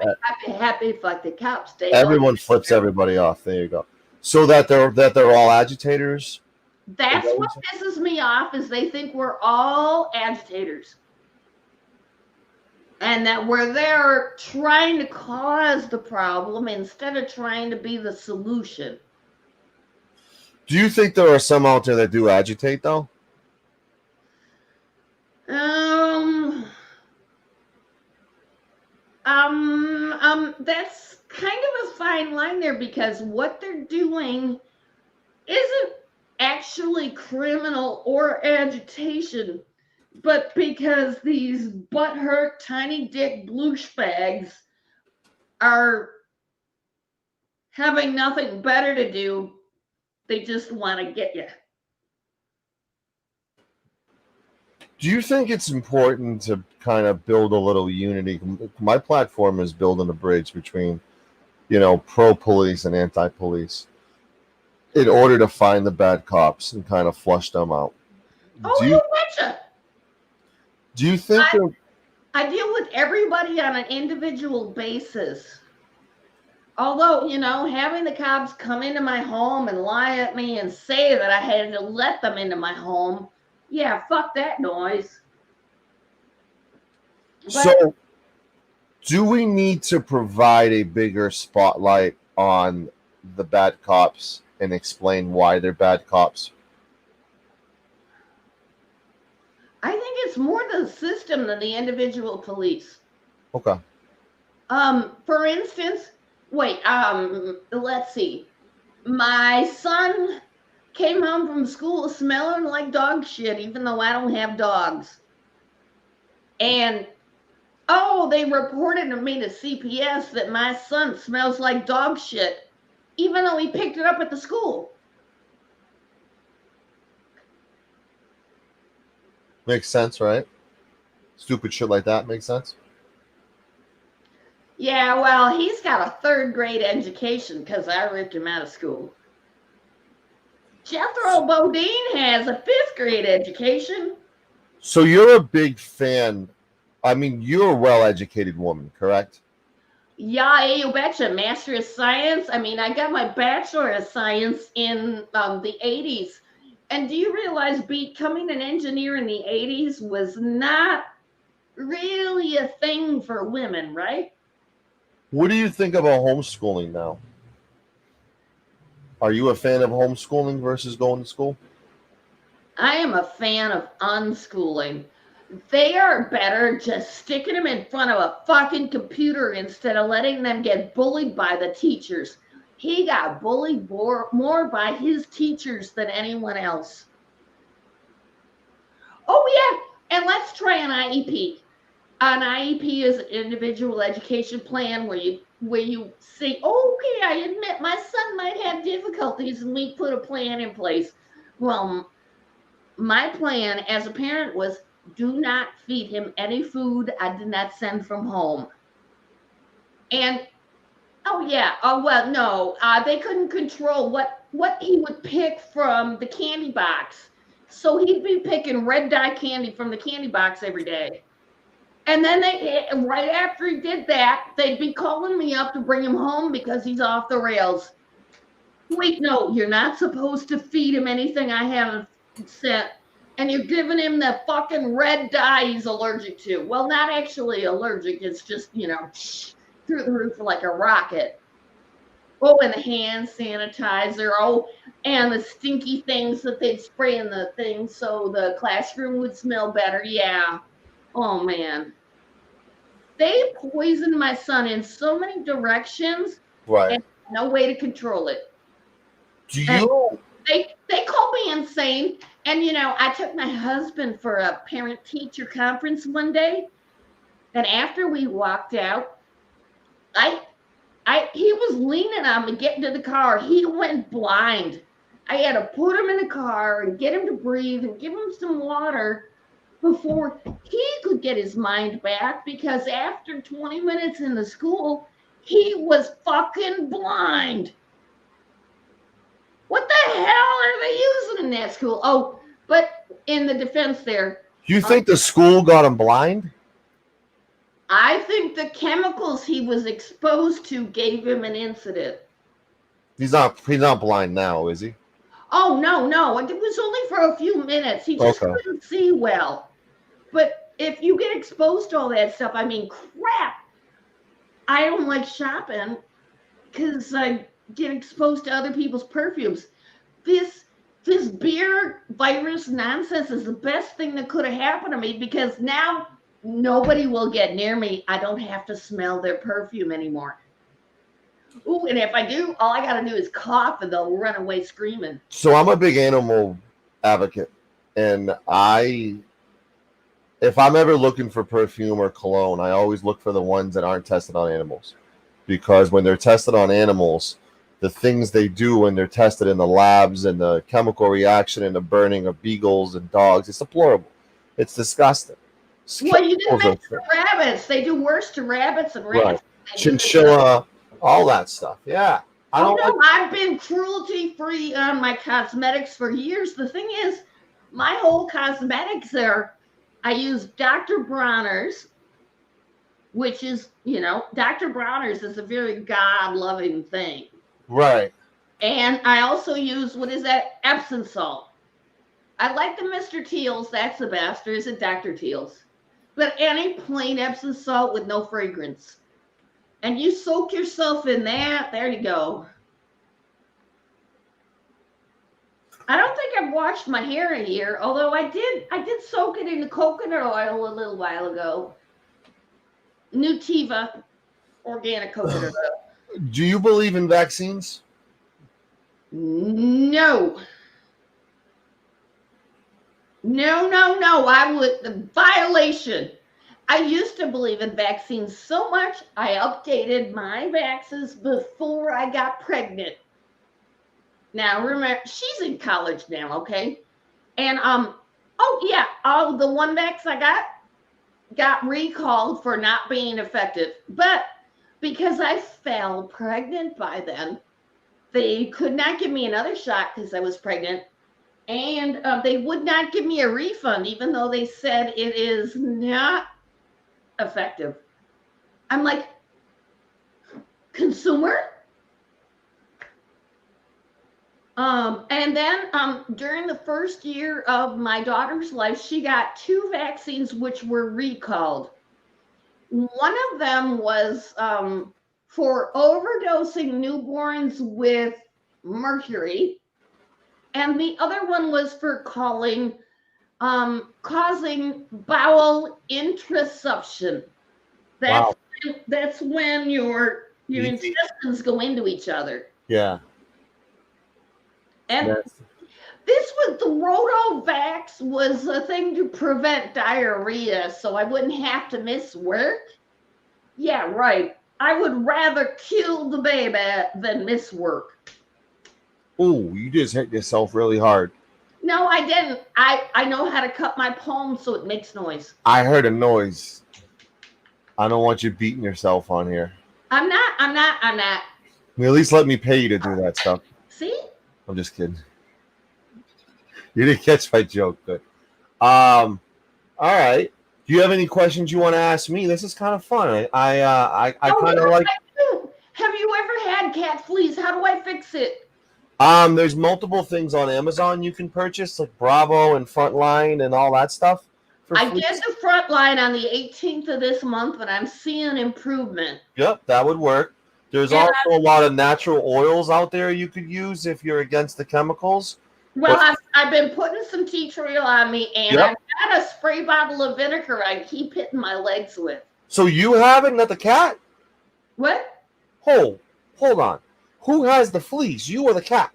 Happy fuck the cops. Everyone flips everybody off. There you go. So that they're all agitators. That's what pisses me off is they think we're all agitators. And that we're there trying to cause the problem instead of trying to be the solution. Do you think there are some out there that do agitate, though? That's kind of a fine line there because what they're doing isn't actually criminal or agitation, but because these butthurt, tiny dick douchebags are having nothing better to do, they just want to get you. Do you think it's important to kind of build a little unity? My platform is building a bridge between, pro-police and anti-police in order to find the bad cops and kind of flush them out. Oh, you betcha. Do you think I deal with everybody on an individual basis. Although, having the cops come into my home and lie at me and say that I had to let them into my home, yeah, fuck that noise. So, do we need to provide a bigger spotlight on the bad cops and explain why they're bad cops? I think it's more the system than the individual police. Okay. For instance, let's see. My son came home from school smelling like dog shit, even though I don't have dogs. And, they reported to me to CPS that my son smells like dog shit, even though he picked it up at the school. Makes sense, right? Stupid shit like that makes sense. Yeah, well, he's got a 3rd grade education because I ripped him out of school. Jethro Bodine has a 5th grade education. So you're a big fan. I mean, you're a well-educated woman, correct? Yeah, you betcha. Master of Science. I mean, I got my Bachelor of Science in the 80s. And do you realize becoming an engineer in the 80s was not really a thing for women, right? What do you think about homeschooling now? Are you a fan of homeschooling versus going to school? I am a fan of unschooling. They are better just sticking them in front of a fucking computer instead of letting them get bullied by the teachers. He got bullied more by his teachers than anyone else. Oh, yeah. And let's try an IEP. An IEP is an individual education plan where you say, okay, I admit my son might have difficulties and we put a plan in place. Well, my plan as a parent was do not feed him any food I did not send from home. And they couldn't control what he would pick from the candy box. So he'd be picking red dye candy from the candy box every day. And then right after he did that, they'd be calling me up to bring him home because he's off the rails. Wait, no, you're not supposed to feed him anything I haven't sent. and you're giving him the fucking red dye he's allergic to. Well, not actually allergic. It's just, through the roof like a rocket. Oh, and the hand sanitizer. Oh, and the stinky things that they'd spray in the thing so the classroom would smell better. Yeah. Oh, man. They poisoned my son in so many directions. Right. And no way to control it. Do you? They called me insane. And, I took my husband for a parent-teacher conference one day. And after we walked out, he was leaning on me getting to the car. He went blind. I had to put him in the car and get him to breathe and give him some water before he could get his mind back, because after 20 minutes in the school, he was fucking blind. What the hell are they using in that school? Oh, but in the defense there. You think the school got him blind? I think the chemicals he was exposed to gave him an incident. He's not blind now, is he? Oh, no. It was only for a few minutes. He just couldn't see well. But if you get exposed to all that stuff, I mean, crap. I don't like shopping because I get exposed to other people's perfumes. This beer virus nonsense is the best thing that could have happened to me, because now nobody will get near me. I don't have to smell their perfume anymore. Ooh, and if I do, all I got to do is cough and they'll run away screaming. So I'm a big animal advocate, and if I'm ever looking for perfume or cologne, I always look for the ones that aren't tested on animals, because when they're tested on animals, the things they do when they're tested in the labs and the chemical reaction and the burning of beagles and dogs, it's deplorable. It's disgusting. Well, you didn't mention rabbits. They do worse to rabbits and rats. Right. Chinchilla, all that stuff. Yeah. I've been cruelty-free on my cosmetics for years. The thing is, my whole cosmetics I use Dr. Bronner's, which is, Dr. Bronner's is a very God-loving thing. Right. And I also use, Epsom salt. I like the Mr. Teal's. That's the best. Or is it Dr. Teal's? But any plain Epsom salt with no fragrance. And you soak yourself in that. There you go. I don't think I've washed my hair in a year, although I did soak it in the coconut oil a little while ago. Nutiva organic coconut oil. Do you believe in vaccines? No. I would. The violation. I used to believe in vaccines so much, I updated my vaxes before I got pregnant. Now, remember, she's in college now, okay? And, the one vax I got recalled for not being effective. But because I fell pregnant by then, they could not give me another shot because I was pregnant. And they would not give me a refund, even though they said it is not effective. I'm like, consumer? And then during the first year of my daughter's life, she got 2 vaccines which were recalled. One of them was for overdosing newborns with mercury, and the other one was for causing bowel intrasuption. That's when your intestines go into each other. Yeah. And the Rotovax was a thing to prevent diarrhea, so I wouldn't have to miss work. Yeah, right. I would rather kill the baby than miss work. Oh, you just hit yourself really hard. No, I didn't. I know how to cut my palm so it makes noise. I heard a noise. I don't want you beating yourself on here. I'm not. At least let me pay you to do that stuff. See? I'm just kidding. You didn't catch my joke, but all right. Do you have any questions you want to ask me? This is kind of fun. I kind of like. Have you ever had cat fleas? How do I fix it? There's multiple things on Amazon you can purchase, like Bravo and Frontline and all that stuff. I did the front line on the 18th of this month, and I'm seeing improvement. Yep, that would work. There's also a lot of natural oils out there you could use if you're against the chemicals. Well, I've been putting some tea tree oil on me, and I've got a spray bottle of vinegar I keep hitting my legs with. So you have it, not the cat? What? Hold on. Who has the fleas? You or the cat?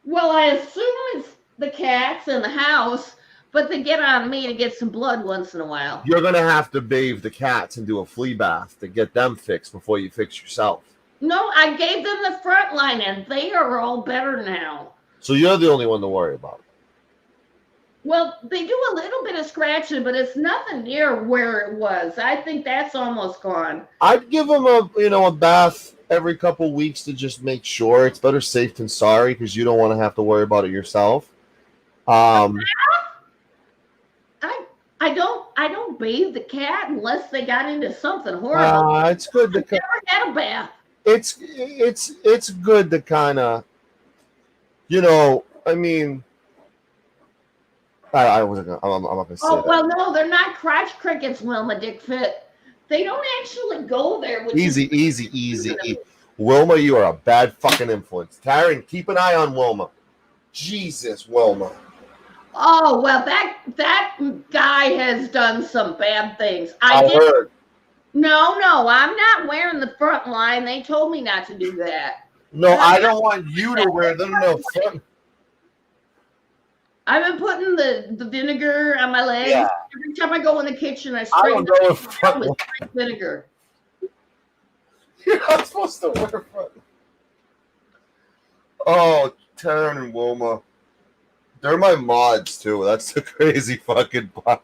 Well, I assume it's the cats in the house, but they get on me to get some blood once in a while. You're going to have to bathe the cats and do a flea bath to get them fixed before you fix yourself. No, I gave them the front line, and they are all better now. So you're the only one to worry about. Well, they do a little bit of scratching, but it's nothing near where it was. I think that's almost gone. I'd give them a bath every couple weeks to just make sure. It's better safe than sorry because you don't want to have to worry about it yourself. I don't bathe the cat unless they got into something horrible. It's good to never had a bath. It's good to kind of, I mean, I wasn't gonna. I'm not gonna say that. Well, no, they're not crotch crickets, Wilma Dick Fit. They don't actually go there. Easy. Wilma, you are a bad fucking influence. Taryn, keep an eye on Wilma. Jesus, Wilma. Oh well, that guy has done some bad things. I heard. No, I'm not wearing the front line. They told me not to do that. No, I don't want you to wear them. No front. I've been putting the vinegar on my legs. Yeah. Every time I go in the kitchen, I spray it with vinegar. You're not supposed to wear front. Oh, Taryn and Wilma. They're my mods, too. That's the crazy fucking part.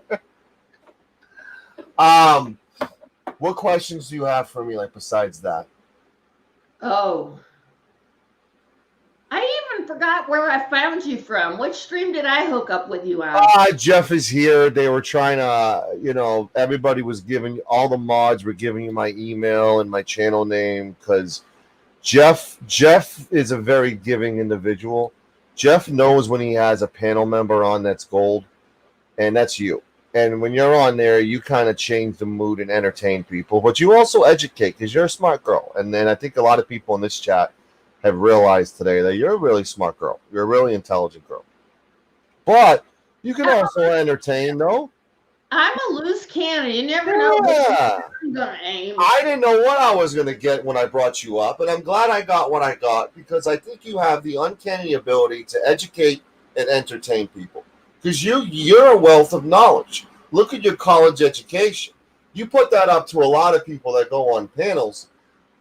What questions do you have for me, like, besides that? Oh. I even forgot where I found you from. Which stream did I hook up with you on? Jeff is here. They were trying to, everybody was giving, all the mods were giving you my email and my channel name because Jeff is a very giving individual. Jeff knows when he has a panel member on that's gold, and that's you. And when you're on there, you kind of change the mood and entertain people, but you also educate because you're a smart girl. And then I think a lot of people in this chat have realized today that you're a really smart girl. You're a really intelligent girl. But you can also entertain, though. I'm a loose cannon. You never know where I'm going to aim. I didn't know what I was going to get when I brought you up, and I'm glad I got what I got because I think you have the uncanny ability to educate and entertain people because you're a wealth of knowledge. Look at your college education. You put that up to a lot of people that go on panels.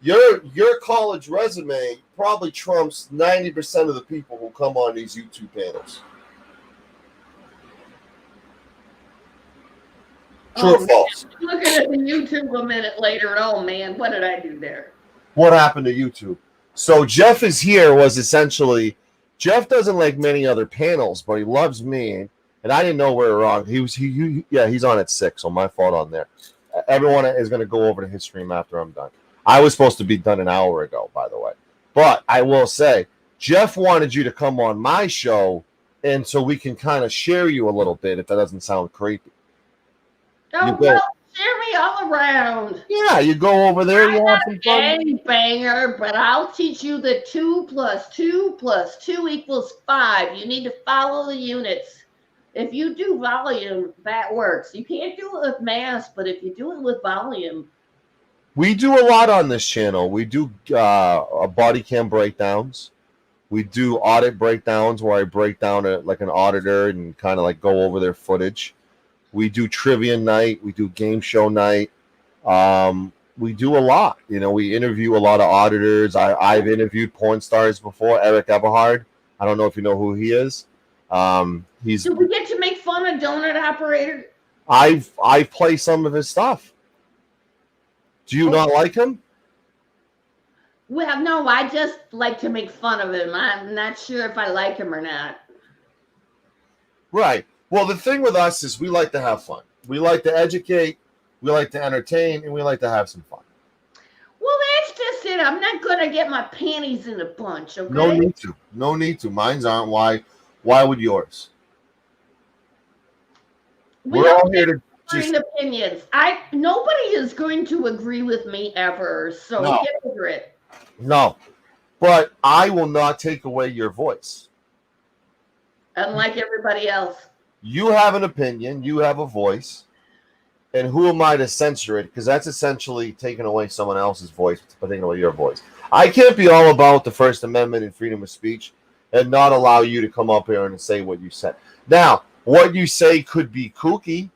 Your college resume probably trumps 90% of the people who come on these YouTube panels. True or false? Looking at the YouTube a minute later, and oh man, what did I do there? What happened to YouTube? So Jeff is here was essentially, Jeff doesn't like many other panels, but he loves me, and I didn't know we were wrong. He's on at 6, so my fault on there. Everyone is going to go over to his stream after I'm done. I was supposed to be done an hour ago, by the way. But I will say, Jeff wanted you to come on my show, and so we can kind of share you a little bit, if that doesn't sound creepy. Oh, well, share me all around. Yeah, you go over there, you have some fun. Banger, but I'll teach you the 2 + 2 + 2 = 5. You need to follow the units. If you do volume, that works. You can't do it with mass, but if you do it with volume. We do a lot on this channel. We do body cam breakdowns. We do audit breakdowns where I break down like an auditor and kind of like go over their footage. We do trivia night. We do game show night. We do a lot. We interview a lot of auditors. I've interviewed porn stars before. Eric Eberhard. I don't know if you know who he is. Do we get to make fun of Donut Operator? I play some of his stuff. Do you not like him? Well, no, I just like to make fun of him. I'm not sure if I like him or not. Right. Well, the thing with us is we like to have fun. We like to educate, we like to entertain, and we like to have some fun. Well, that's just it. I'm not gonna get my panties in a bunch, okay? No need to. No need to. Mine's aren't. Why would yours? We're all here to just opinions. Nobody is going to agree with me ever, so No. get over it. No. But I will not take away your voice. Unlike everybody else. You have an opinion, you have a voice, and who am I to censor it? Because that's essentially taking away someone else's voice, but taking away your voice. I can't be all about the First Amendment and freedom of speech and not allow you to come up here and say what you said. Now, what you say could be kooky,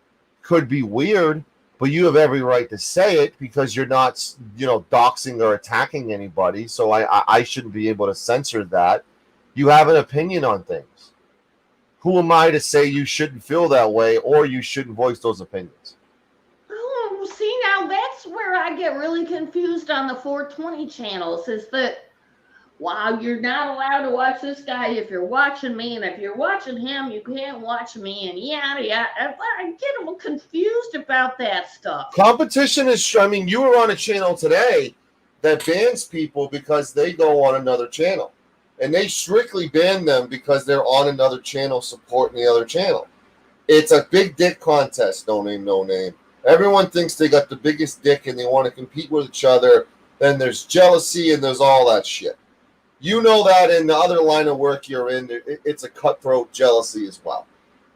could be weird, but you have every right to say it because you're not, doxing or attacking anybody. So I shouldn't be able to censor that. You have an opinion on things. Who am I to say you shouldn't feel that way or you shouldn't voice those opinions? Oh, see, now that's where I get really confused on the 420 channels is that, wow, you're not allowed to watch this guy if you're watching me, and if you're watching him, you can't watch me, and yada, yada. I get a little confused about that stuff. Competition is, you were on a channel today that bans people because they go on another channel. And they strictly ban them because they're on another channel supporting the other channel. It's a big dick contest, no name, no name. Everyone thinks they got the biggest dick and they want to compete with each other. Then there's jealousy and there's all that shit. You know that in the other line of work you're in, it's a cutthroat jealousy as well.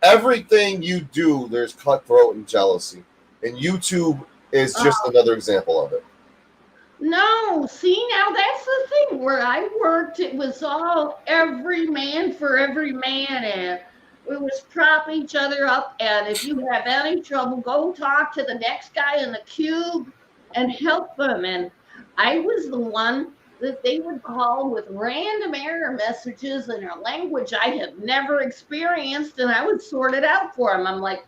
Everything you do, there's cutthroat and jealousy. And YouTube is just another example of it. No, see, now that's the thing. Where I worked, it was all every man for every man, and we was prop each other up. And if you have any trouble, go talk to the next guy in the cube and help them. And I was the one that they would call with random error messages in a language I had never experienced, and I would sort it out for them. I'm like,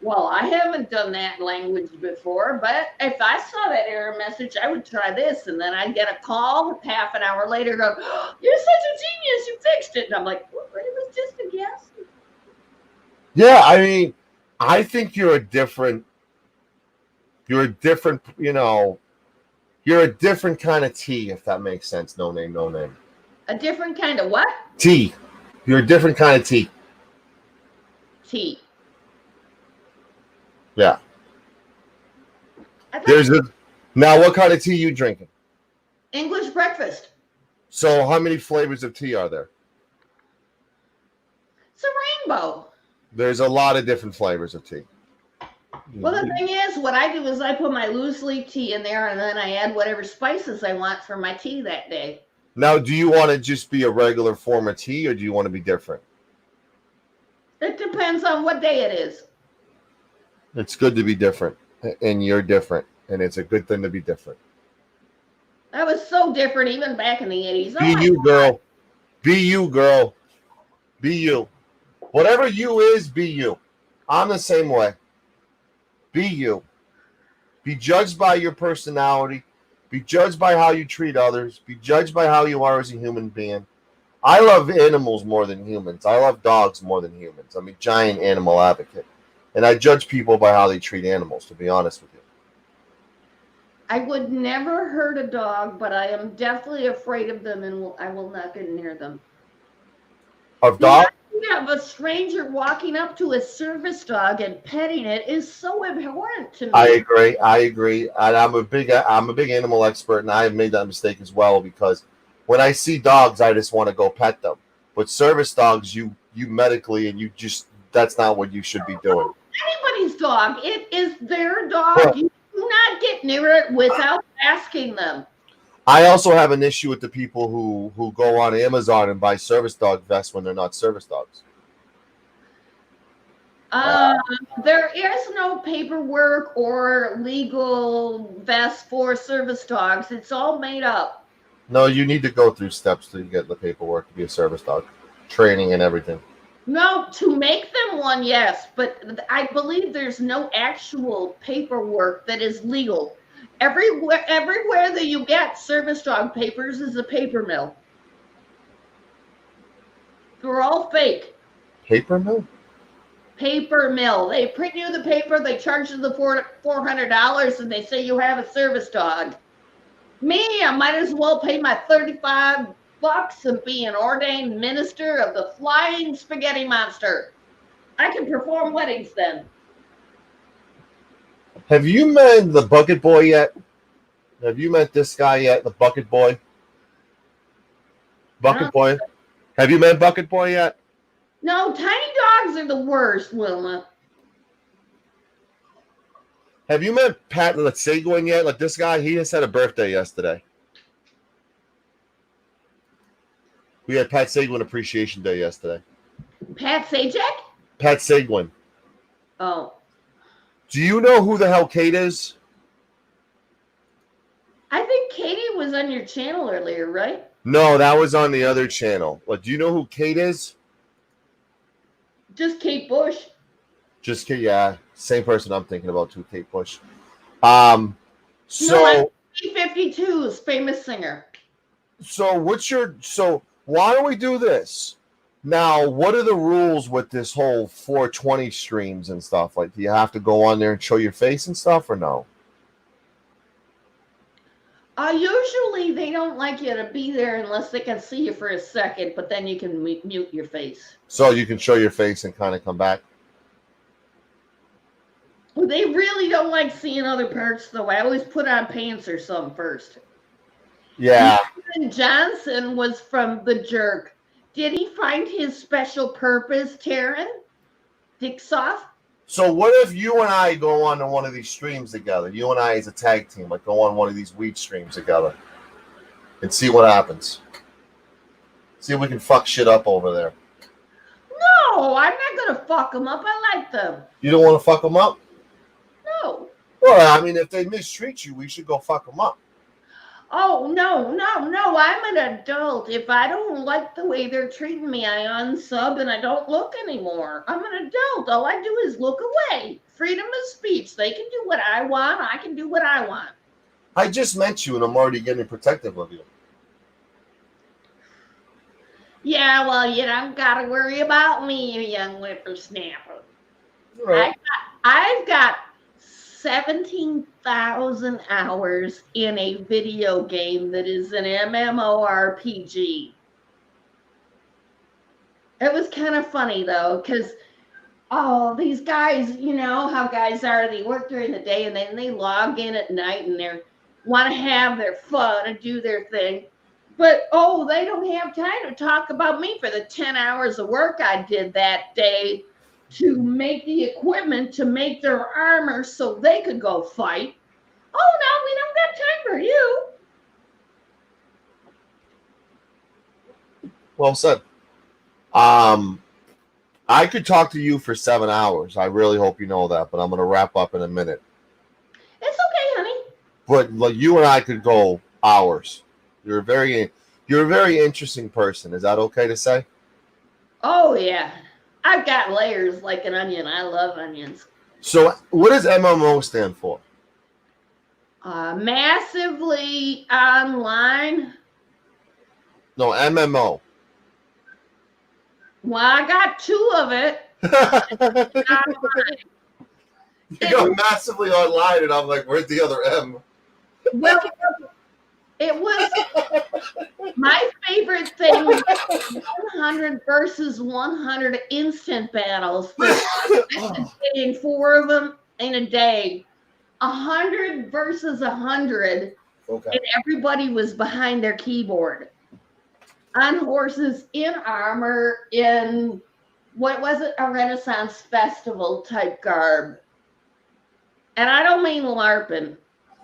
well, I haven't done that language before, but if I saw that error message, I would try this, and then I'd get a call half an hour later go, oh, you're such a genius, you fixed it. And I'm like, well, it was just a guess. Yeah, I think you're a different kind of tea, if that makes sense. No name, no name. A different kind of what? Tea. You're a different kind of tea. Tea. Yeah. Now, what kind of tea you drinking? English breakfast. So how many flavors of tea are there? It's a rainbow. There's a lot of different flavors of tea. Well, the thing is, what I do is I put my loose leaf tea in there, and then I add whatever spices I want for my tea that day. Now, do you want to just be a regular form of tea, or do you want to be different? It depends on what day it is. It's good to be different, and you're different, and it's a good thing to be different. I was so different even back in the 80s. Be you, girl. Be you, girl. Be you. Whatever you is, be you. I'm the same way. Be you. Be judged by your personality. Be judged by how you treat others. Be judged by how you are as a human being. I love animals more than humans. I love dogs more than humans. I'm a giant animal advocate. And I judge people by how they treat animals, to be honest with you. I would never hurt a dog, but I am definitely afraid of them, and I will not get near them. Of dogs? Yeah, but a stranger walking up to a service dog and petting it is so abhorrent to me. I agree. And I'm a big animal expert, and I have made that mistake as well, because when I see dogs, I just want to go pet them. But service dogs, you medically, and that's not what you should be doing. Anybody's dog. It is their dog. Yeah. You do not get near it without asking them. I also have an issue with the people who go on Amazon and buy service dog vests when they're not service dogs. There is no paperwork or legal vest for service dogs. It's all made up. No, you need to go through steps to get the paperwork to be a service dog. Training and everything. No, to make them one, yes, but I believe there's no actual paperwork that is legal. Everywhere that you get service dog papers is a paper mill. They're all fake. Paper mill? Paper mill. They print you the paper, they charge you the $400, and they say you have a service dog. Me, I might as well pay my $35 and be an ordained minister of the Flying Spaghetti Monster. I can perform weddings then. Have you met the Bucket Boy yet? Have you met this guy yet, the Bucket Boy? Bucket Boy? Have you met Bucket Boy yet? No, tiny dogs are the worst, Wilma. Have you met Pat the Seguin yet? Like this guy, he just had a birthday yesterday. We had Pat Seguin Appreciation Day yesterday. Pat Sajak? Pat Seguin. Oh. Do you know who the hell Kate is? I think Katie was on your channel earlier, right? No, that was on the other channel. But do you know who Kate is? Just Kate Bush. Just Kate, yeah. Same person I'm thinking about too, Kate Bush. No, B-52's famous singer. So why don't we do this? Now, what are the rules with this whole 420 streams and stuff? Like, do you have to go on there and show your face and stuff, or no? Usually they don't like you to be there unless they can see you for a second, but then you can mute your face. So you can show your face and kind of come back? They really don't like seeing other parts, though. I always put on pants or something first. Yeah. Nathan Johnson was from The Jerk. Did he find his special purpose, Taryn? Dixoff? So what if you and I go on to one of these streams together? You and I as a tag team, like go on one of these weed streams together and see what happens. See if we can fuck shit up over there. No, I'm not going to fuck them up. I like them. You don't want to fuck them up? No. Well, I mean, if they mistreat you, we should go fuck them up. Oh, no. I'm an adult. If I don't like the way they're treating me, I unsub and I don't look anymore. I'm an adult. All I do is look away. Freedom of speech. They can do what I want. I can do what I want. I just met you and I'm already getting protective of you. Yeah, well, you don't got to worry about me, you young whippersnapper. Right. I've got 17,000 hours in a video game that is an MMORPG. It was kind of funny, though, because these guys, you know how guys are, they work during the day and then they log in at night and they want to have their fun and do their thing. But, they don't have time to talk about me for the 10 hours of work I did that day to make the equipment to make their armor so they could go fight. Oh, no, we don't got time for you. Well said. I could talk to you for 7 hours. I really hope you know that, but I'm going to wrap up in a minute. It's okay, honey. But like you and I could go hours. You're a very interesting person. Is that okay to say? Oh, yeah. I've got layers like an onion. I love onions. So what does MMO stand for? Massively online. No, MMO. Well, I got 2 of it. You got massively online, and I'm like, where's the other M? Well, it was my favorite thing was 100 versus 100 instant battles. Getting 4 of them in a day. 100 versus 100. Okay. And everybody was behind their keyboard. On horses, in armor, in, what was it? A Renaissance festival type garb. And I don't mean LARPing.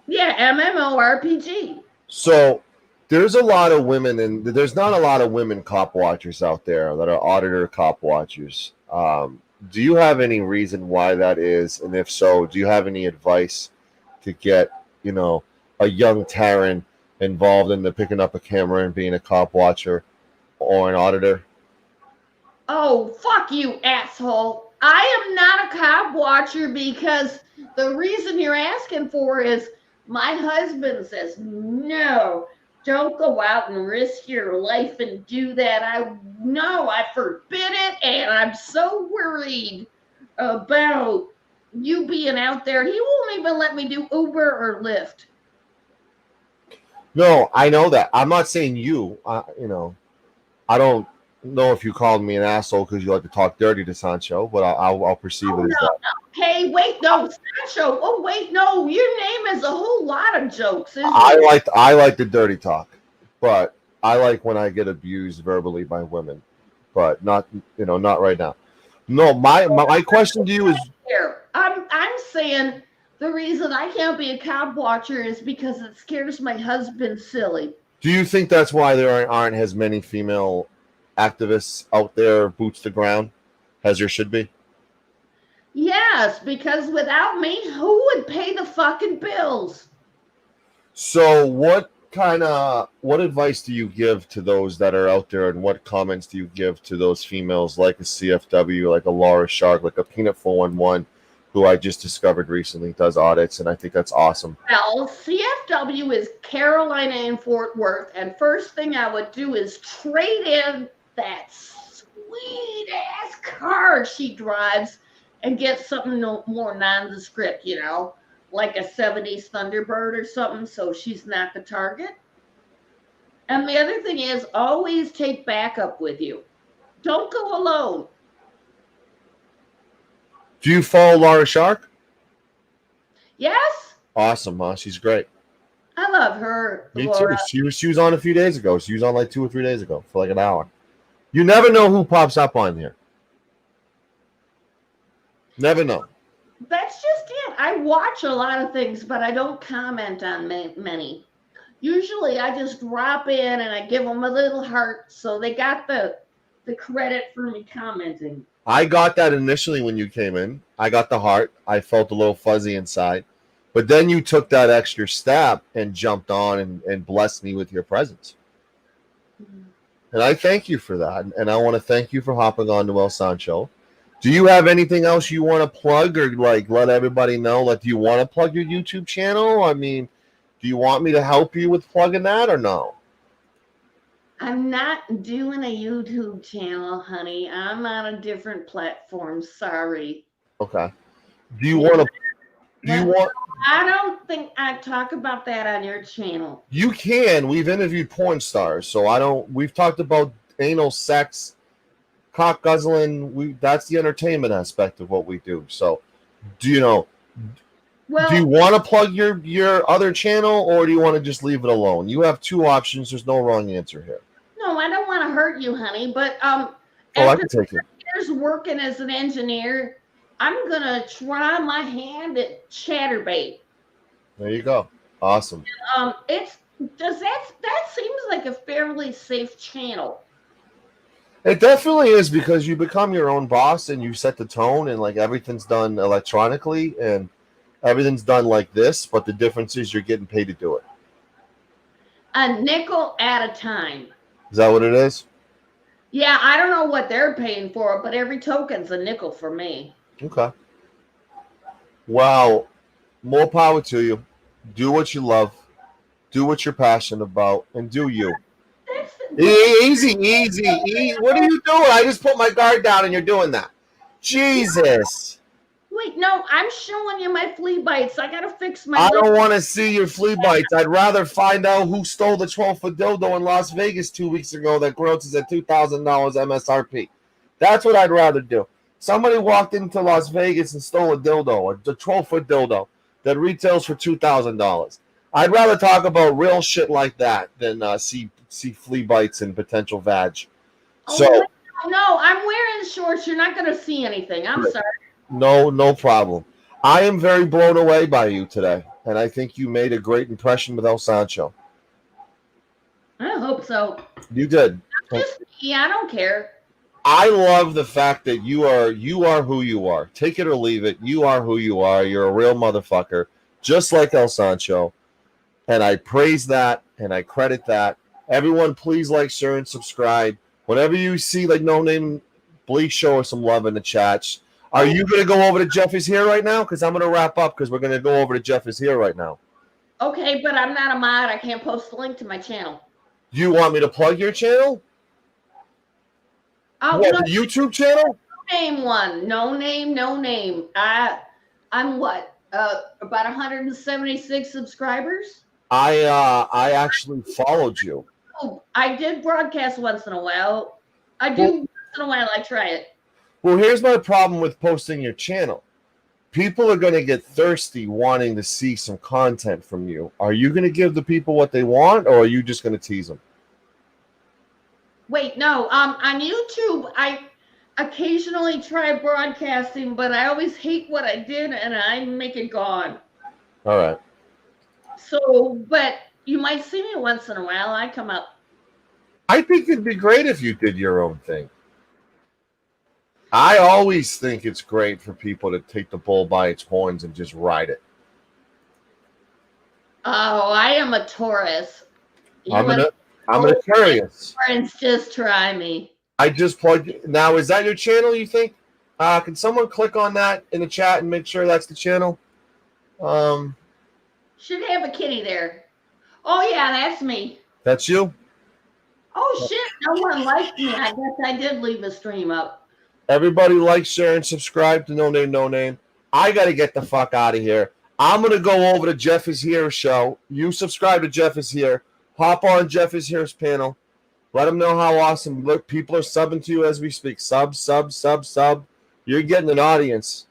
Yeah, MMORPG. So there's a lot of women, and there's not a lot of women cop watchers out there that are auditor cop watchers. Do you have any reason why that is? And if so, do you have any advice to get, a young Taryn involved in the picking up a camera and being a cop watcher or an auditor? Oh, fuck you, asshole. I am not a cop watcher because the reason you're asking for is my husband says, no, don't go out and risk your life and do that. I forbid it, and I'm so worried about you being out there. He won't even let me do Uber or Lyft. No, I know that. I'm not saying you. You know, I don't know if you called me an asshole because you like to talk dirty to Sancho, but I'll perceive it as that. Hey, wait, no, Sancho. Oh, wait, no. Your name is a whole lot of jokes, isn't I it? like the dirty talk, but I like when I get abused verbally by women, but not not right now. No, my question to you is, Here, I'm saying the reason I can't be a cop watcher is because it scares my husband silly. do you think that's why there aren't as many female activists out there, boots to ground, as there should be? Yes, because without me, who would pay the fucking bills? So what advice do you give to those that are out there, and what comments do you give to those females like a CFW, like a Laura Shark, like a Peanut 411, who I just discovered recently does audits, and I think that's awesome. Well, CFW is Carolina and Fort Worth, and first thing I would do is trade in that sweet ass car she drives and get something more nondescript, like a 70s Thunderbird or something, so she's not the target. And the other thing is always take backup with you. Don't go alone. Do you follow Laura Shark? Yes, Awesome, huh? She's great. I love her. Me Laura. too. She was on a few days ago. She was on like 2 or 3 days ago for like an hour. You never know who pops up on here. Never know. That's just it. I watch a lot of things, but I don't comment on many. Usually I just drop in and I give them a little heart, so they got the credit for me commenting. I got that initially when you came in. I got the heart. I felt a little fuzzy inside. But then you took that extra step and jumped on and blessed me with your presence. And I thank you for that. And I want to thank you for hopping on to El Sancho. Do you have anything else you want to plug, or like let everybody know? Like, do you want to plug your YouTube channel? I mean, do you want me to help you with plugging that or no? I'm not doing a YouTube channel, honey. I'm on a different platform. Sorry. Okay. Do you want to? Do you want? I don't think I talk about that on your channel. You can. We've interviewed porn stars, so I don't. We've talked about anal sex, cock guzzling. That's the entertainment aspect of what we do. So, do you know? Well, do you want to plug your other channel, or do you want to just leave it alone? You have two options. There's no wrong answer here. No, I don't want to hurt you, honey. But I after can take it. years working as an engineer, I'm gonna try my hand at chatterbait. There you go. Awesome. That seems like a fairly safe channel. It definitely is, because you become your own boss and you set the tone, and like everything's done electronically and everything's done like this, but the difference is you're getting paid to do it. A nickel at a time. Is that what it is? Yeah, I don't know what they're paying for it, but every token's a nickel for me. Okay. Well, more power to you. Do what you love. Do what you're passionate about, and do you. Easy. What are you doing? I just put my guard down and you're doing that. Jesus. Wait, no, I'm showing you my flea bites. I gotta fix my. I don't want to see your flea bites. I'd rather find out who stole the 12-foot dildo in Las Vegas 2 weeks ago that grosses at $2,000 MSRP. That's what I'd rather do. Somebody walked into Las Vegas and stole a dildo, a 12-foot dildo that retails for $2,000. I'd rather talk about real shit like that than see flea bites and potential vag. So no, I'm wearing shorts. You're not gonna see anything. I'm sorry. No problem. I am very blown away by you today, and I think you made a great impression with El Sancho. I hope so. You did. I don't care. I love the fact that you are who you are. Take it or leave it. You are who you are. You're a real motherfucker, just like El Sancho. And I praise that, and I credit that. Everyone, please like, share, and subscribe. Whenever you see like No Name, please show us some love in the chats. Are you going to go over to Jeff Is Here right now? Because I'm going to wrap up, because we're going to go over to Jeff Is Here right now. Okay, but I'm not a mod. I can't post the link to my channel. Do you want me to plug your channel? What, the YouTube channel? No name one. No name. I'm what? About 176 subscribers? I actually followed you. Oh, I did broadcast once in a while. I do once in a while. I try it. Well, here's my problem with posting your channel. People are going to get thirsty wanting to see some content from you. Are you going to give the people what they want, or are you just going to tease them? Wait, no. On YouTube, I occasionally try broadcasting, but I always hate what I did and I make it gone. All right. So, but you might see me once in a while. I come up. I think it'd be great if you did your own thing. I always think it's great for people to take the bull by its horns and just ride it. Oh, I am a Taurus. I'm an Aquarius. Friends, just try me. I just plugged. Now, is that your channel, you think? Can someone click on that in the chat and make sure that's the channel? Should have a kitty there. Oh, yeah, that's me. That's you? Oh, shit. No one liked me. I guess I did leave a stream up. Everybody like, share, and subscribe to No Name, No Name. I got to get the fuck out of here. I'm going to go over to Jeff Is Here show. You subscribe to Jeff Is Here. Hop on Jeff Is Here's panel. Let them know how awesome. Look, people are subbing to you as we speak. Sub. You're getting an audience.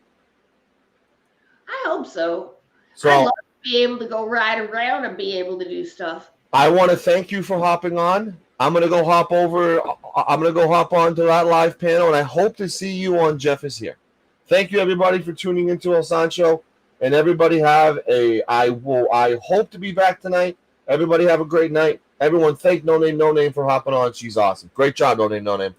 I hope so. So I'd love to be able to go ride around and be able to do stuff. I want to thank you for hopping on. I'm going to go hop on to that live panel, and I hope to see you on Jeff Is Here. Thank you, everybody, for tuning into El Sancho, and everybody I hope to be back tonight. Everybody have a great night. Everyone thank No Name, No Name for hopping on. She's awesome. Great job, No Name, No Name.